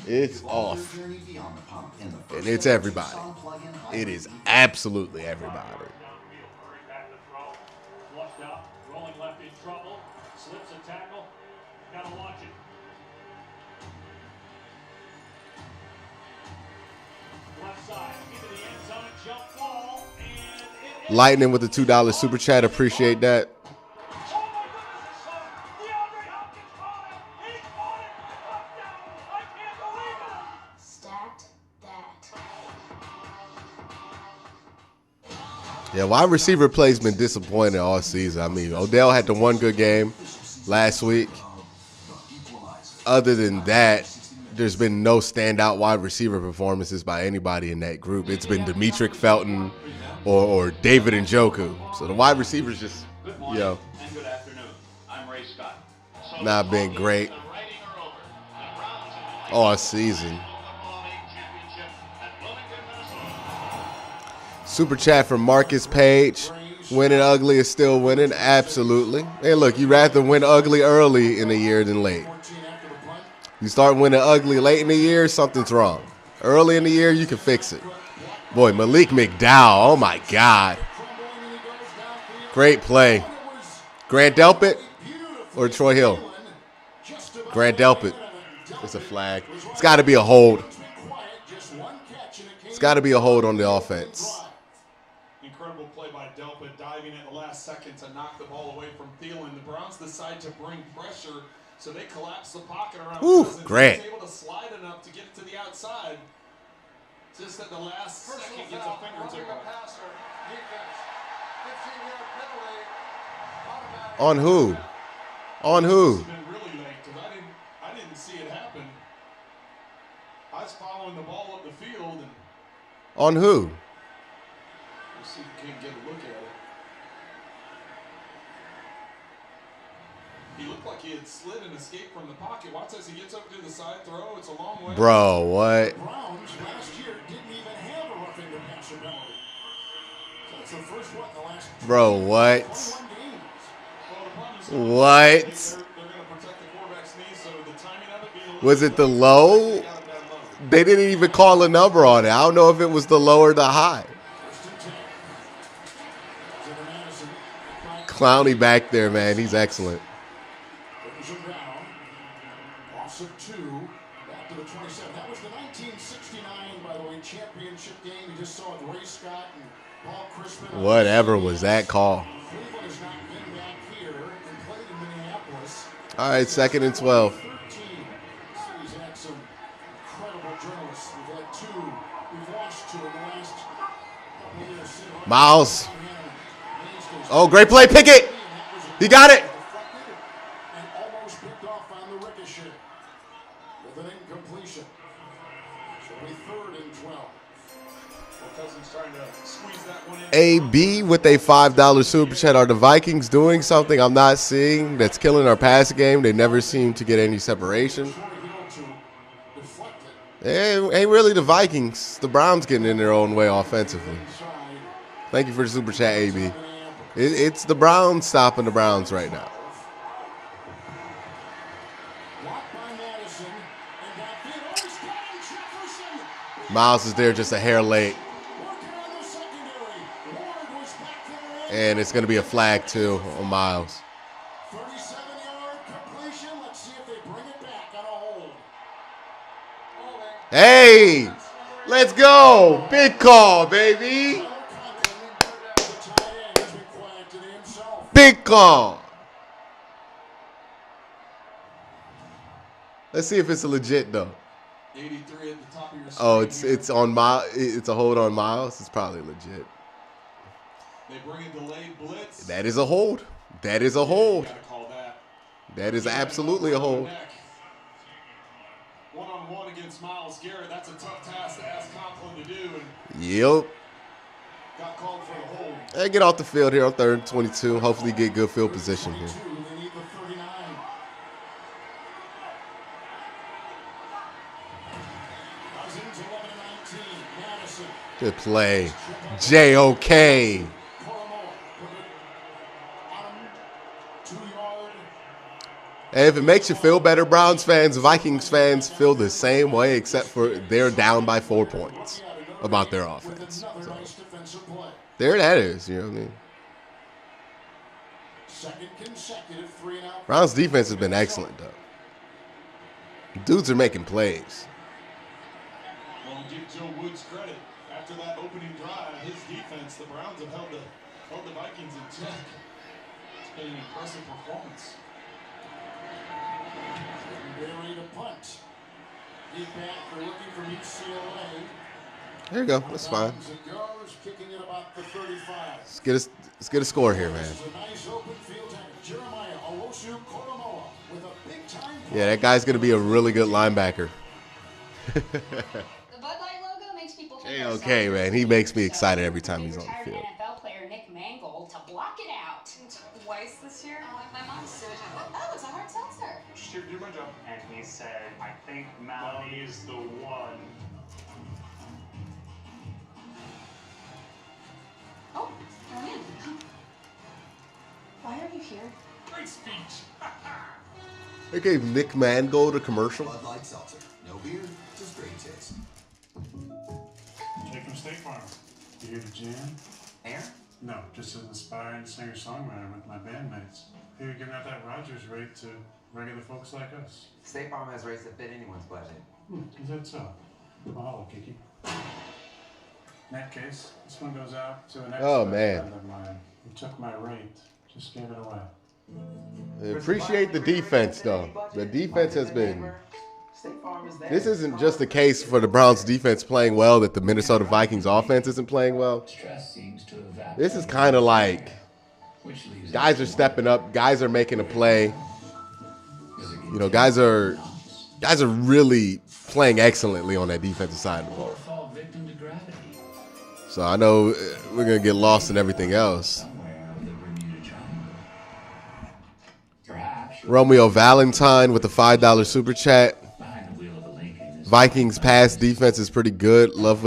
It's off. And it's everybody. It is absolutely everybody. Flushed out, rolling left in trouble, slips a tackle. Gotta watch it. Left side, into the end zone, jump ball, and Lightning with the $2 super chat. Appreciate that. Stacked that. Yeah, wide receiver play's been disappointing all season. I mean, Odell had the one good game last week. Other than that, there's been no standout wide receiver performances by anybody in that group. It's been Demetric Felton or David Njoku. So the wide receivers just, you know, And good afternoon. I'm Ray Scott. not been great all season. Super chat from Marcus Page. Winning ugly is still winning. Absolutely. Hey, look, you'd rather win ugly early in the year than late. You start winning ugly late in the year, something's wrong. Early in the year, you can fix it. Boy, Malik McDowell, oh my God. Great play. Grant Delpit or Troy Hill? Grant Delpit. It's a flag. It's got to be a hold. It's got to be a hold on the offense. Incredible play by Delpit, diving at the last second to knock the ball away from Thielen. The Browns decide to bring pressure, so they collapse the pocket around Cousins. Grant. He's able to slide enough to get it to the outside. Just at the last second, gets a fingertip on it. On who? On who? It's been really late because I didn't see it happen. I was following the ball up the field, and On who? we'll see if we can get a look at it. He looked like he had slid and escaped from the pocket. Watch as he gets up to the side throw. It's a long way. Bro, what? Browns last year didn't even have a roughing the passer penalty. So it's the first one in the last Bro, what? 21 games. What? They're going to protect the quarterback's knees, so the timing of it being a little Was it the low? They didn't even call a number on it. I don't know if it was the low or the high. Clowney back there, man. He's excellent. Loss of 2, back to the 27. That was the 1969, by the way, championship game. You just saw it, Ray Scott and Paul Crispin. Whatever was that call. Cleveland has not been back here and played in Minneapolis. All right, 2nd and 12. He's had some incredible journalists. We've had 2. We've lost 2 in the last couple of years. Miles. Oh, great play, Pickett. He got it. And almost picked off on the ricochet with an incompletion. So we 3rd and 12. Cousins trying to squeeze that one in. AB with a $5 super chat. Are the Vikings doing something I'm not seeing that's killing our passing game? They never seem to get any separation. Ain't really the Vikings. The Browns getting in their own way offensively. Thank you for the super chat, AB. It's the Browns stopping the Browns right now. Miles is there just a hair late. And it's going to be a flag, too, on Miles. 37-yard completion. Let's see if they bring it back on a hold. Hey, let's go. Big call, baby. Big call. Let's see if it's legit, though. 83 at the top of your screen. Oh, it's on Miles. It's a hold on Miles. It's probably legit. They bring a delayed blitz. That is a hold. That is a hold. You gotta call that. That is absolutely a hold. One-on-one against Myles Garrett. That's a tough task to ask Conklin to do. And Yep. got called for the hold. Hey, get off the field here on 3rd and 22. Hopefully get good field position here. They need the 39. Cousins 11-19. Madison. Good play. J.O.K. Hey, if it makes you feel better, Browns fans, Vikings fans feel the same way, except for they're down by 4 points about their offense. So, there that is, you know what I mean? Second consecutive 3-and-out. Browns defense has been excellent, though. Dudes are making plays. Well, give Joe Woods credit. After that opening drive, his defense, the Browns have held the Vikings in check. It's been an impressive performance. Ready to punt. Deep back, they're looking from UCLA. There you go. That's fine. It goes, kicking it about the 35. Let's get a score here, man. This is a nice open field tackle. Jeremiah Owusu-Koramoah with a big-time play. Yeah, that guy's going to be a really good linebacker. The Bud Light logo makes people think they're Okay, man. He makes me excited every time he's on the field. NFL player Nick Mangold to block it out. Twice this year? My mom's so gentle. Oh, it's a hard seltzer. Just here to do my job. And he said, I think Melanie's the one. Oh, come in. Why are you here? Great speech. They gave Nick Mangold a commercial. Bud Light Seltzer. No beer, just great taste. Jake from State Farm. You here to jam? Air? No, just as an aspiring singer-songwriter with my bandmates. Here you're giving out that Rogers rate to regular folks like us. State Farm has rates that fit anyone's budget. Is that so? Mahalo, Kiki. In that case, this one goes out to an Oh, ex-friend man. of mine who took my rate, just gave it away. I appreciate the defense, though. The defense has been... This isn't just the case for the Browns defense playing well that the Minnesota Vikings offense isn't playing well. This is kind of like guys are stepping up. Guys are making a play. You know, guys are really playing excellently on that defensive side of the ball. So I know we're going to get lost in everything else. Romeo Valentine with the $5 super chat. Vikings pass defense is pretty good. Look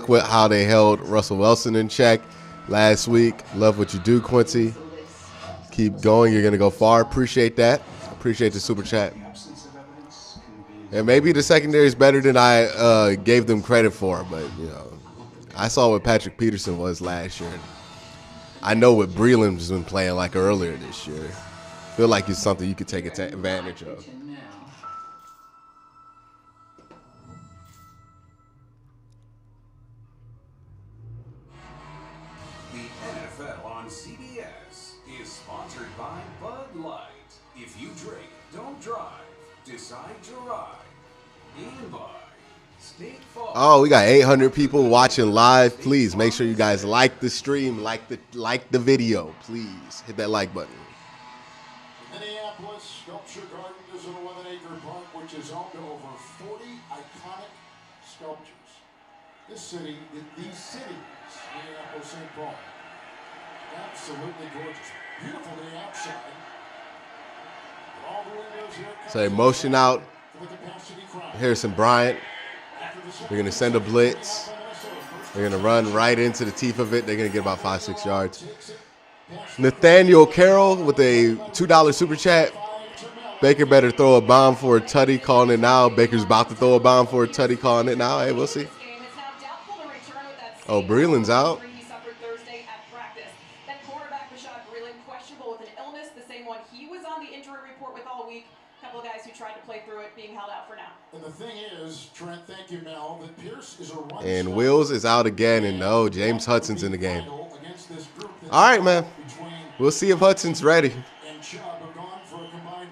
how they held Russell Wilson in check last week. Love what you do, Quincy. Keep going. You're going to go far. Appreciate that. Appreciate the super chat. And maybe the secondary is better than I gave them credit for, but you know, I saw what Patrick Peterson was last year. I know what Breland's been playing like earlier this year. Feel like it's something you could take advantage of. The NFL on CBS is sponsored by Bud Light. If you drink, don't drive. Decide to ride. And by Oh, we got 800 people watching live. Please make sure you guys like the stream, like the video. Please hit that like button. Minneapolis Sculpture Garden is an 11-acre park which is home to over 40 iconic sculptures. These cities, Minneapolis, St. Paul, absolutely gorgeous. Beautiful day outside. All the windows here. So motion out. Harrison Bryant. They're going to send a blitz. They're going to run right into the teeth of it. They're going to get about 5-6 yards. Nathaniel Carroll with a $2 super chat. Baker better throw a bomb for a tutty, calling it now. Baker's about to throw a bomb for a tutty, calling it now. Hey, we'll see. Oh, Breland's out. And the thing is, Trent, thank you, Mel, that Pierce is a run and Wills is out again, and no, James Hudson's in the game. All right, man. We'll see if Hudson's ready.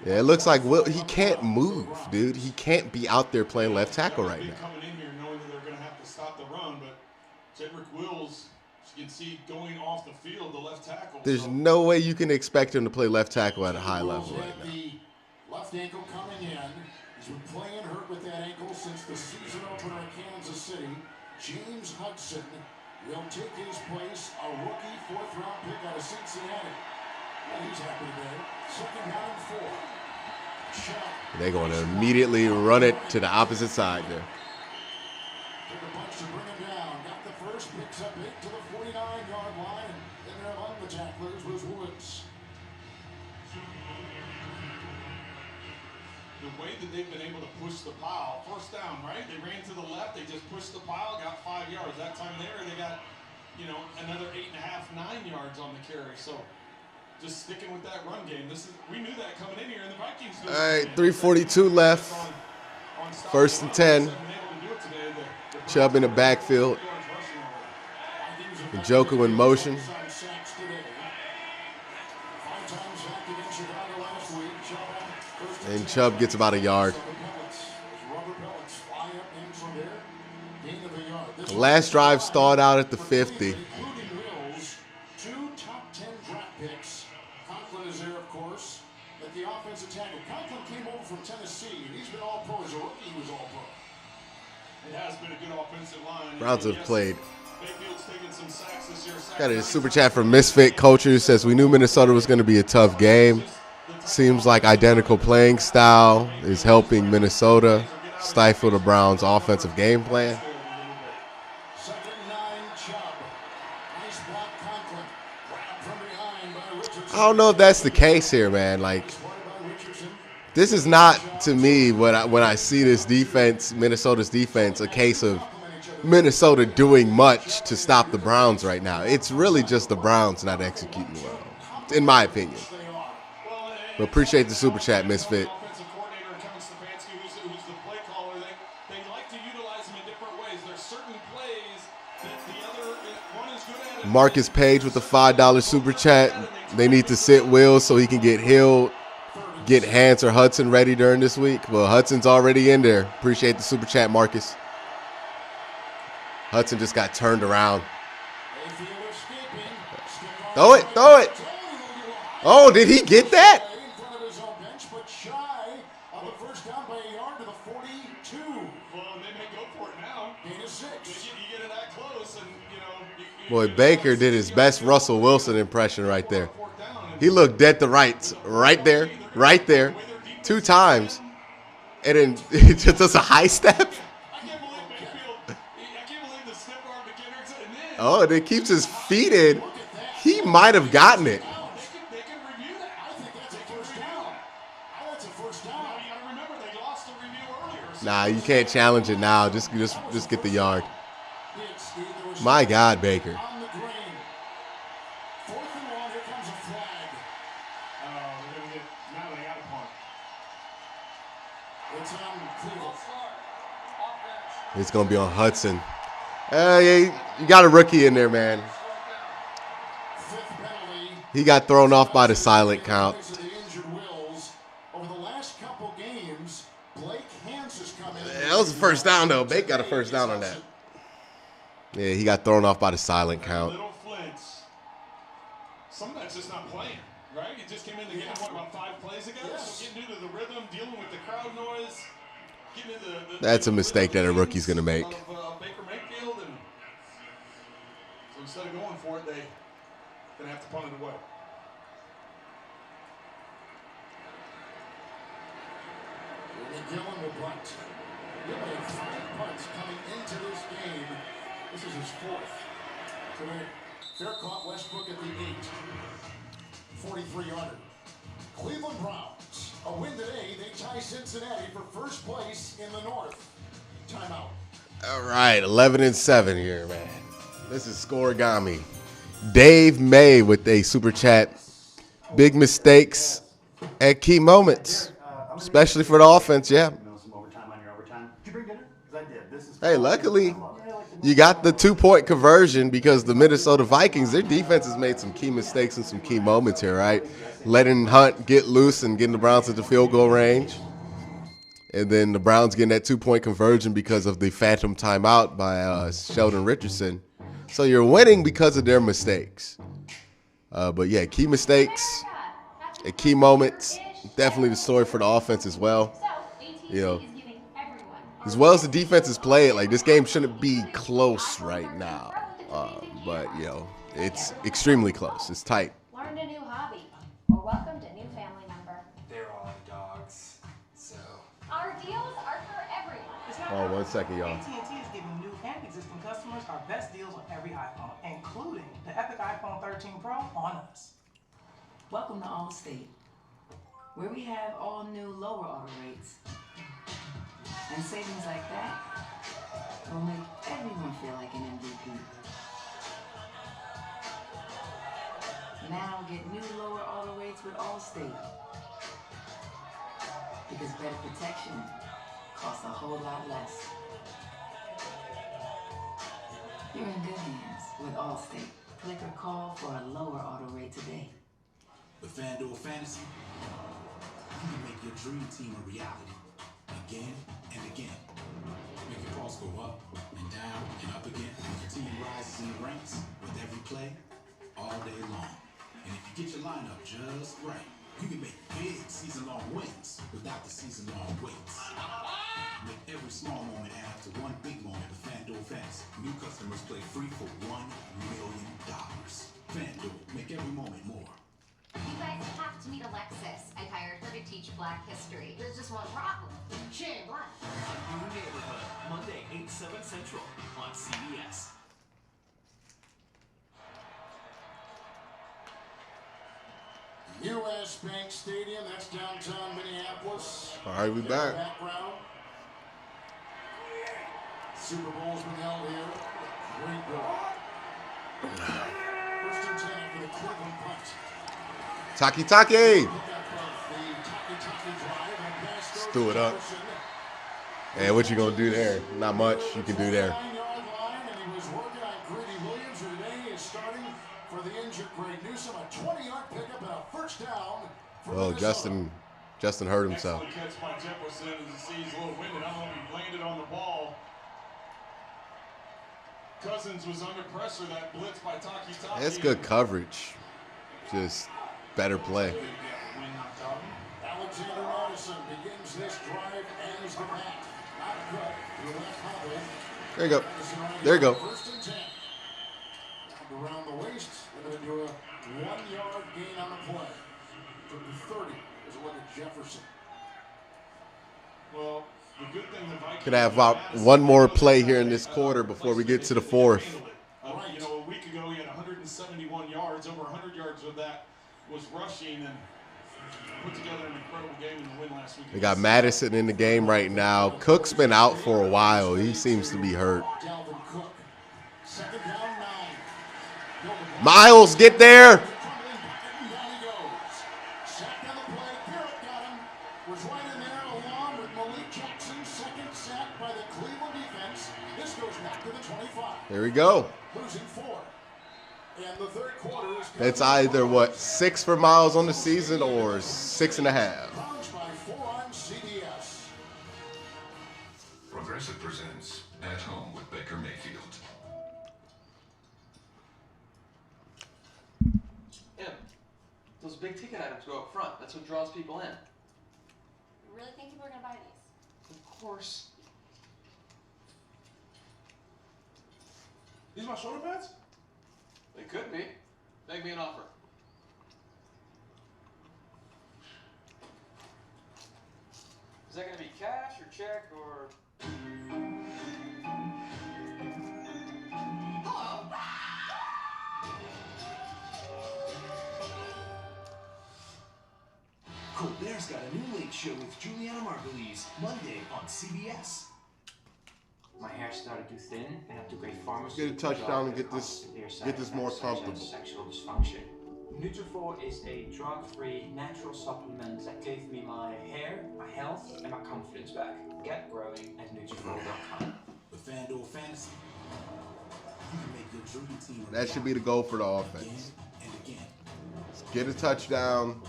Yeah, it looks like he can't move, dude. He can't be out there playing left tackle right now. Coming in here knowing that they're going to have to stop the run, but Cedric Wills, you can see going off the field, the left tackle. There's no way you can expect him to play left tackle at a high level right now. Left ankle coming in. He's been playing hurt with that ankle since the season opener in Kansas City. James Hudson will take his place, a rookie fourth-round pick out of Cincinnati. Well, he's happy today. Second down and 4. They're going to immediately run it to the opposite side there. Took a bunch to bring him down. Got the first, picks up 8 to the 49-yard line. And in there among the tacklers was Woods. The way that they've been able to push the pile, first down, right? They ran to the left, they just pushed the pile, got 5 yards. That time there, they got, another 8.5, 9 yards on the carry. So just sticking with that run game. We knew that coming in here, and the Vikings. All right, 3:42 left. First and 10. Chubb in the backfield. Njoku in motion. And Chubb gets about a yard. The last drive stalled out at the 50. 2 top 10 draft picks. Conklin is there, of course, at the offensive tackle. Conklin came over from Tennessee, and he's been all pro as a rookie. He was all pro. It has been a good offensive line. Browns have played. Mayfield's taken some sacks this year. Got a super chat from Misfit Culture. Says, we knew Minnesota was going to be a tough game. Seems like identical playing style is helping Minnesota stifle the Browns' offensive game plan. I don't know if that's the case here, man. Like, this is not, to me, when I see this defense, Minnesota's defense, a case of Minnesota doing much to stop the Browns right now. It's really just the Browns not executing well, in my opinion. But appreciate the super chat, Misfit. Marcus Page with the $5 super chat. They need to sit Will so he can get Hill, get Hans or Hudson ready during this week. Well, Hudson's already in there. Appreciate the super chat, Marcus. Hudson just got turned around. Throw it, throw it. Oh, did he get that? Boy, Baker did his best Russell Wilson impression right there. He looked dead to rights right there, 2 times. And then he just does a high step. Oh, and it keeps his feet in. He might have gotten it. Nah, you can't challenge it now. Just get the yard. My God, Baker. On the green. 4th and 1, here comes a flag. They're going to get, now they got a punt. It's on Cleveland. It's going to be on Hudson. You got a rookie in there, man. He got thrown off by the silent count. That was a first down, though. Bake got a first down on that. Yeah, he got thrown off by the silent count. Little Flint's. Some of that's just not playing, right? He just came in the game, what, about 5 plays ago? So getting into the rhythm, dealing with the crowd noise, getting into the That's a mistake that a rookie's going to make. Baker Mayfield, and so instead of going for it, they're going to have to punt it away. Gillen will punt. He'll make 5 punts coming into this game. This is his 4th. Today, Fairclough Westbrook at the 8. 43-yarder. Cleveland Browns. A win today. They tie Cincinnati for first place in the North. Timeout. All right, 11-7 here, man. This is Scorigami. Dave May with a super chat. Big mistakes at key moments, especially for the offense, yeah. Hey, luckily, you got the 2-point conversion because the Minnesota Vikings, their defense has made some key mistakes and some key moments here, right? Letting Hunt get loose and getting the Browns at the field goal range. And then the Browns getting that 2-point conversion because of the phantom timeout by Sheldon Richardson. So you're winning because of their mistakes. But, yeah, key mistakes at key moments. Definitely the story for the offense as well. You know, as well as the defense is playing, like this game shouldn't be close right now. But, you know, it's extremely close. It's tight. Learned a new hobby or welcomed a new family member. They're all dogs, so. Our deals are for everyone. Oh, 1 second, y'all. AT&T is giving new and existing customers our best deals on every iPhone, including the epic iPhone 13 Pro on us. Welcome to Allstate, where we have all new lower auto rates. And savings like that will make everyone feel like an MVP. Now get new lower auto rates with Allstate. Because better protection costs a whole lot less. You're in good hands with Allstate. Click or call for a lower auto rate today. With FanDuel Fantasy, you can make your dream team a reality again and again. Make your calls go up and down and up again. Your team rises in the ranks with every play all day long. And if you get your lineup just right, you can make big season-long wins without the season-long waits. Make every small moment add up to one big moment with FanDuel Fantasy. New customers play free for $1 million. FanDuel, make every moment more. You guys have to meet Alexis. I hired her to teach Black history. There's just one problem. She ain't black. A New Neighborhood, Monday, 8/7 Central on CBS. U.S. Bank Stadium, that's downtown Minneapolis. All right, we back. Background. Super Bowl's been held here. Great goal. First and 10 for the Cleveland punt. Taki. Stew it up. And what you gonna do there? Not much you can do there. And he was working on Greedy Williams, who today is starting for the injured Greg Newsome. A 20-yard pickup and a first down. Well, Justin hurt himself. Excellent catch by Jefferson. As you see, he's a little winded. I don't know if he landed on the ball. Cousins was under pressure. That blitz by Taki. It's good coverage. Just better play. Alexander Madison begins this drive as the back. Not good. There you go. There you go. First and 10. Around the waist. They're going to do a 1-yard gain on the play. From the 30. There's a look at Jefferson. Well, the good thing the Vikings Could have about one more play here in this quarter before we get to the fourth. You know, a week ago he had 171 yards. Over 100 yards of that was rushing, and put together an incredible game in the win last week. We got Madison in the game right now. Cook's been out for a while. He seems to be hurt. Miles, get there. There we go. That's either, what, 6 for Miles on the season or 6.5. Progressive presents At Home with Baker Mayfield. Yeah, those big ticket items go up front. That's what draws people in. You really think people are gonna buy these? Of course. These my shoulder pads? They could be. Make me an offer. Is that gonna be cash or check or? Colbert's got a new late show with Juliana Margulies, Monday on CBS. My hair started too thin, and have to great pharmacy. Get a touchdown and get this more comfortable. Sexual dysfunction. Nutrafol is a drug-free natural supplement that gave me my hair, my health, and my confidence back. Get growing at Nutrafol.com. The FanDuel Fantasy. You can make your dream team. That should be the goal for the offense. And again. Get a touchdown.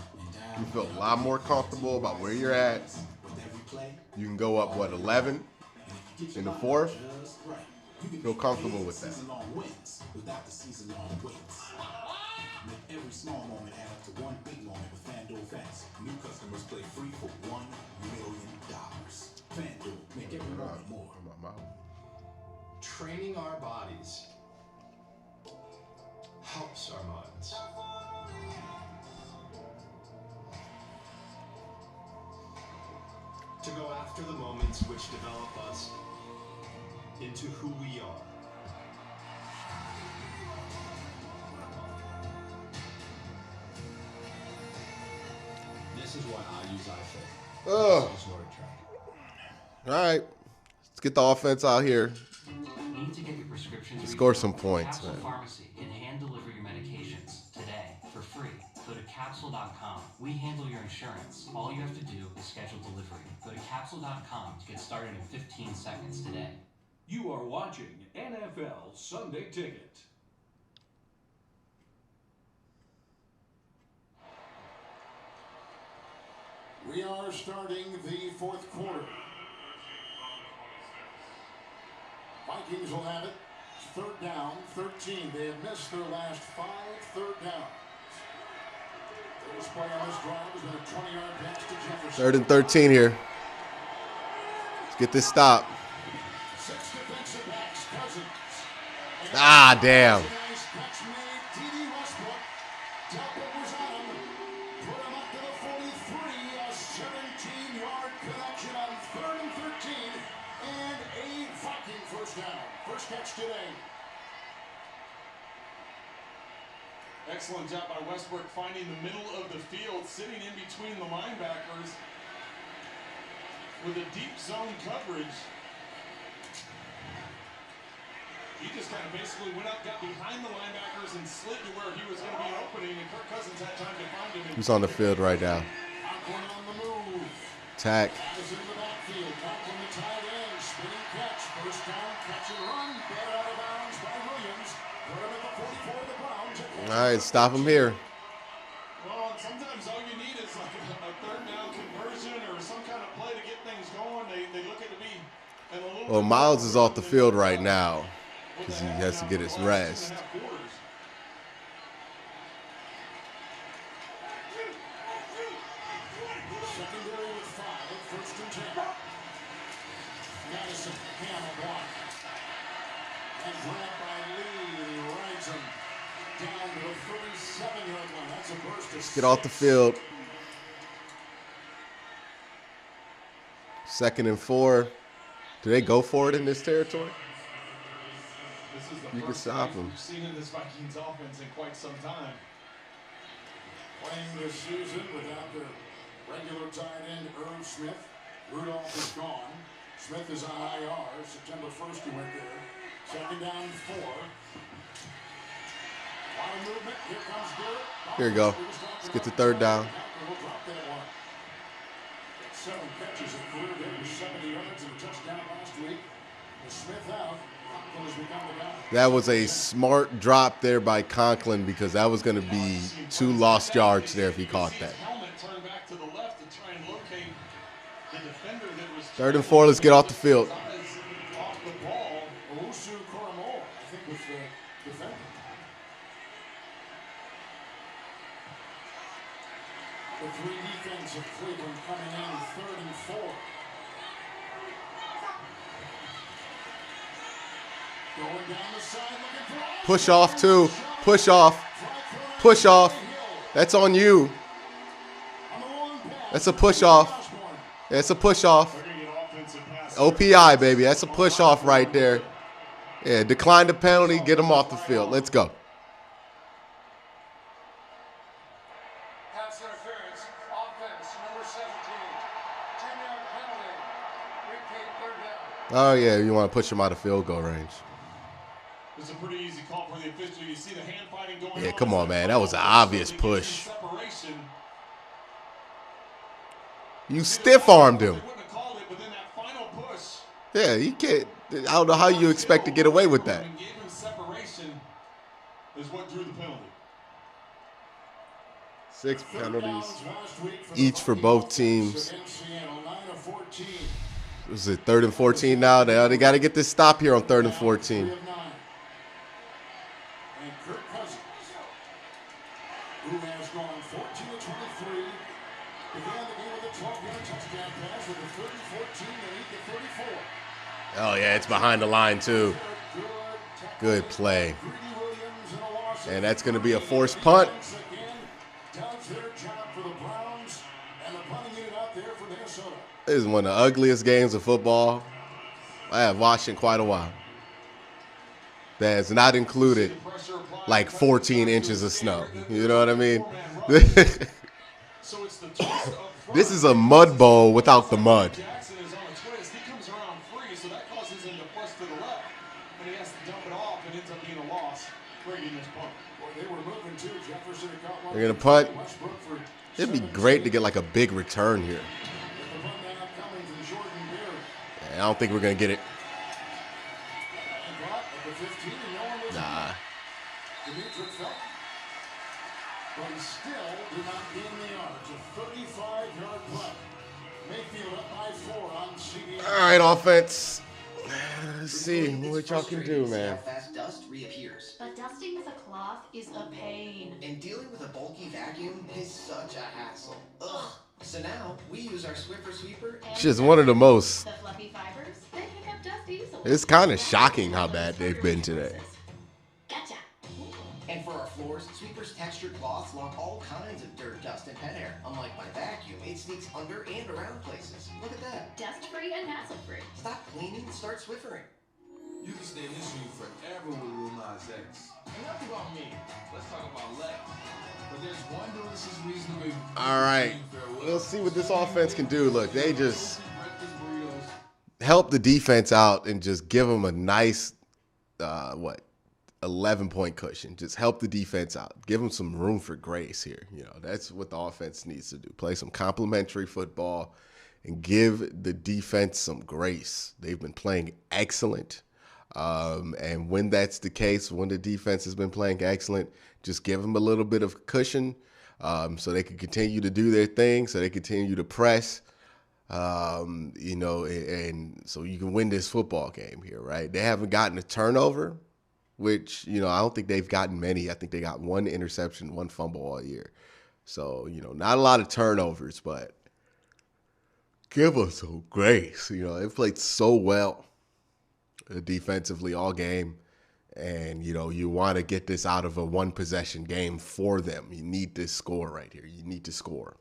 You feel a lot more comfortable about where you're at. You can go up, what, 11 in the fourth? Feel comfortable with that. Without the season-long waits. Make every small moment add up to one big moment with FanDuel Fantasy. New customers play free for $1 million. FanDuel, make every moment more. Training our bodies helps our minds. To go after the moments which develop us into who we are. This is why I use iFit. Oh. All right. Let's get the offense out here. Need to get your prescriptions Score some points, Capsule man. Pharmacy can hand deliver your medications today for free. Go to capsule.com. We handle your insurance. All you have to do is schedule delivery. Go to capsule.com to get started in 15 seconds today. You are watching NFL Sunday Ticket. We are starting the fourth quarter. Vikings will have it. Third down, 13. They have missed their last 5 third downs. This play on this drive has been a 20-yard pass to Jefferson. 3rd and 13 here. Let's get this stop. 6 defensive backs, Cousins. Ah, damn. Nice catch made. TD Westbrook. Delpit was on him. Put him up to the 43. A 17-yard connection on 3rd and 13. And a Viking first down. First catch today. Excellent job by Westbrook finding the middle of the field, sitting in between the linebackers with a deep zone coverage. He just kind of basically went up, got behind the linebackers, and slid to where he was going to be an opening, and Kirk Cousins had time to find him. Who's on the field right now? Conklin on the move. Tack. Is in the backfield. Conklin the tight end. Spinning catch. First down, catch and run. Get out of bounds by Williams. Put him at the 44 of the Browns. All right, stop him here. Well, sometimes all you need is like a third down conversion or some kind of play to get things going. They look at it to be a little. Well, Miles is off the field right now because he has to get his rest. Secondary with 5. First and 10. Madison, Hamill block. And grabbed by Lee. He rides him down to the 37-yard line. That's a burst. Let's get off the field. 2nd and 4. Do they go for it in this territory? This is the You can first stop drive him. we've seen in this Vikings offense in quite some time. Playing this season without their regular tight end, Irv Smith. Rudolph is gone. Smith is on IR. September 1st he went there. 2nd down, 4. A lot of movement. Here comes Garrett. Here you go. Let's get the 3rd down. We'll drop that one. 7 catches in career day with 70 yards and a touchdown last week. With Smith out, Conklin has become the guy. That was a smart drop there by Conklin because that was going to be 2 lost yards there if he caught that. Helmet turned back to the left to try and locate the defender that was 3rd and 4, let's get off the field. As with the defender. The three defense of Cleveland coming in 3rd and 4. Going down the side, looking for Push off, too. Push off. Push off. That's on you. That's a push off. That's a push off. OPI, baby. That's a push off right there. Yeah, decline the penalty. Get him off the field. Let's go. Pass interference, offense, number 17. 10-yard penalty. Repeat, 3rd down. Oh, yeah, you want to push him out of field goal range. It's a pretty easy call for the official. You see the hand fighting going on. Yeah, come on, man. That was an obvious push. You stiff-armed him. Yeah, you can't. I don't know how you expect to get away with that. Gave him separation is what drew the penalty. 6 penalties, each for both teams. Was it 3rd and 14 now? They got to get this stop here on 3rd and 14. Who has gone 14 to 23. Began the game with a 12-yard touchdown pass with a 30-14 to lead the 34. Oh, yeah, it's behind the line, too. Good play. And that's going to be a forced punt. Does their job for the Browns and the punting unit out there for Minnesota. This is one of the ugliest games of football I have watched in quite a while. That has not included like 14 inches of snow. You know what I mean? This is a mud bowl without the mud. Jackson is on a twist. He comes around free, so that causes him to push to the left. And he has to dump it off, and ends up being a loss, creating this punt. Well, they were moving too. Jefferson caught one. They're going to punt. It'd be great to get like a big return here. I don't think we're going to get it. Nah. But he still did not gain the yards. A 35-yard punt. Mayfield up by 4 on CBS. All right, offense. Let's see what y'all can do, man. Fast dust reappears. But dusting with a cloth is a pain. And dealing with a bulky vacuum is such a hassle. Ugh. So now we use our Swiffer Sweeper. Just one of the most. The fluffy fibers, they pick up dust easily. It's kind of shocking how bad they've been today. Gotcha. And for our floors, Sweeper's textured cloths lock all kinds of dirt, dust, and pet hair. Unlike my vacuum, it sneaks under and around places. Look at that. Dust-free and hassle-free. Stop cleaning, start Swiffering. You can stay in this room forever with Lil Nas X. Enough about me. Let's talk about Lex. But there's one delicious reasonable. All right. We'll see what this offense can do. Look, they just help the defense out and just give them a nice, 11-point cushion. Just help the defense out. Give them some room for grace here. You know, that's what the offense needs to do. Play some complimentary football and give the defense some grace. They've been playing excellent. And when that's the case, when the defense has been playing excellent, just give them a little bit of cushion so they can continue to do their thing, so they continue to press, and so you can win this football game here, right? They haven't gotten a turnover, which, I don't think they've gotten many. I think they got 1 interception, 1 fumble all year. So, not a lot of turnovers, but give us some grace. They've played so well defensively all game. And, you want to get this out of a 1-possession game for them. You need this score right here. You need to score.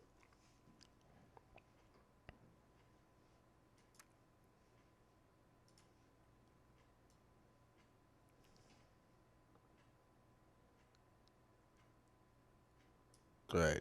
All right.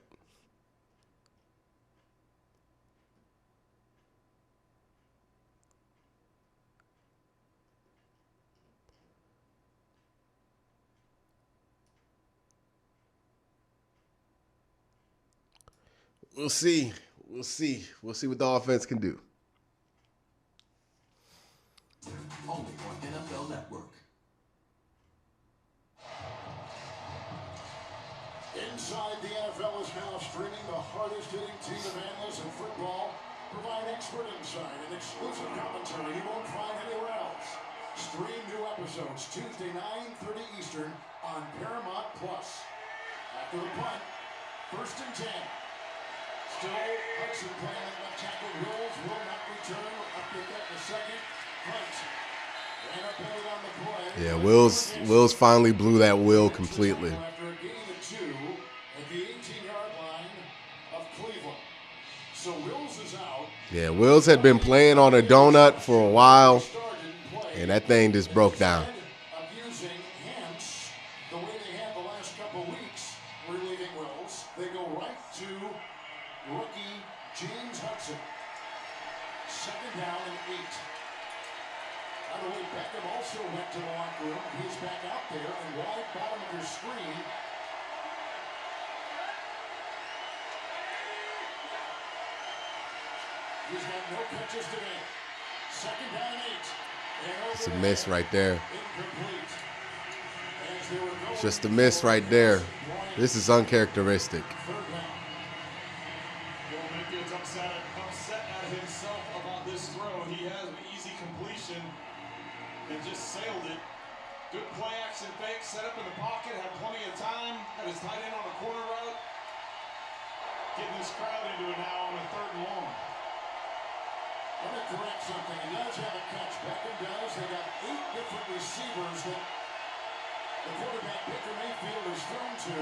We'll see. We'll see what the offense can do. Only on NFL Network. Inside the NFL is now streaming the hardest-hitting team of analysts in football. Provide expert insight and exclusive commentary you won't find anywhere else. Stream new episodes, Tuesday, 9:30 Eastern on Paramount Plus. After the punt, 1st and 10. Still Hudson playing at left tackle. Wills will not return. Update that in a second. Hunt. Ran up headed on the play. Yeah, Wills finally blew that will completely. After a gain of 2 at the 18-yard line of Cleveland. So Wills is out. Yeah, Wills had been playing on a donut for a while, and that thing just broke down. Abusing Hance the way they had the last couple weeks, relieving Wills. They go right to rookie James Hudson. 2nd down and 8. By the way, Beckham also went to the locker room. He's back out there and wide bottom of your screen. He's got no catches today. 2nd down and 8. It's a miss right there. Incomplete. As they were going Just a miss right there. This is uncharacteristic. Mayfield's upset at himself about this throw. He has an easy completion and just sailed it. Good play action fake, set up in the pocket, had plenty of time, had his tight end on a corner route. Getting this crowd into it now on a 3rd and long. Let me correct something. He does have a catch. Beckham does. They got 8 different receivers that the quarterback, Baker Mayfield, is thrown to.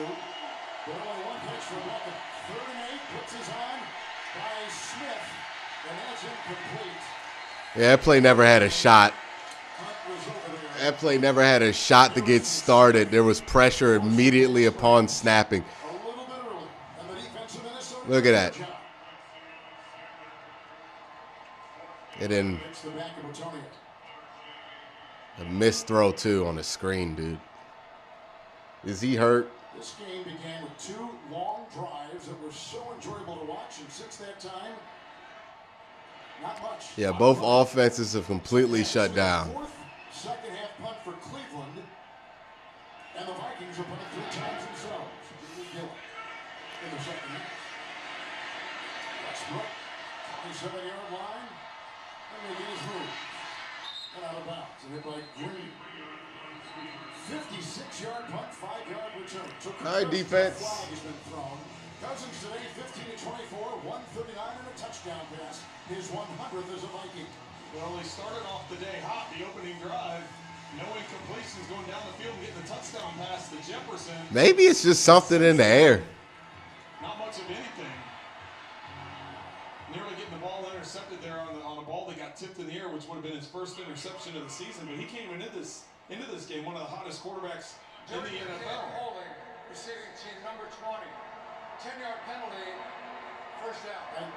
But only 1 catch for Beckham. 3rd and 8. Puts his on by Smith. And that's incomplete. Yeah, that play never had a shot. That play never had a shot to get started. There was pressure immediately upon snapping. Look at that. And then a missed throw, too, on the screen, dude. Is he hurt? This game began with 2 long drives that were so enjoyable to watch, and since that time, not much. Yeah, both offenses have completely shut down. 2nd half punt for Cleveland, and the Vikings are punting 3 times themselves. In the 2nd half. Westbrook, 27-yard line, and making his move. And out of bounds, and hit by Green. 56-yard punt, 5-yard return. All right, defense. Flag has been thrown. Cousins today, 15-24, 139 and a touchdown pass. His 100th as a Viking. Well, they started off the day hot, the opening drive. No incompletions going down the field and getting the touchdown pass to Jefferson. Maybe it's just something in the air. Not much of anything. Nearly getting the ball intercepted there on a ball that got tipped in the air, which would have been his first interception of the season. But he came into this game one of the hottest quarterbacks in the NFL. Holding, receiving team number 20. 10-yard penalty, 1st down.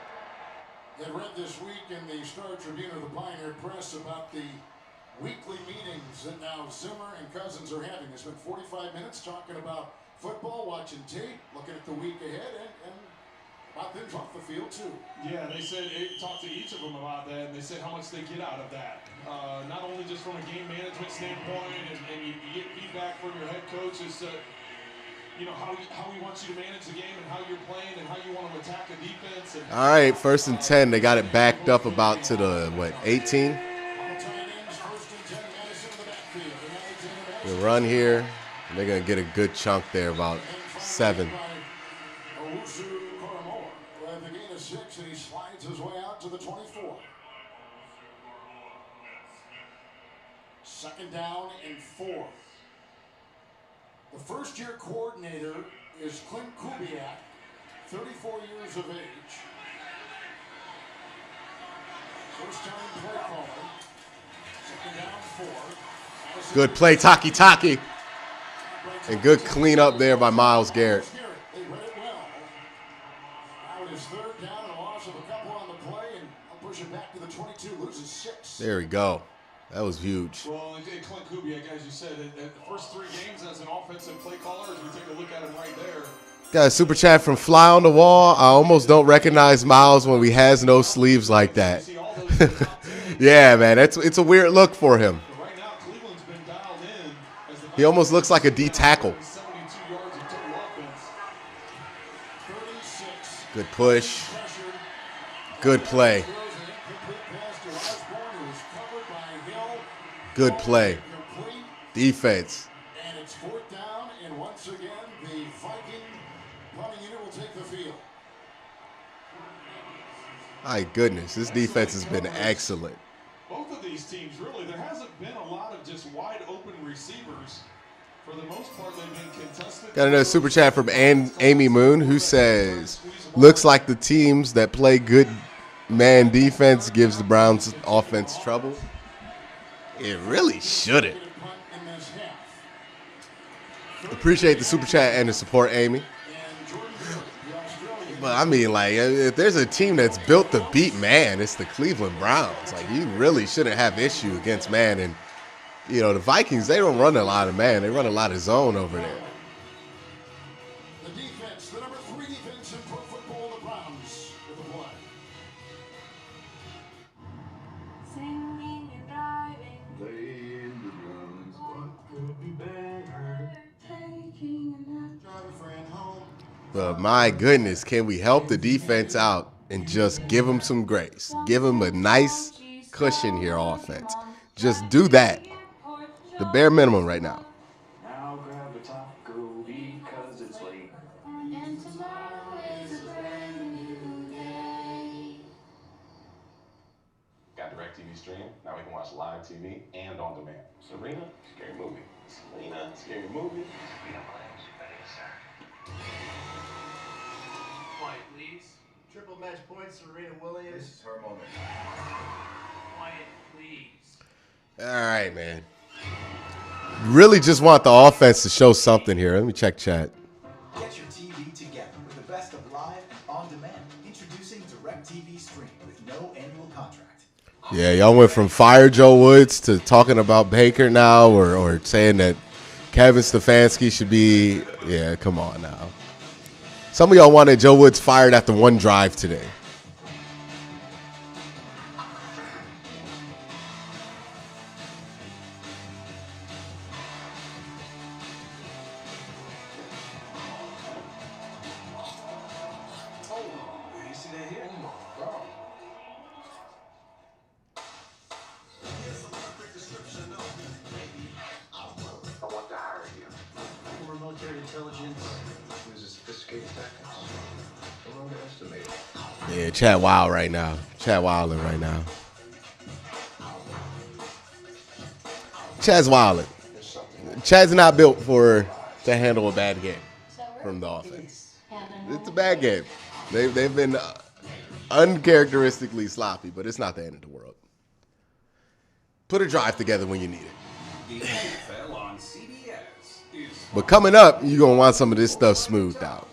I read this week in the Star Tribune of the Pioneer Press about the weekly meetings that now Zimmer and Cousins are having. They spent 45 minutes talking about football, watching tape, looking at the week ahead, and about things off the field, too. Yeah, they said, talked to each of them about that, and they said how much they get out of that. Not only just from a game management standpoint, and you get feedback from your head coach as to, how he wants you to manage the game and how you're playing and how you want to attack a defense. And All right, 1st and 10. They got it backed up about to the, 18? The run here. And they're going to get a good chunk there, about 7. The gain of 6, and he slides his way out to the 24. 2nd down and 4. The first-year coordinator is Clint Kubiak, 34 years of age. First-time play caller. 2nd down, 4. Good play, Taki. And good cleanup there by Myles Garrett. They read it well. Now it is 3rd down and a loss of a couple on the play, and I'll push it back to the 22, loses 6. There we go. That was huge. Well, Clint Kubiak, as you said, the first 3 games as an offensive play caller, as we take a look at him right there. Got a super chat from Fly on the Wall. I almost don't recognize Myles when he has no sleeves like that. Yeah, man, it's a weird look for him. Right now, Cleveland's been dialed in. He almost looks like a D tackle. 72 yards of total offense. Good push. Good play. Good play. Defense. And it's 4th down, and once again, the Viking punting unit will take the field. My goodness, this defense has been excellent. Both of these teams, really, there hasn't been a lot of just wide open receivers. For the most part, they've been contested. Got another super chat from Amy Moon, who says, looks like the teams that play good man defense gives the Browns offense trouble. It really shouldn't. Appreciate the super chat and the support, Amy. But I mean, like, if there's a team that's built to beat man, it's the Cleveland Browns. Like, you really shouldn't have issue against man. And, you know, the Vikings, they don't run a lot of man. They run a lot of zone over there. The defense, the number 3 defense in pro football, the Browns with the play. Singing and driving. Playing the drums. What could be better? Taking a nap. Drive a friend home. But my goodness, can we help the defense out and just give them some grace? Give them a nice cushion here, offense. Just do that. The bare minimum right now. Now grab a taco because it's late. And tomorrow is a brand new day. Got DirecTV Stream. Now we can watch live TV and on demand. Serena, scary movie. Selena, scary movie. Serena Williams, ready to start. Quiet, please. Triple match points, Serena Williams. This is her moment. Quiet, please. All right, man. Really just want the offense to show something here. Let me check chat. Get your TV together with the best of live on demand. Introducing DirecTV Stream with no annual contract. Yeah, y'all went from fire Joe Woods to talking about Baker now or saying that Kevin Stefanski should be. Yeah, come on now. Some of y'all wanted Joe Woods fired after one drive today. Yeah, Chad wild right now. Chad wilding right now. Chad's wilding. Chad's not built to handle a bad game from the offense. It's a bad game. They've been uncharacteristically sloppy, but it's not the end of the world. Put a drive together when you need it. The NFL on CBS is But coming up, you're going to want some of this stuff smoothed out.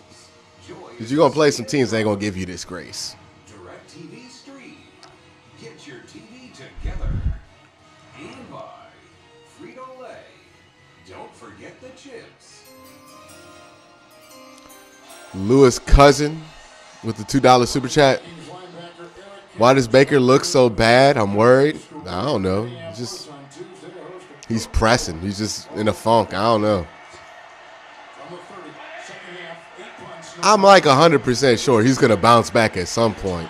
Because you're going to play some teams that ain't going to give you this grace. DirecTV Stream. Get your TV together. And by Frito-Lay. Don't forget the chips. Lewis Cousin with the $2 super chat. Why does Baker look so bad? I'm worried. I don't know. He's pressing. He's just in a funk. I don't know. I'm like 100% sure he's going to bounce back at some point.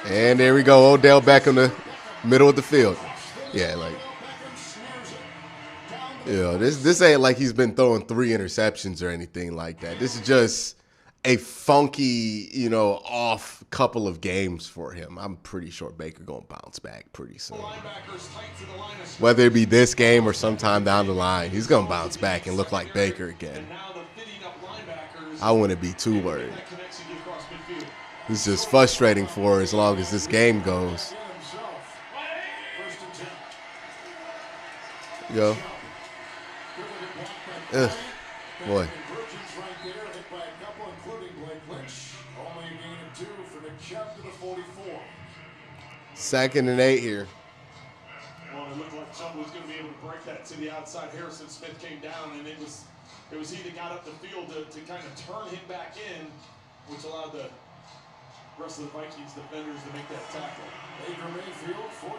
And there we go. Odell back in the middle of the field. Yeah, like, this ain't like he's been throwing 3 interceptions or anything like that. This is just a funky, off couple of games for him. I'm pretty sure Baker going to bounce back pretty soon. Whether it be this game or sometime down the line, he's going to bounce back and look like Baker again. I wouldn't be too worried. It's just frustrating for her as long as this game goes. Yo. Ugh. Boy. 2nd and 8 here. Well, it looked like Chubb was going to be able to break that to the outside. Harrison Smith came down, and it was he that got up the field to kind of turn him back in, which allowed the rest of the Vikings defenders to make that tackle. Baker Mayfield, 14-28.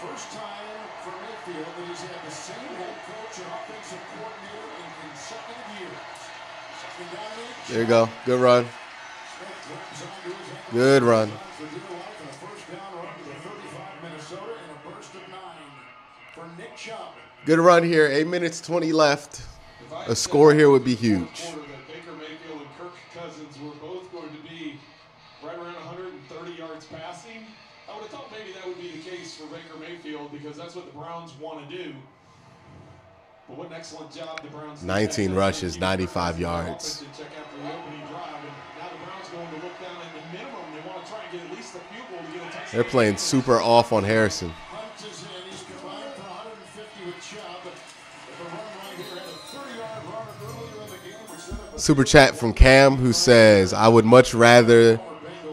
First time for Mayfield that he's had the same head coach and offensive coordinator in consecutive years. Second down and 8. There you go. Good run. Good run. Good run here. 8 minutes 20 left. A score here would be huge. That Baker Mayfield and Kirk Cousins were both going to be right around 130 yards passing. I would have thought maybe that would be the case for Baker Mayfield because that's what the Browns want to do. But what an excellent job the Browns did. 19 rushes, 95 yards. Check out the opening drive, and now the Browns going to look down at the minimum. They want to try and get at least a field goal to get a touchdown. They're playing super off on Harrison. Super chat from Cam who says, I would much rather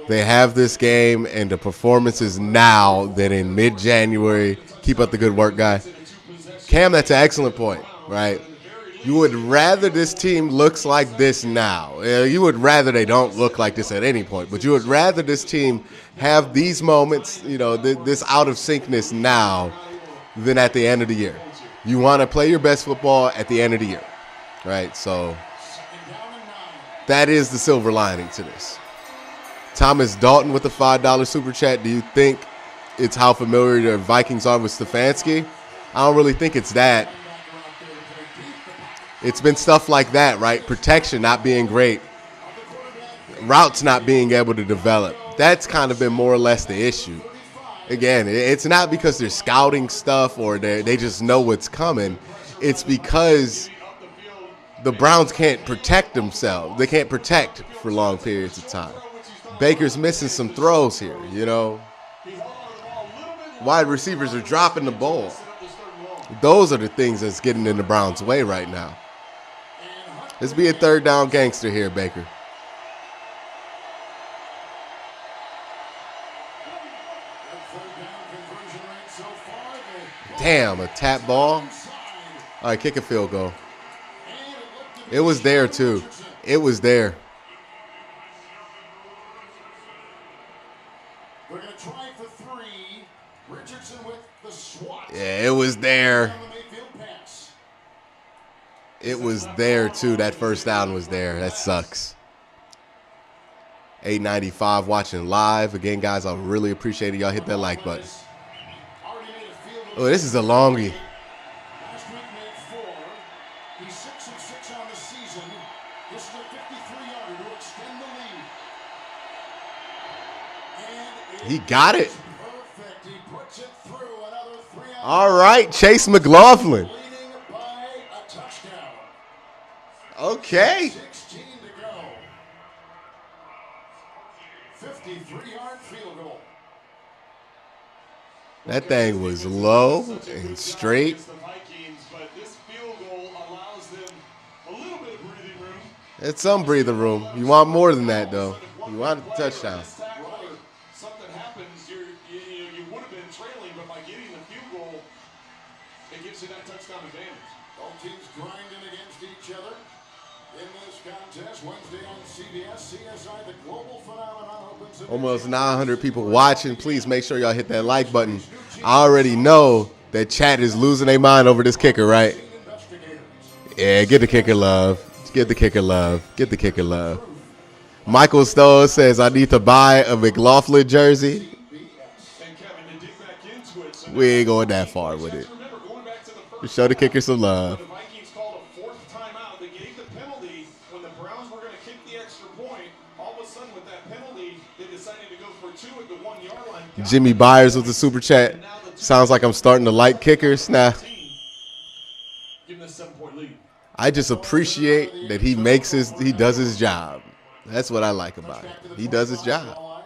they have this game and the performances now than in mid-January. Keep up the good work, guy. Cam, that's an excellent point, right? You would rather this team looks like this now. You would rather they don't look like this at any point, but you would rather this team have these moments, you know, this out of syncness now than at the end of the year. You want to play your best football at the end of the year, right? So that is the silver lining to this. Thomas Dalton with the $5 super chat. Do you think it's how familiar the Vikings are with Stefanski? I don't really think it's that. It's been stuff like that, right? Protection not being great. Routes not being able to develop. That's kind of been more or less the issue. Again, it's not because they're scouting stuff or they just know what's coming. It's because the Browns can't protect themselves. They can't protect for long periods of time. Baker's missing some throws here, you know. Wide receivers are dropping the ball. Those are the things that's getting in the Browns' way right now. Let's be a third down gangster here, Baker. Damn, a tap ball. All right, kick a field goal. It was there, too. It was there. They're going to try for three. Richardson with the swat. Yeah, it was there. It was there, too. That first down was there. That sucks. 895 watching live. Again, guys, I really appreciate it. Y'all hit that like button. Oh, this is a longie. Last week made 4. He's 6 of 6 on the season. This is a 53-yarder to extend the lead. And He got it. perfect. He puts it through. Another 3 on All right, Chase McLaughlin. leading by a touchdown. Okay. 16 to go. 53-yard field goal. That thing was low and straight. The Vikings, but this field goal allows them a little bit of breathing room. It's some breathing room. You want more than that, though. You want a touchdown. Something happens, you would have been trailing, but by getting the field goal, it gives you that touchdown advantage. Both teams grinding against each other in this contest. Wednesday on CBS, CSI, the global phenomenon opens up. Almost 900 people watching. Please make sure y'all hit that like button. I already know that chat is losing their mind over this kicker, right? Yeah, get the kicker love. Get the kicker love. Get the kicker love. Michael Stowe says, I need to buy a McLaughlin jersey. We ain't going that far with it. Just show the kicker some love. The Vikings called a 4th timeout. They gave the penalty when the Browns were going to kick the extra point. All of a sudden, with that penalty, they decided to go for 2 at the 1-yard line. Jimmy Byers with the super chat. Sounds like I'm starting to like kickers. Nah. Give them a 7-point lead. I just appreciate that he does his job. That's what I like about it. He does his job.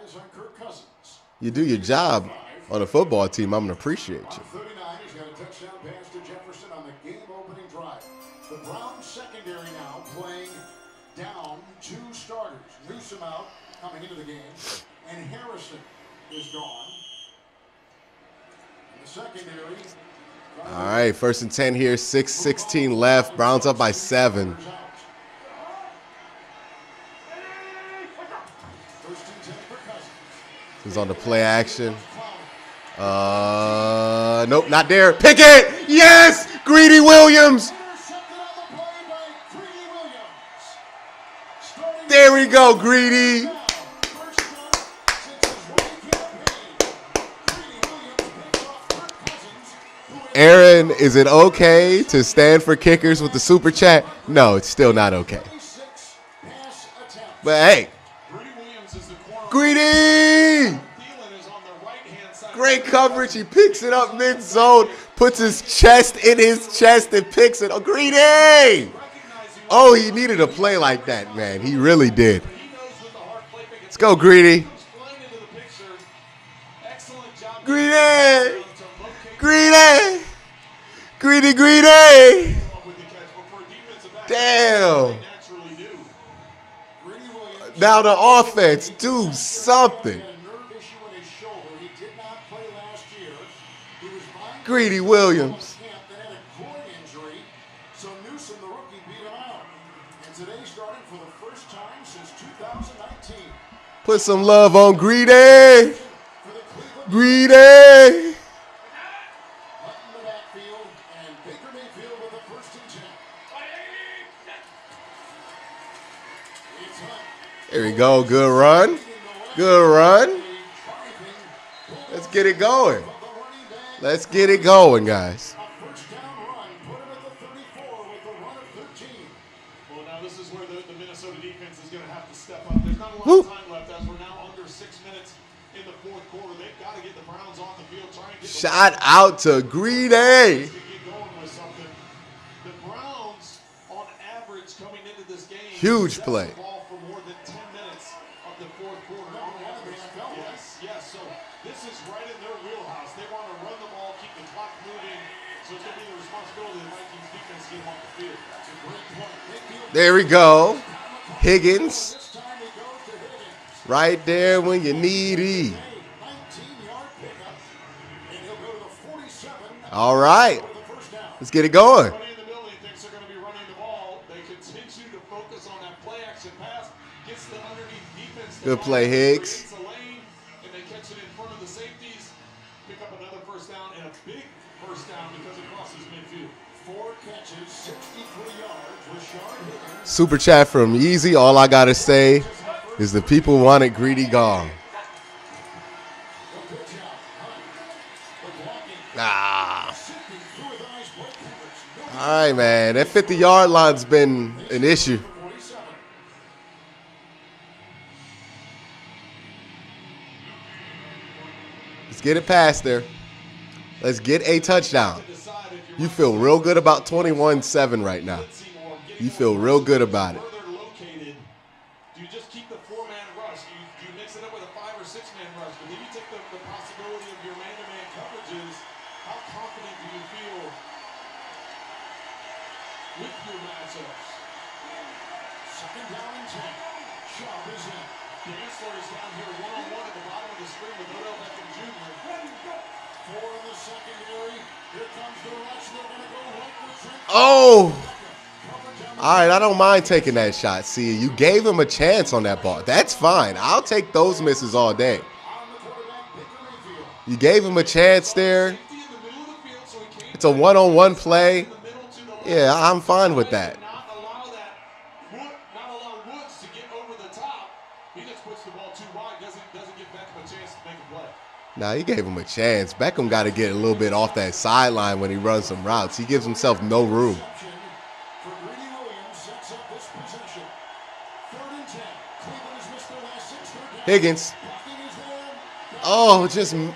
You do your job on a football team, I'm going to appreciate you. 39, he's got a touchdown pass to Jefferson on the game-opening drive. The Browns secondary now playing down 2 starters. Newsom out coming into the game, and Harrison is gone. And the secondary. All right, 1st and 10 here, 6:16 left. Browns up by 7. He's on the play action. Nope, not there. Pickett! Yes! Greedy Williams! There we go, Greedy. Aaron, is it okay to stand for kickers with the super chat? No, it's still not okay. But hey, Greedy! Great coverage. He picks it up mid-zone, puts his chest in his chest and picks it. Oh, Greedy! Oh, he needed a play like that, man. He really did. Let's go, Greedy. Greedy! Greedy! Greedy, greedy! Damn. Now the offense, do something. Greedy Williams. Put some love on Greedy. Greedy. There we go. Good run. Good run. Let's get it going. Let's get it going, guys. Well, now this is where the Minnesota defense is going to have to step up. There's not a lot of time left as we're now under 6 minutes in the fourth quarter. They've got to get the Browns off the field. Try and get Shout out to Greedy. The Browns, on average, coming into this game, Huge play. the ball for more than 10 minutes of the fourth quarter. Yes. So this is right in their wheelhouse. They want to run the ball, keep the clock moving. So it's going to be the responsibility of the Vikings defense to get them off the field. That's a great point. There we go. Higgins. Right there when you need E. All right. Let's get it going. Good play, Higgs. And they catch it in front of the safeties. Pick up another first down and a big first down because it crosses midfield. 4 catches, 63 yards. Rashard Higgins. Super chat from Yeezy. All I got to say is the people wanted Greedy gone. Ah. All right, man. That 50-yard line's been an issue. Let's get it past there. Let's get a touchdown. You feel real good about 21-7 right now. You feel real good about it. Do you just keep the 4-man rush? Do you mix it up with a 5- or 6-man rush? But then you take the possibility of your man-to-man coverages. How confident do you feel with your matchups? Second down and 10. Chubb is in. Dantzler is down here one-on-one at the bottom of the screen with Odell Beckham Jr. 4 in the secondary. Here comes the rush. They're going to go right for Trent. Oh! All right, I don't mind taking that shot. See, you gave him a chance on that ball. That's fine. I'll take those misses all day. You gave him a chance there. It's a one-on-one play. Yeah, I'm fine with that. Not allow Woods to get over the top. He just puts the ball too wide. Doesn't give Beckham a chance to make a play. Nah, he gave him a chance. Beckham got to get a little bit off that sideline when he runs some routes. He gives himself no room. Higgins. Oh, just. Well,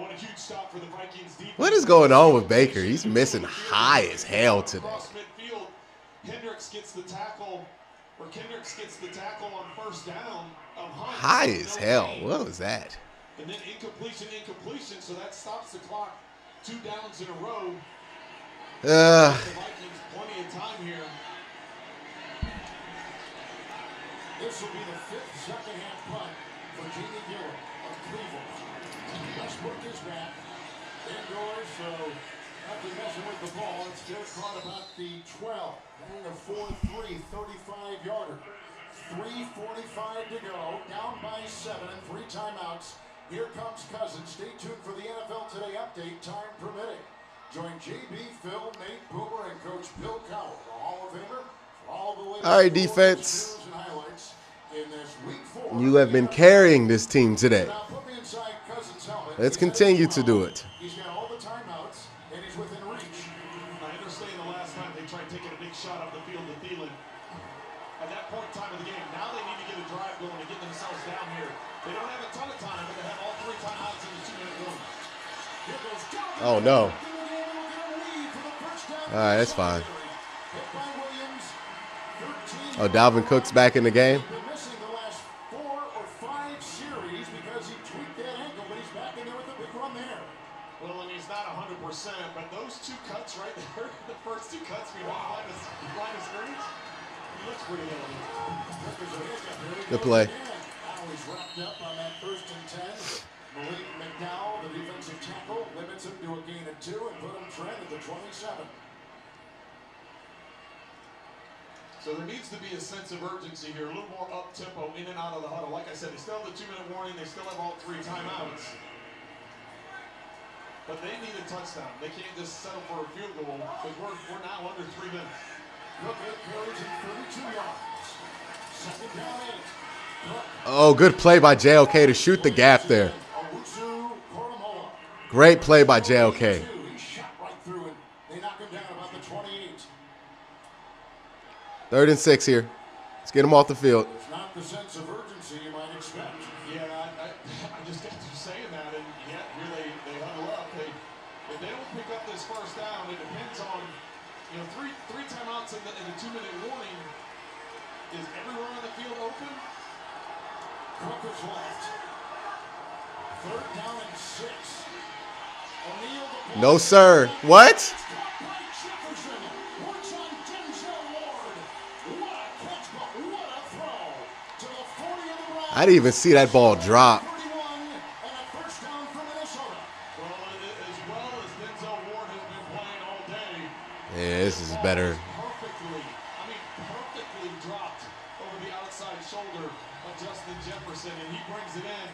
what a huge stop for the Vikings defense. What is going on with Baker? He's missing high as hell today. Kendricks gets the tackle on first down. High as hell. What was that? And then incompletion, so that stops the clock. 2 downs in a row. The Vikings plenty of time here. This will be the 5th second-half punt for Jamie Gillum of Cleveland. Westbrook is back. Indoors, so after messing with the ball, it's still caught about the 12. And a 4-3, 35-yarder. 3:45 to go. Down by 7 and 3 timeouts. Here comes Cousins. Stay tuned for the NFL Today update, time permitting. Join JB, Phil, Nate, Boomer, and Coach Bill Cowher, the Hall of Famer, for all the latest all right, defense. and highlights. in this week 4. You have been carrying this team today. Now put me inside Cousins' helmet. Let's continue to do it. He's got all the timeouts, and he's within reach. I understand the last time they tried taking a big shot up the field to Thielen. At that point in time of the game, now they need to get a drive going and get themselves down here. They don't have a ton of time, but they have all 3 timeouts in the 2-minute warning. Here goes Dalvin. Oh, no. All right, that's fine. Oh, Dalvin Cook's back in the game. Been missing the last 4 or 5 series because he tweaked that ankle, but he's back in there with a big run there. Well, and he's not 100%, but those 2 cuts right there, the first 2 cuts behind line of scrimmage, he looks pretty healthy. Good play. Now he's wrapped up on that 1st and 10. Malik McDowell, the defensive tackle, limits him to a gain of 2 and put him trend at the 27. So there needs to be a sense of urgency here, a little more up-tempo in and out of the huddle. Like I said, they still have the 2-minute warning. They still have all 3 timeouts. But they need a touchdown. They can't just settle for a field goal because we're now under 3 minutes. Look at carries in 32 yards. 2nd down 8. Oh, good play by JOK to shoot the gap there. Great play by JOK. He shot right through it. They knock him down about the 28. 3rd and 6 here. Let's get him off the field. It's not the sense of urgency you might expect. Yeah, I just got through saying that, and yet here they huddle up. If they don't pick up this 1st down, it depends on, three timeouts in the 2-minute warning. Is everyone on the field open? Cook is left. 3rd down and 6. No, sir. What? I didn't even see that ball drop. Yeah, this is better. Perfectly dropped over the outside shoulder of Justin Jefferson, and he brings it in.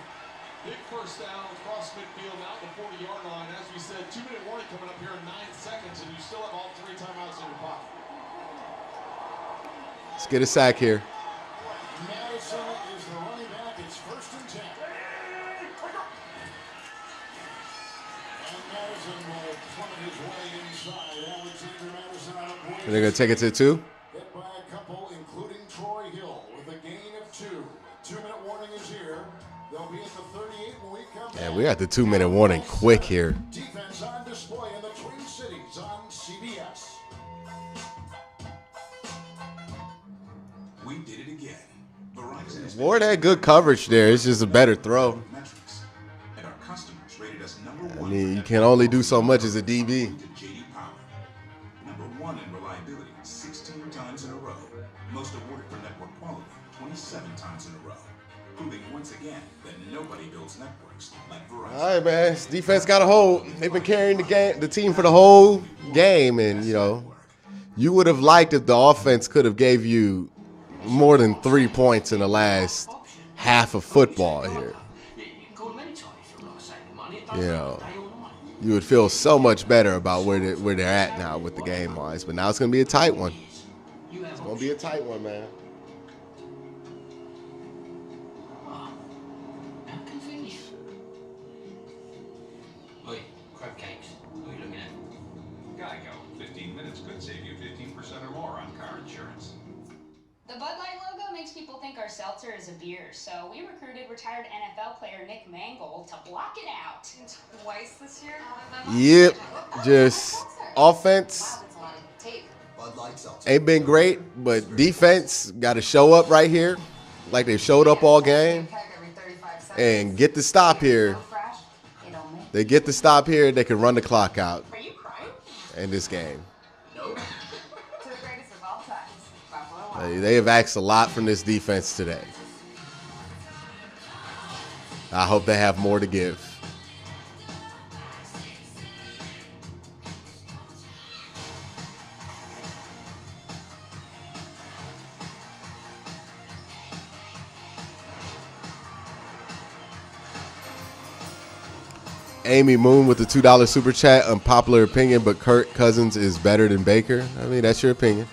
Big 1st down across midfield, out the 40-yard line. As we said, 2-minute warning coming up here in 9 seconds, and you still have all 3 timeouts in your pocket. Let's get a sack here. Madison is the running back. It's 1st and 10. And Madison will plummet his way inside. Alexander Madison on a point. And they're going to take it to 2. Hit by a couple, including Troy Hill, with a gain of 2. 2-minute warning is here. They'll be at the 38 when we come back. Yeah, we got the 2-minute warning quick here. Defense on display in the Twin Cities on CBS. We did it again. Verizon has Ward had good coverage there. It's just a better throw. metrics, and our customers rated us number I 1. mean, you can only do so much as a DB. JD Power, number 1 in reliability 16 times in a row. Most awarded for network quality 27 times in a row. Proving once again that nobody builds networks like Verizon. All right, man. This defense got a hold. They've been carrying the team for the whole game, and you would have liked if the offense could have gave you more than 3 points in the last half of football here. You would feel so much better about where they're at now with the game wise, but now it's gonna be a tight one. It's gonna be a tight one, man. Oi, crab cakes. Who are you looking at? Geico. 15 minutes could save you 15% or more on car insurance. The Bud Light logo makes people think our seltzer is a beer, so we recruited retired NFL player Nick Mangold to block it out. Twice this year? Yep, just offense ain't been great, but defense got to show up right here, like they showed up all game, and get the stop here. They get the stop here, they can run the clock out in this game. They have asked a lot from this defense today. I hope they have more to give. Amy Moon with the $2 super chat. Unpopular opinion, but Kirk Cousins is better than Baker. I mean, that's your opinion.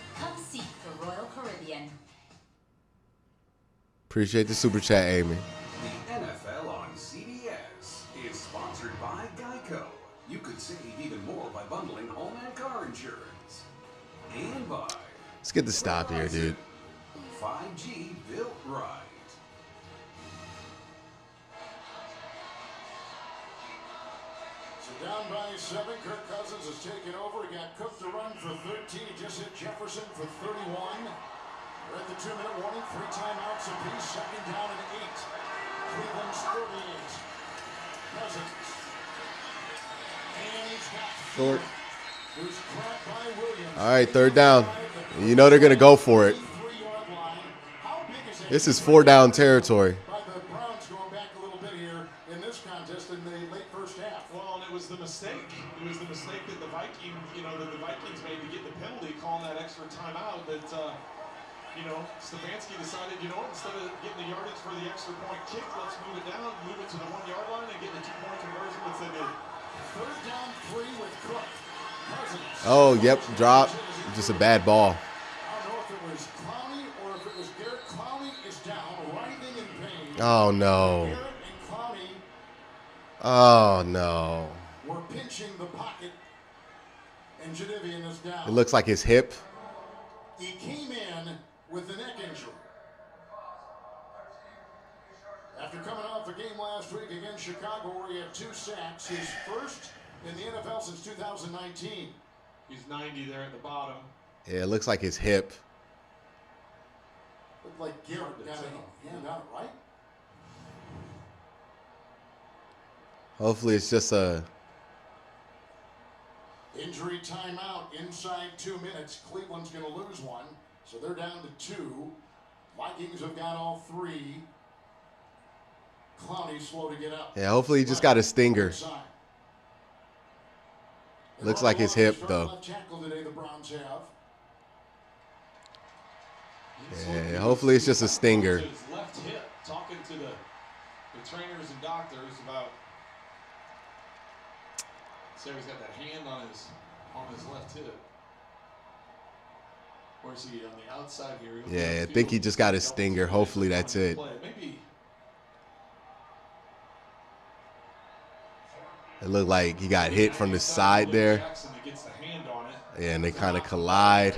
Appreciate the super chat, Amy. The NFL on CBS is sponsored by Geico. You could save even more by bundling home and car insurance. And by... Let's get the stop here, dude. 5G built right. So down by 7, Kirk Cousins has taken over. He got Cook to run for 13. He just hit Jefferson for 31. We're at the 2-minute warning. 3 timeouts apiece. Second down and 8. Cleveland's 38. Cousins. And he's got Short. Who's cracked by Williams. All right, third down. You know they're going to go for it. This is 4-down territory. By the Browns going back a little bit here in this contest in the late first half. Well, and it was the mistake. It was the mistake that the Vikings, that the Vikings made to get the penalty, calling that extra timeout. That Stefanski decided, instead of getting the yardage for the extra point kick, let's move it down, move it to the 1-yard line, and get the 2-point conversion, which they did. Third down 3 with Cook. Cousins. Oh, yep, drop. Just a bad ball. I don't know if it was Clowney or if it was Garrett. Clowney is down, writhing in pain. Oh, no. Garrett and Clowney Oh, no. were pinching the pocket, and Jadavian is down. It looks like his hip. He came in with a neck injury. After coming off a game last week against Chicago where he had 2 sacks, his first in the NFL since 2019. He's 90 there at the bottom. Yeah, it looks like his hip. Looked like Garrett got a hand on it, right? Hopefully it's just a... Injury timeout inside 2 minutes. Cleveland's going to lose one, so they're down to 2. Vikings have got all 3. Clowney slow to get up. Yeah, hopefully he just got a stinger. Looks like his hip, though. Left tackle today, the Browns have. Yeah, hopefully it's just a stinger. His left hip, talking to the trainers and doctors about. So he's got that hand on his left hip. Where's he on the outside here? Yeah, I think he just got a stinger. Hopefully that's it. Maybe. It looked like he got hit from the side there. Yeah, and they kind of collide.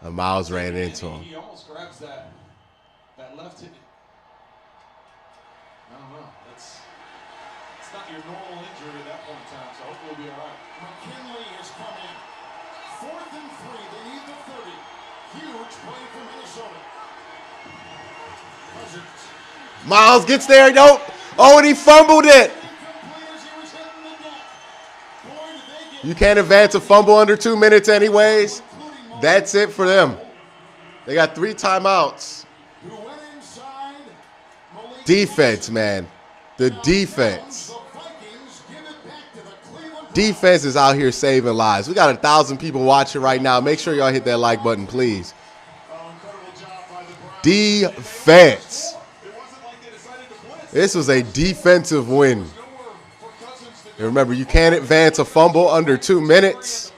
And Miles ran into him. He almost grabs that left hip. I don't know. It's not your normal injury at that point in time, so hopefully we'll be all right. McKinley has come in. 4th and 3. They need the 30. Huge play for Minnesota. Cousins. Miles gets there. Nope. Oh, and he fumbled it. You can't advance a fumble under 2 minutes anyways. That's it for them. They got 3 timeouts. Defense, man. The defense. Defense is out here saving lives. We got 1,000 people watching right now. Make sure y'all hit that like button, please. Defense. This was a defensive win. And remember, you can't advance a fumble under 2 minutes.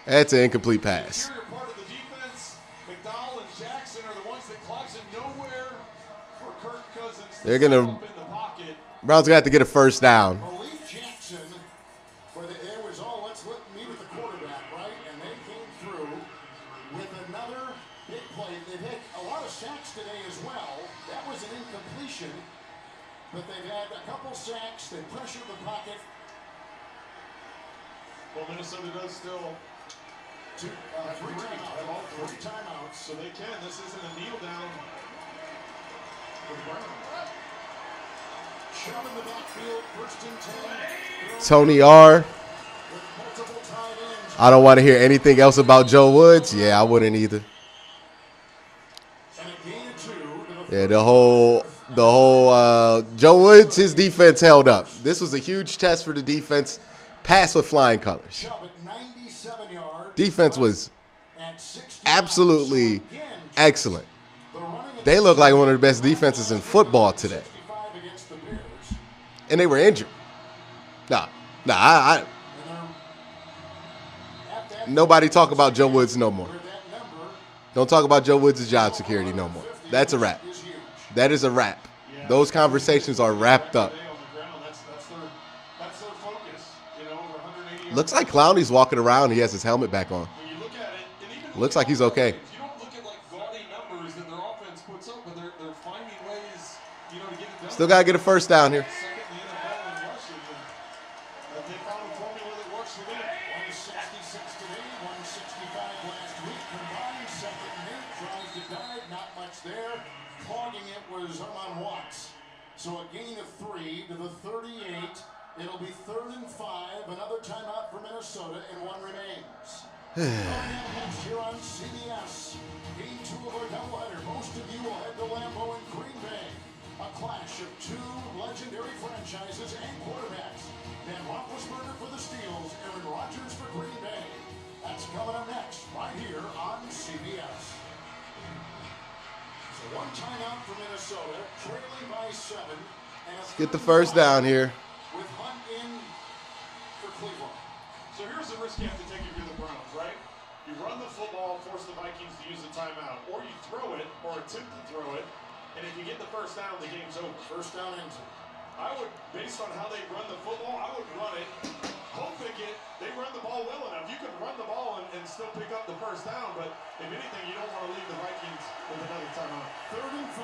That's an incomplete pass. They're going to – Browns going to have to get a first down. But they've had a couple sacks. They pressured the pocket. Well, Minnesota does still three timeouts. So they can. This isn't a kneel down for the Browns. Shove in the backfield, 1st and 10. Tony R. I don't want to hear anything else about Joe Woods. Yeah, I wouldn't either. Yeah, the whole Joe Woods, his defense held up. This was a huge test for the defense. Pass with flying colors. Defense was absolutely excellent. They look like one of the best defenses in football today. And they were injured. Nobody talk about Joe Woods no more. Don't talk about Joe Woods' job security no more. That's a wrap. That is a wrap. Those conversations are wrapped up. That's their focus. You know, over 180. Looks like Clowney's walking around. He has his helmet back on. When you look at it, and even Looks like he's okay. you don't look at like gaudy numbers that their offense puts up, but they're finding ways, you know, to get it done. Still got to get a first down here. Second in the NFL in rushes, and they found a formula that works for them. 166 today, 165 last week. Combined second and 8 tries to dive, not much there. Clogging it was Armon Watts. So a gain of 3 to the 38. It'll be 3rd and 5. Another timeout for Minnesota, and 1 remains. Next here on CBS. Game 2 of our doubleheader. Most of you will head to Lambeau and Green Bay. A clash of 2 legendary franchises and quarterbacks. Dan Roethlisberger for the Steelers, Aaron Rodgers for Green Bay. That's coming up next, right here on CBS. So 1 timeout for Minnesota, trailing by 7. Let's get the first down here. With Hunt in for Cleveland. So here's the risk you have to take if you're the Browns, right? You run the football, force the Vikings to use the timeout, or you throw it, or attempt to throw it, and if you get the first down, the game's over. First down into. I would, based on how they run the football, I would run it. Hope they run the ball well enough. You can run the ball and still pick up the first down, but if anything, you don't want to leave the Vikings with another timeout. 3rd and 5.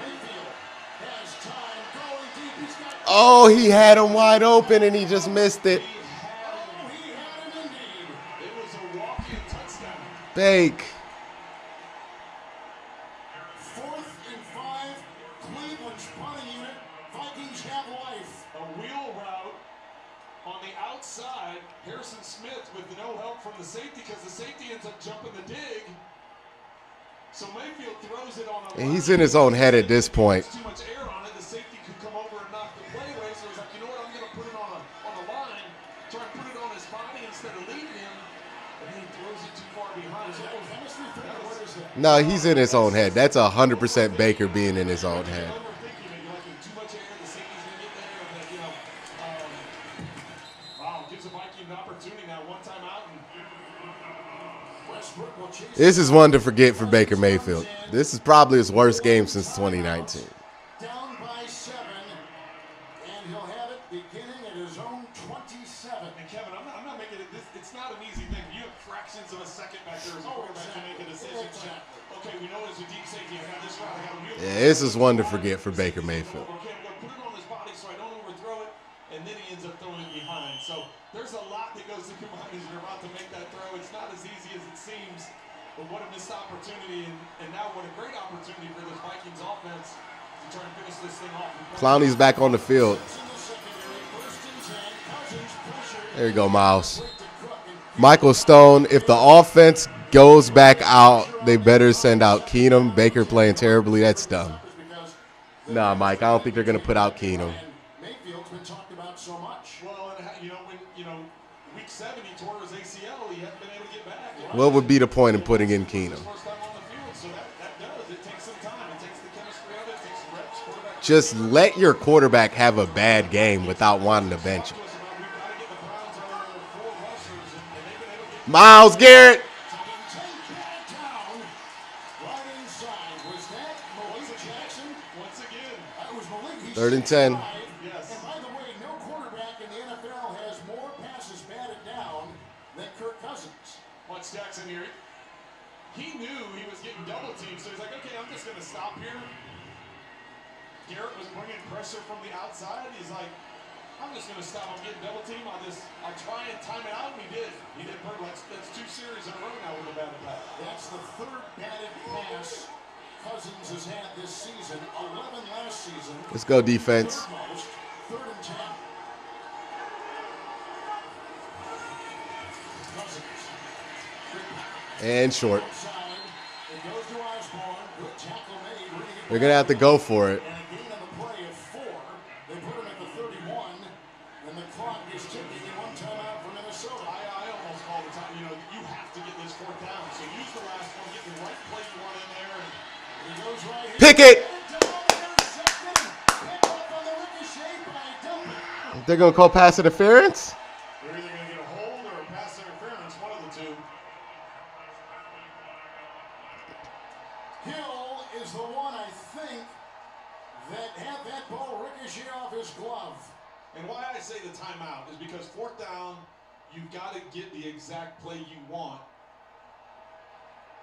Mayfield has time going deep. He's got. Oh, he had him wide open and he just missed it. He had him indeed. It was a walk-in touchdown. Bake. 4th and 5. Cleveland's punting unit. Vikings have life. A wheel route on the outside. Harrison Smith with no help from the safety because the safety ends up jumping the dig. So Mayfield throws it on a And he's in his own head at this point. too much air on it. The safety could come over and knock the play away. So he's like, you know what? I'm going to put it on the line, try and put it on his body instead of leaving him. And then he throws it too far behind. What is that? No, he's in his own head. That's 100% Baker being in his own head. Too much air. The safety's going to get there. But, you know, wow, gives the Viking an opportunity now. 1 time out. Westbrook will chase. This is one to forget for Baker Mayfield. This is probably his worst game since 2019. Down by 7, and he'll have it beginning at his own 27. And Kevin, I'm not making it. It's not an easy thing. You have fractions of a second back there as a quarterback to make a decision. Okay, we know it's a deep safety. I got this route. I got a wheel. Yeah, this is one to forget for Baker Mayfield. Okay, I'm going to put it on his body so I don't overthrow it, and then he ends up throwing it behind. So there's a lot that goes into your mind as you're about to make that throw. It's not as easy as it seems. But what a missed opportunity, and now what a great opportunity for this Vikings offense to try and finish this thing off. Clowney's back on the field. There you go, Miles. Michael Stone, if the offense goes back out, they better send out Keenum. Baker playing terribly. That's dumb. Nah, Mike, I don't think they're going to put out Keenum. Mayfield's been talked about so much. Well, and when week 7 he tore his ACL, he hasn't been able to get back. What would be the point in putting in Keenum? Just let your quarterback have a bad game without wanting to bench him. Myles Garrett. Third and 10. And by the way, no quarterback in the NFL has more passes batted down than Kirk Cousins. Watch Jackson here. He knew he was getting double teamed, so he's like, okay, I'm just going to stop here. Garrett was bringing pressure from the outside. He's like, I'm just going to stop. I'm getting double teamed. I'll try and time it out, and he did. He did perfect. That's 2 series in a row now with a batted pass. That's the 3rd batted pass Cousins has had this season. 11 last season. Let's go defense. 3rd and 10. Cousins. And short. It goes to Osborne. Good tackle made. They're going to have to go for it. And a gain on the play of 4. They put him at the 31. And the clock is ticking in 1 timeout for Minnesota. I almost call the time. You have to get this 4th down. So use the last one. Get the right play you want in there. And he goes right here. Pick it. They're going to call pass interference? They're either going to get a hold or a pass interference, one of the two. Hill one, I think, that had that ball ricochet off his glove. And why I say the timeout is because 4th down, you've got to get the exact play you want.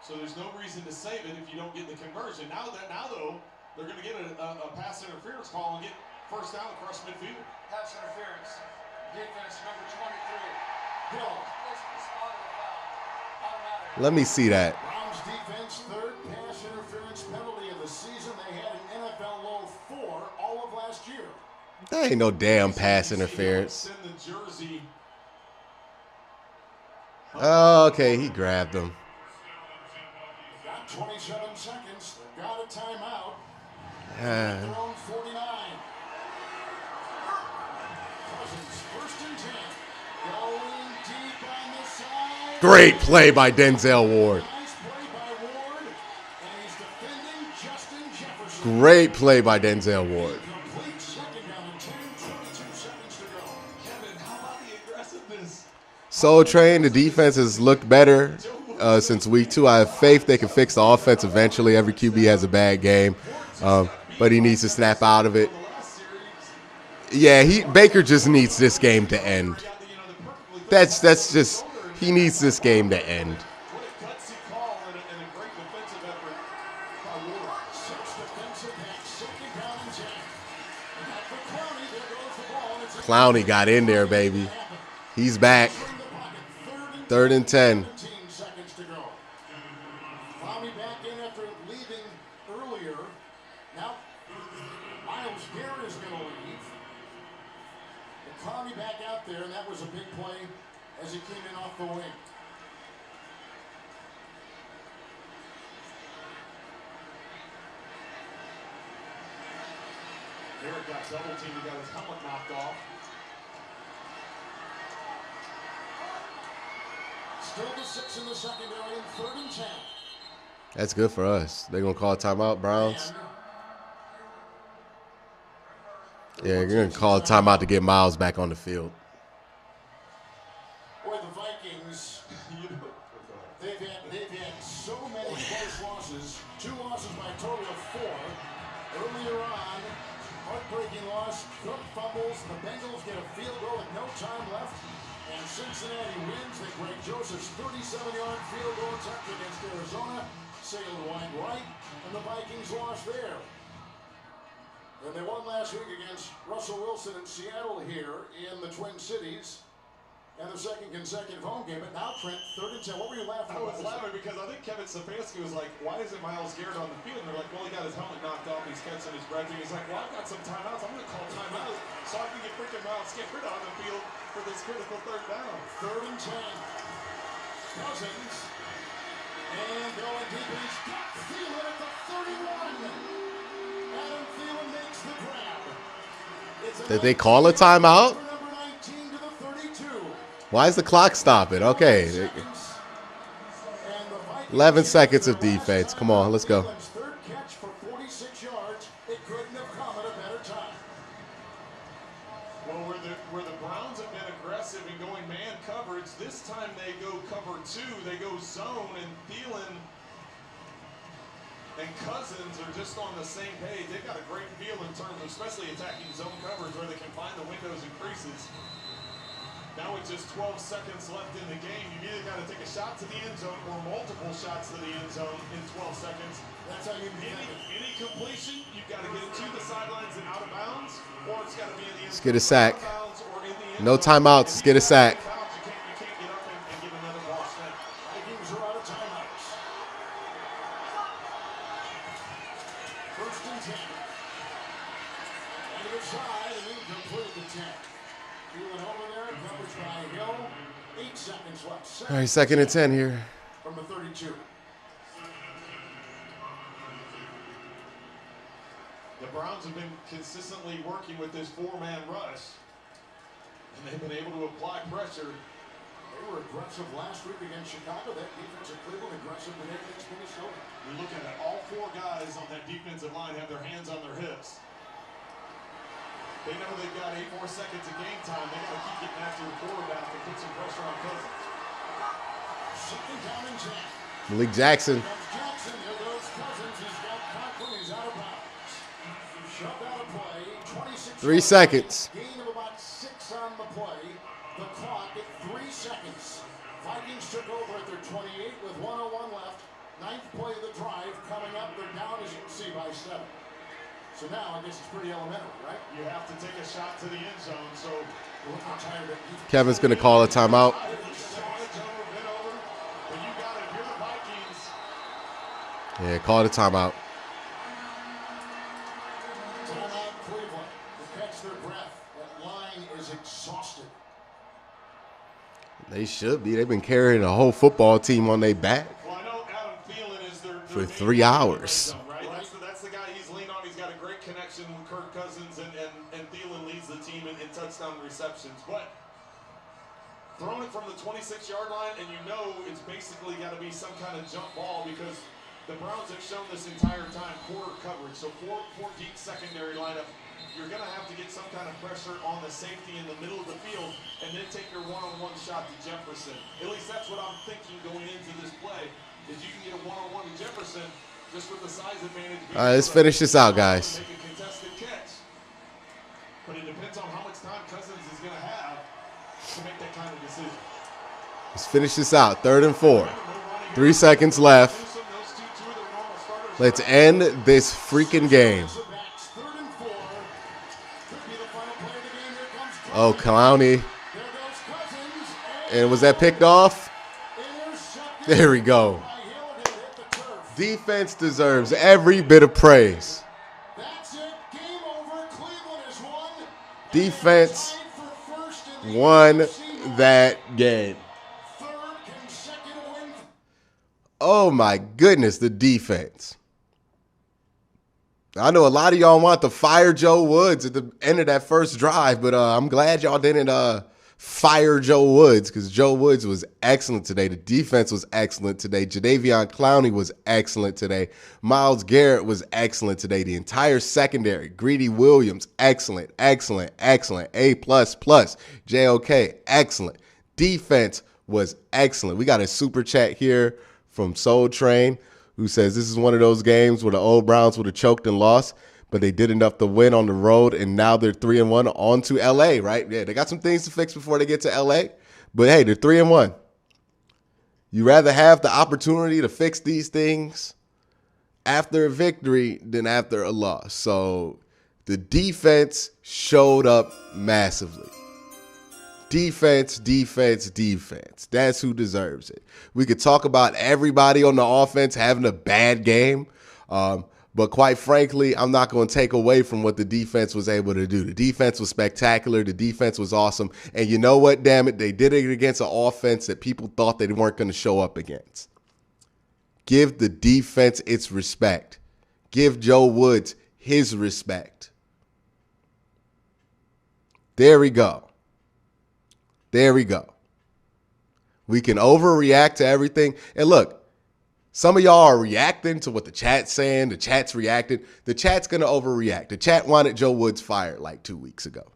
So there's no reason to save it if you don't get the conversion. Now though, they're going to get a pass interference call and get 1st down across midfield. Pass interference. Defense number 23. Hill. Let me see that. Browns defense, 3rd pass interference penalty of the season. They had an NFL low 4 all of last year. That ain't no damn pass interference. Oh, okay, he grabbed him. Got 27 seconds. They've got a timeout. Ah. Their own 49. Cousins, 1st and 10. Going deep on the side. Great play by Denzel Ward. Nice play by Ward. And he's defending Justin Jefferson. Great play by Denzel Ward. Complete 2nd down and 10, 22 seconds to go. Kevin, how about the aggressiveness? Soul Train, the defense has looked better since week 2. I have faith they can fix the offense eventually. Every QB has a bad game, but he needs to snap out of it. Yeah, Baker just needs this game to end. That's just, he needs this game to end. Clowney got in there, baby. He's back. 3rd and 10. 17 seconds to go. Clowney back in after leaving earlier. Now, Myles Garrett is going to leave. But Clowney back out there, and that was a big play as he came in off the wing. Garrett got double teamed. He got his helmet knocked off. Still the 6 in the secondary and 3rd and 10. That's good for us. They're going to call a timeout, Browns. Yeah, you're going to call a timeout to get Miles back on the field. Boy, the Vikings, they've had so many close losses. 2 losses by a total of 4. Earlier on, heartbreaking loss. Cook fumbles. The Bengals get a field goal with no time left. And Cincinnati wins. They break Joseph's 37-yard field goal attempt against Arizona. Sailed wide right, and the Vikings lost there. And they won last week against Russell Wilson in Seattle here in the Twin Cities. And the 2nd consecutive home game. But now, Trent, 3rd and 10. What were you laughing I about? was laughing because I think Kevin Stefanski was like, why isn't Myles Garrett on the field? And they're like, well, he got his helmet knocked off. He's catching his breath. And he's like, well, I've got some timeouts. I'm going to call timeouts so I can get freaking Myles Garrett on the field for this critical 3rd down. 3rd and 10. Cousins. And going deep. He's got Thielen at the 31. Adam Thielen makes the grab. Did they call a timeout? Why is the clock stopping? Okay. 11 seconds of defense. Come on, let's go. Third catch for 46 yards. It couldn't have come at a better time. Well, where the Browns have been aggressive in going man coverage, this time they go cover 2. They go zone, and Thielen and Cousins are just on the same page. They've got a great feel in terms of especially attacking zone coverage where they can find the windows and creases. Now with just 12 seconds left in the game, you've either got to take a shot to the end zone or multiple shots to the end zone in 12 seconds. That's how you any completion, you've got to get it to the sidelines and out of bounds, or it's got to be in the end Let's get a sack. No zone. timeouts. Let's get a sack. You can't get up and give another ball snap. Vikings are out of timeouts. 1st and 10. End of side and incomplete the 10. Thielen over there, coverage by Hill. 8 seconds left. All right, 2nd and 10 here. From the 32. The Browns have been consistently working with this 4-man rush, and they've been able to apply pressure. They were aggressive last week against Chicago. That defensive Cleveland aggressive today against Minnesota. You're looking at all 4 guys on that defensive line have their hands on their hips. They know they've got 8 more seconds of game time. They got to keep getting after the quarterback and put some pressure on Cousins. 2nd down and 10. Malik Jackson. Jackson, there goes Cousins. He's got Conklin. He's out 3 seconds. Gain of about 6 on the play. The clock at 3 seconds. Vikings took over at their 28 with 1:01 left. 9th play of the drive coming up. They're down, as you can see, by 7. So now I guess it's pretty elementary, right? You have to take a shot to the end zone. So look how tired it is. Kevin's going to call a timeout. Yeah, call it a timeout. Timeout Cleveland to catch their breath. That line is exhausted. They should be. They've been carrying a whole football team on their back well, I know Adam Thielen is their for 3 hours. Zone, right? That's the guy he's leaned on. He's got a great connection with Kirk Cousins, and Thielen leads the team in touchdown receptions. But throwing it from the 26-yard line, and you know it's basically got to be some kind of jump ball because the Browns have shown this entire time quarter coverage. So four deep secondary lineup. You're going to have to get some kind of pressure on the safety in the middle of the field and then take your one-on-one shot to Jefferson. At least that's what I'm thinking going into this play, is you can get a one-on-one to Jefferson just with the size advantage. All right, let's finish this out, guys. Make a contested catch. But it depends on how much time Cousins is going to have to make that kind of decision. Let's finish this out. 3rd and 4. 3 seconds left. Let's end this freaking game. Oh, Clowney. And was that picked off? There we go. Defense deserves every bit of praise. Defense won that game. Oh, my goodness, the defense. I know a lot of y'all want to fire Joe Woods at the end of that first drive, but I'm glad y'all didn't fire Joe Woods because Joe Woods was excellent today. The defense was excellent today. Jadeveon Clowney was excellent today. Myles Garrett was excellent today. The entire secondary, Greedy Williams, excellent, excellent, excellent. A++. JOK, excellent. Defense was excellent. We got a super chat here from Soul Train, who says this is one of those games where the old Browns would have choked and lost, but they did enough to win on the road, and now they're 3-1 on to L.A., right? Yeah, they got some things to fix before they get to L.A., but hey, they're 3-1. You rather have the opportunity to fix these things after a victory than after a loss. So the defense showed up massively. Defense, defense, defense. That's who deserves it. We could talk about everybody on the offense having a bad game, but quite frankly, I'm not going to take away from what the defense was able to do. The defense was spectacular. The defense was awesome. And you know what, damn it? They did it against an offense that people thought they weren't going to show up against. Give the defense its respect. Give Joe Woods his respect. There we go. There we go. We can overreact to everything. And look, some of y'all are reacting to what the chat's saying. The chat's reacting. The chat's going to overreact. The chat wanted Joe Woods fired like 2 weeks ago.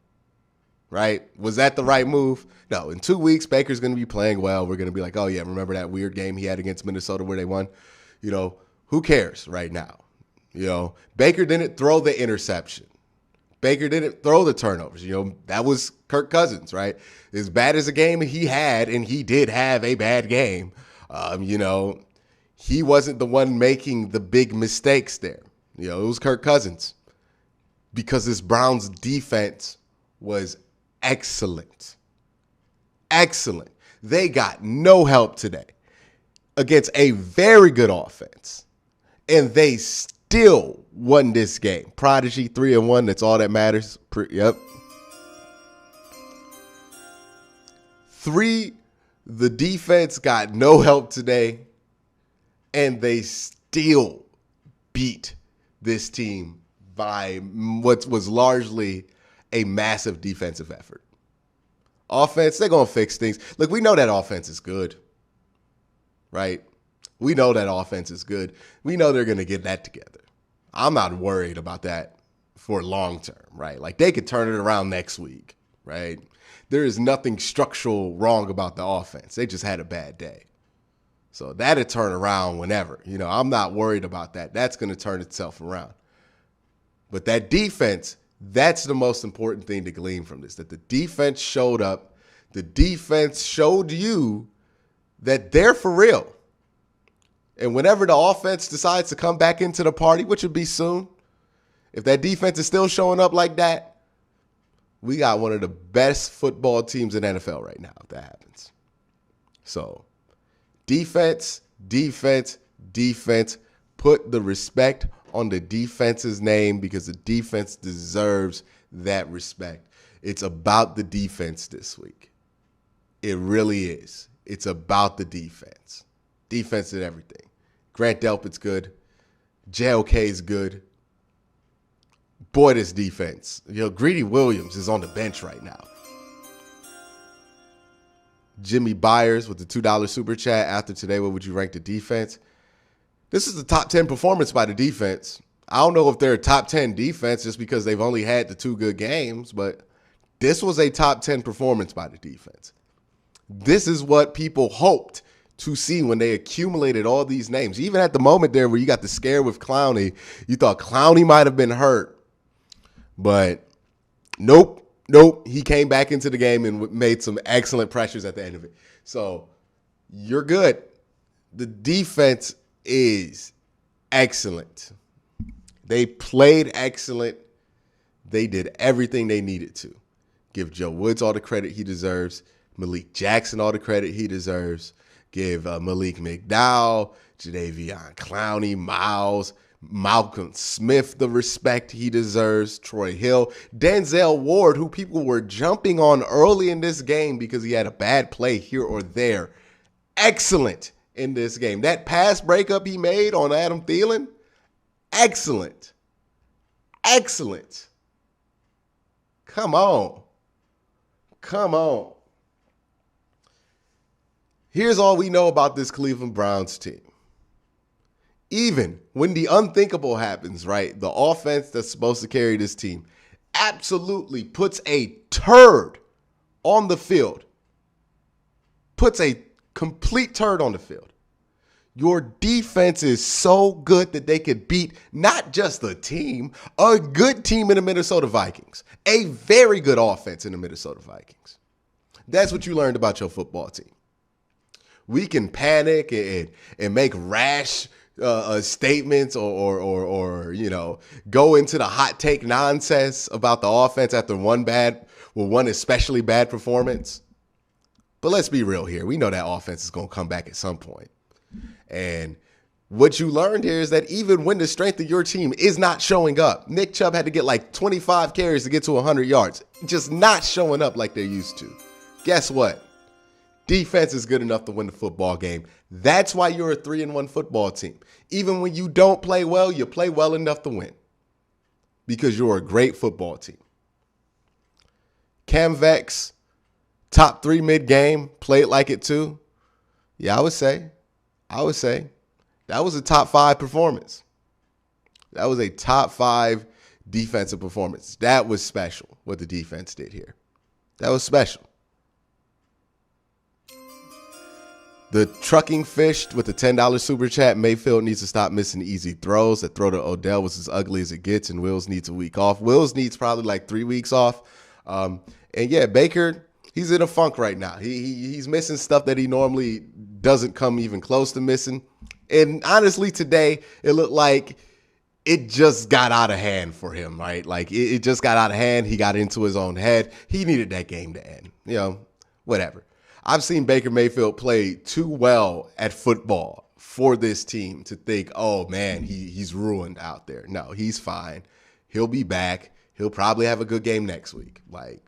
Right? Was that the right move? No. In 2 weeks, Baker's going to be playing well. We're going to be like, oh, yeah, remember that weird game he had against Minnesota where they won? You know, who cares right now? You know, Baker didn't throw the interception. Baker didn't throw the turnovers. You know, that was Kirk Cousins, right? As bad as a game he had, and he did have a bad game, you know, he wasn't the one making the big mistakes there. You know, it was Kirk Cousins because this Browns defense was excellent. Excellent. They got no help today against a very good offense, and they still won this game. Prodigy 3-1. That's all that matters. Yep. 3, the defense got no help today, and they still beat this team by what was largely a massive defensive effort. Offense, they're going to fix things. Look, we know that offense is good, right? We know that offense is good. We know they're going to get that together. I'm not worried about that for long term, right? Like they could turn it around next week, right? There is nothing structural wrong about the offense. They just had a bad day. So that'll turn around whenever. You know, I'm not worried about that. That's going to turn itself around. But that defense, that's the most important thing to glean from this, that the defense showed up. The defense showed you that they're for real. And whenever the offense decides to come back into the party, which would be soon, if that defense is still showing up like that, we got one of the best football teams in NFL right now if that happens. So defense, defense, defense. Put the respect on the defense's name because the defense deserves that respect. It's about the defense this week. It really is. It's about the defense. Defense and everything. Grant Delpit's good. JOK is good. Boy, this defense. Greedy Williams is on the bench right now. Jimmy Byers with the $2 super chat. After today, what would you rank the defense? This is the top 10 performance by the defense. I don't know if they're a top 10 defense just because they've only had the 2 good games, but this was a top 10 performance by the defense. This is what people hoped to see when they accumulated all these names. Even at the moment there where you got the scare with Clowney, you thought Clowney might have been hurt. But nope. He came back into the game and made some excellent pressures at the end of it. So you're good. The defense is excellent. They played excellent. They did everything they needed to. Give Joe Woods all the credit he deserves. Malik Jackson all the credit he deserves. Give Malik McDowell, Jadeveon Clowney, Miles, Malcolm Smith the respect he deserves. Troy Hill, Denzel Ward, who people were jumping on early in this game because he had a bad play here or there. Excellent in this game. That pass breakup he made on Adam Thielen, excellent. Excellent. Come on. Here's all we know about this Cleveland Browns team. Even when the unthinkable happens, right, the offense that's supposed to carry this team absolutely puts a turd on the field. Puts a complete turd on the field. Your defense is so good that they could beat not just a team, a good team in the Minnesota Vikings. A very good offense in the Minnesota Vikings. That's what you learned about your football team. We can panic and make rash statements or go into the hot take nonsense about the offense after one especially bad performance. But let's be real here. We know that offense is going to come back at some point. And what you learned here is that even when the strength of your team is not showing up, Nick Chubb had to get like 25 carries to get to 100 yards, just not showing up like they're used to. Guess what? Defense is good enough to win the football game. That's why you're a 3-1 football team. Even when you don't play well, you play well enough to win because you're a great football team. Cam Vex, top 3 mid-game, played like it too. Yeah, I would say that was a top 5 performance. That was a top 5 defensive performance. That was special, what the defense did here. That was special. The trucking fish with the $10 super chat. Mayfield needs to stop missing easy throws. That throw to Odell was as ugly as it gets, and Wills needs a week off. Wills needs probably like 3 weeks off. And yeah, Baker, he's in a funk right now. He's missing stuff that he normally doesn't come even close to missing. And honestly, today, it looked like it just got out of hand for him, right? Like it just got out of hand. He got into his own head. He needed that game to end. Whatever. I've seen Baker Mayfield play too well at football for this team to think, oh, man, he's ruined out there. No, he's fine. He'll be back. He'll probably have a good game next week. Like,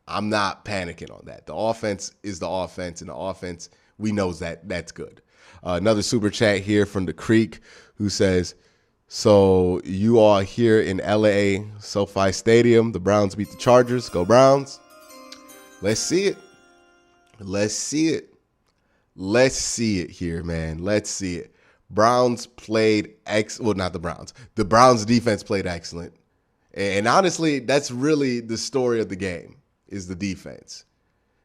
I'm not panicking on that. The offense is the offense, and the offense, we know that's good. Another super chat here from the Creek who says, so you are here in LA, SoFi Stadium. The Browns beat the Chargers. Go Browns. Let's see it. Let's see it. Let's see it here, man. Let's see it. Browns played not the Browns. The Browns defense played excellent. And honestly, that's really the story of the game is the defense.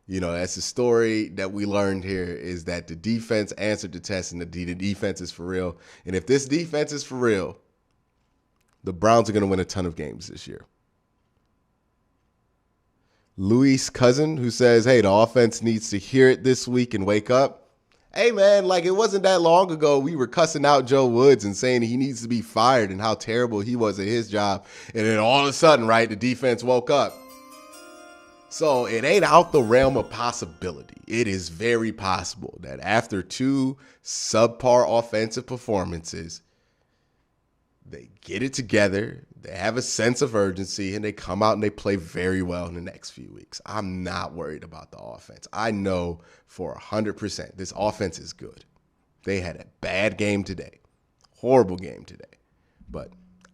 That's the story that we learned here is that the defense answered the test and the defense is for real. And if this defense is for real, The Browns are going to win a ton of games this year. Louis' cousin, who says, hey, the offense needs to hear it this week and wake up. Hey, man, like, it wasn't that long ago we were cussing out Joe Woods and saying he needs to be fired and how terrible he was at his job. And then all of a sudden, right, the defense woke up. So it ain't out the realm of possibility. It is very possible that after 2 subpar offensive performances, they get it together, they have a sense of urgency, and they come out and they play very well in the next few weeks. I'm not worried about the offense. I know for 100% this offense is good. They had a bad game today, horrible game today, but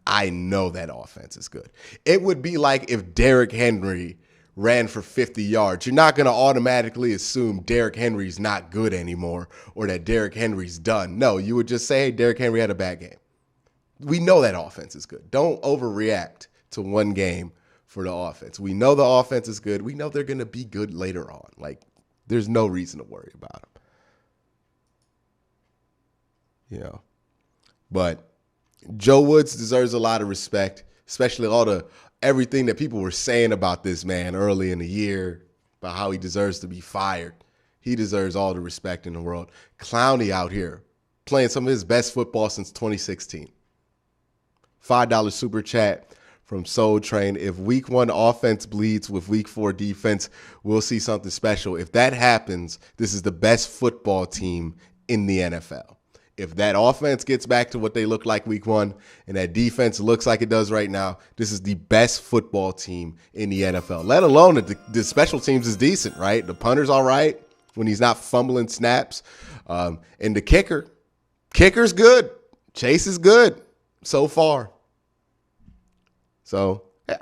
I know that offense is good. It would be like if Derrick Henry ran for 50 yards. You're not going to automatically assume Derrick Henry's not good anymore or that Derrick Henry's done. No, you would just say, hey, Derrick Henry had a bad game. We know that offense is good. Don't overreact to one game for the offense. We know the offense is good. We know they're going to be good later on. Like, there's no reason to worry about them. You know, but Joe Woods deserves a lot of respect, especially everything that people were saying about this man early in the year, about how he deserves to be fired. He deserves all the respect in the world. Clowney out here playing some of his best football since 2016. $5 super chat from Soul Train. If week 1 offense bleeds with week 4 defense, we'll see something special. If that happens, this is the best football team in the NFL. If that offense gets back to what they look like week 1 and that defense looks like it does right now, this is the best football team in the NFL. Let alone that the special teams is decent, right? The punter's all right when he's not fumbling snaps. And the kicker's good. Chase is good so far. So, yeah.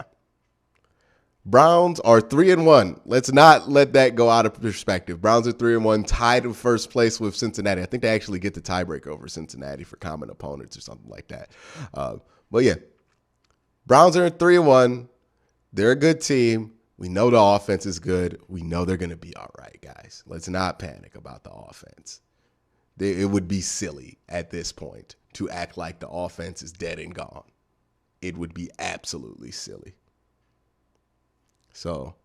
Browns are 3-1. Let's not let that go out of perspective. Browns are 3-1, tied in first place with Cincinnati. I think they actually get the tiebreak over Cincinnati for common opponents or something like that. But yeah, Browns are 3-1. They're a good team. We know the offense is good. We know they're going to be all right, guys. Let's not panic about the offense. It would be silly at this point to act like the offense is dead and gone. It would be absolutely silly. So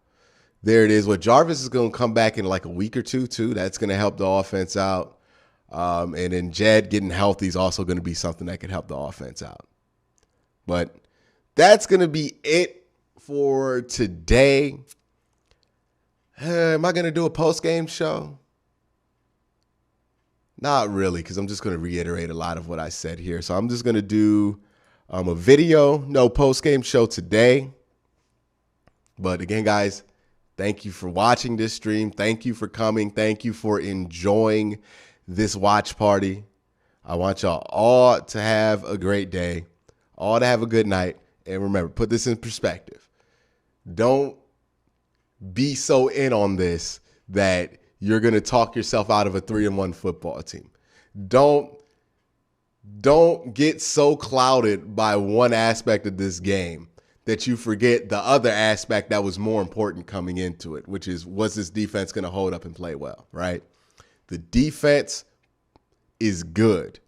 there it is. Well, Jarvis is going to come back in like a week or two, too. That's going to help the offense out. And then Jed getting healthy is also going to be something that can help the offense out. But that's going to be it for today. Am I going to do a post-game show? Not really, because I'm just going to reiterate a lot of what I said here. So I'm just going to do a video, no post-game show today. But again, guys, thank you for watching this stream. Thank you for coming. Thank you for enjoying this watch party. I want y'all all to have a great day, all to have a good night. And remember, put this in perspective. Don't be so in on this that you're going to talk yourself out of a 3-1 football team. Don't get so clouded by one aspect of this game that you forget the other aspect that was more important coming into it, which is, was this defense going to hold up and play well, right? The defense is good.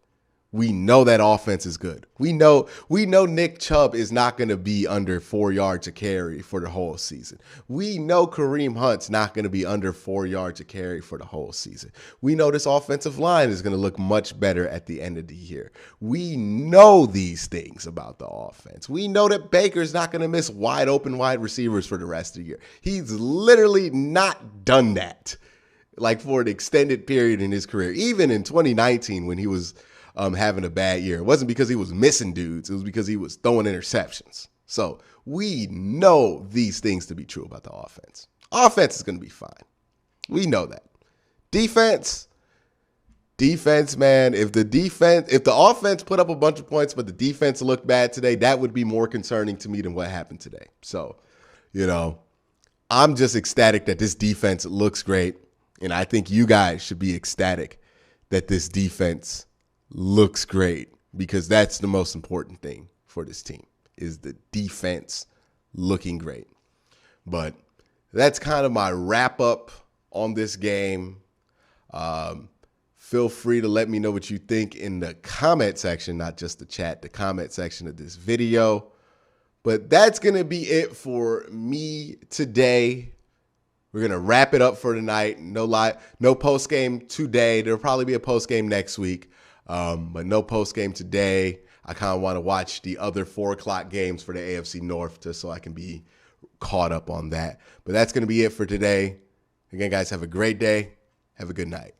We know that offense is good. We know Nick Chubb is not going to be under 4 yards a carry for the whole season. We know Kareem Hunt's not going to be under 4 yards a carry for the whole season. We know this offensive line is going to look much better at the end of the year. We know these things about the offense. We know that Baker's not going to miss wide open wide receivers for the rest of the year. He's literally not done that, like, for an extended period in his career. Even in 2019 when he was having a bad year. It wasn't because he was missing dudes. It was because he was throwing interceptions. So we know these things to be true about the offense. Offense is going to be fine. We know that. Defense, man, if the offense put up a bunch of points, but the defense looked bad today, that would be more concerning to me than what happened today. So, I'm just ecstatic that this defense looks great. And I think you guys should be ecstatic that this defense looks great, because that's the most important thing for this team, is the defense looking great. But that's kind of my wrap up on this game. Feel free to let me know what you think in the comment section, not just the chat, the comment section of this video. But that's going to be it for me today. We're going to wrap it up for tonight. No post game today. There'll probably be a post game next week, but no post game today. I kind of want to watch the other 4 o'clock games for the AFC North just so I can be caught up on that. But that's going to be it for today. Again, guys, have a great day. Have a good night.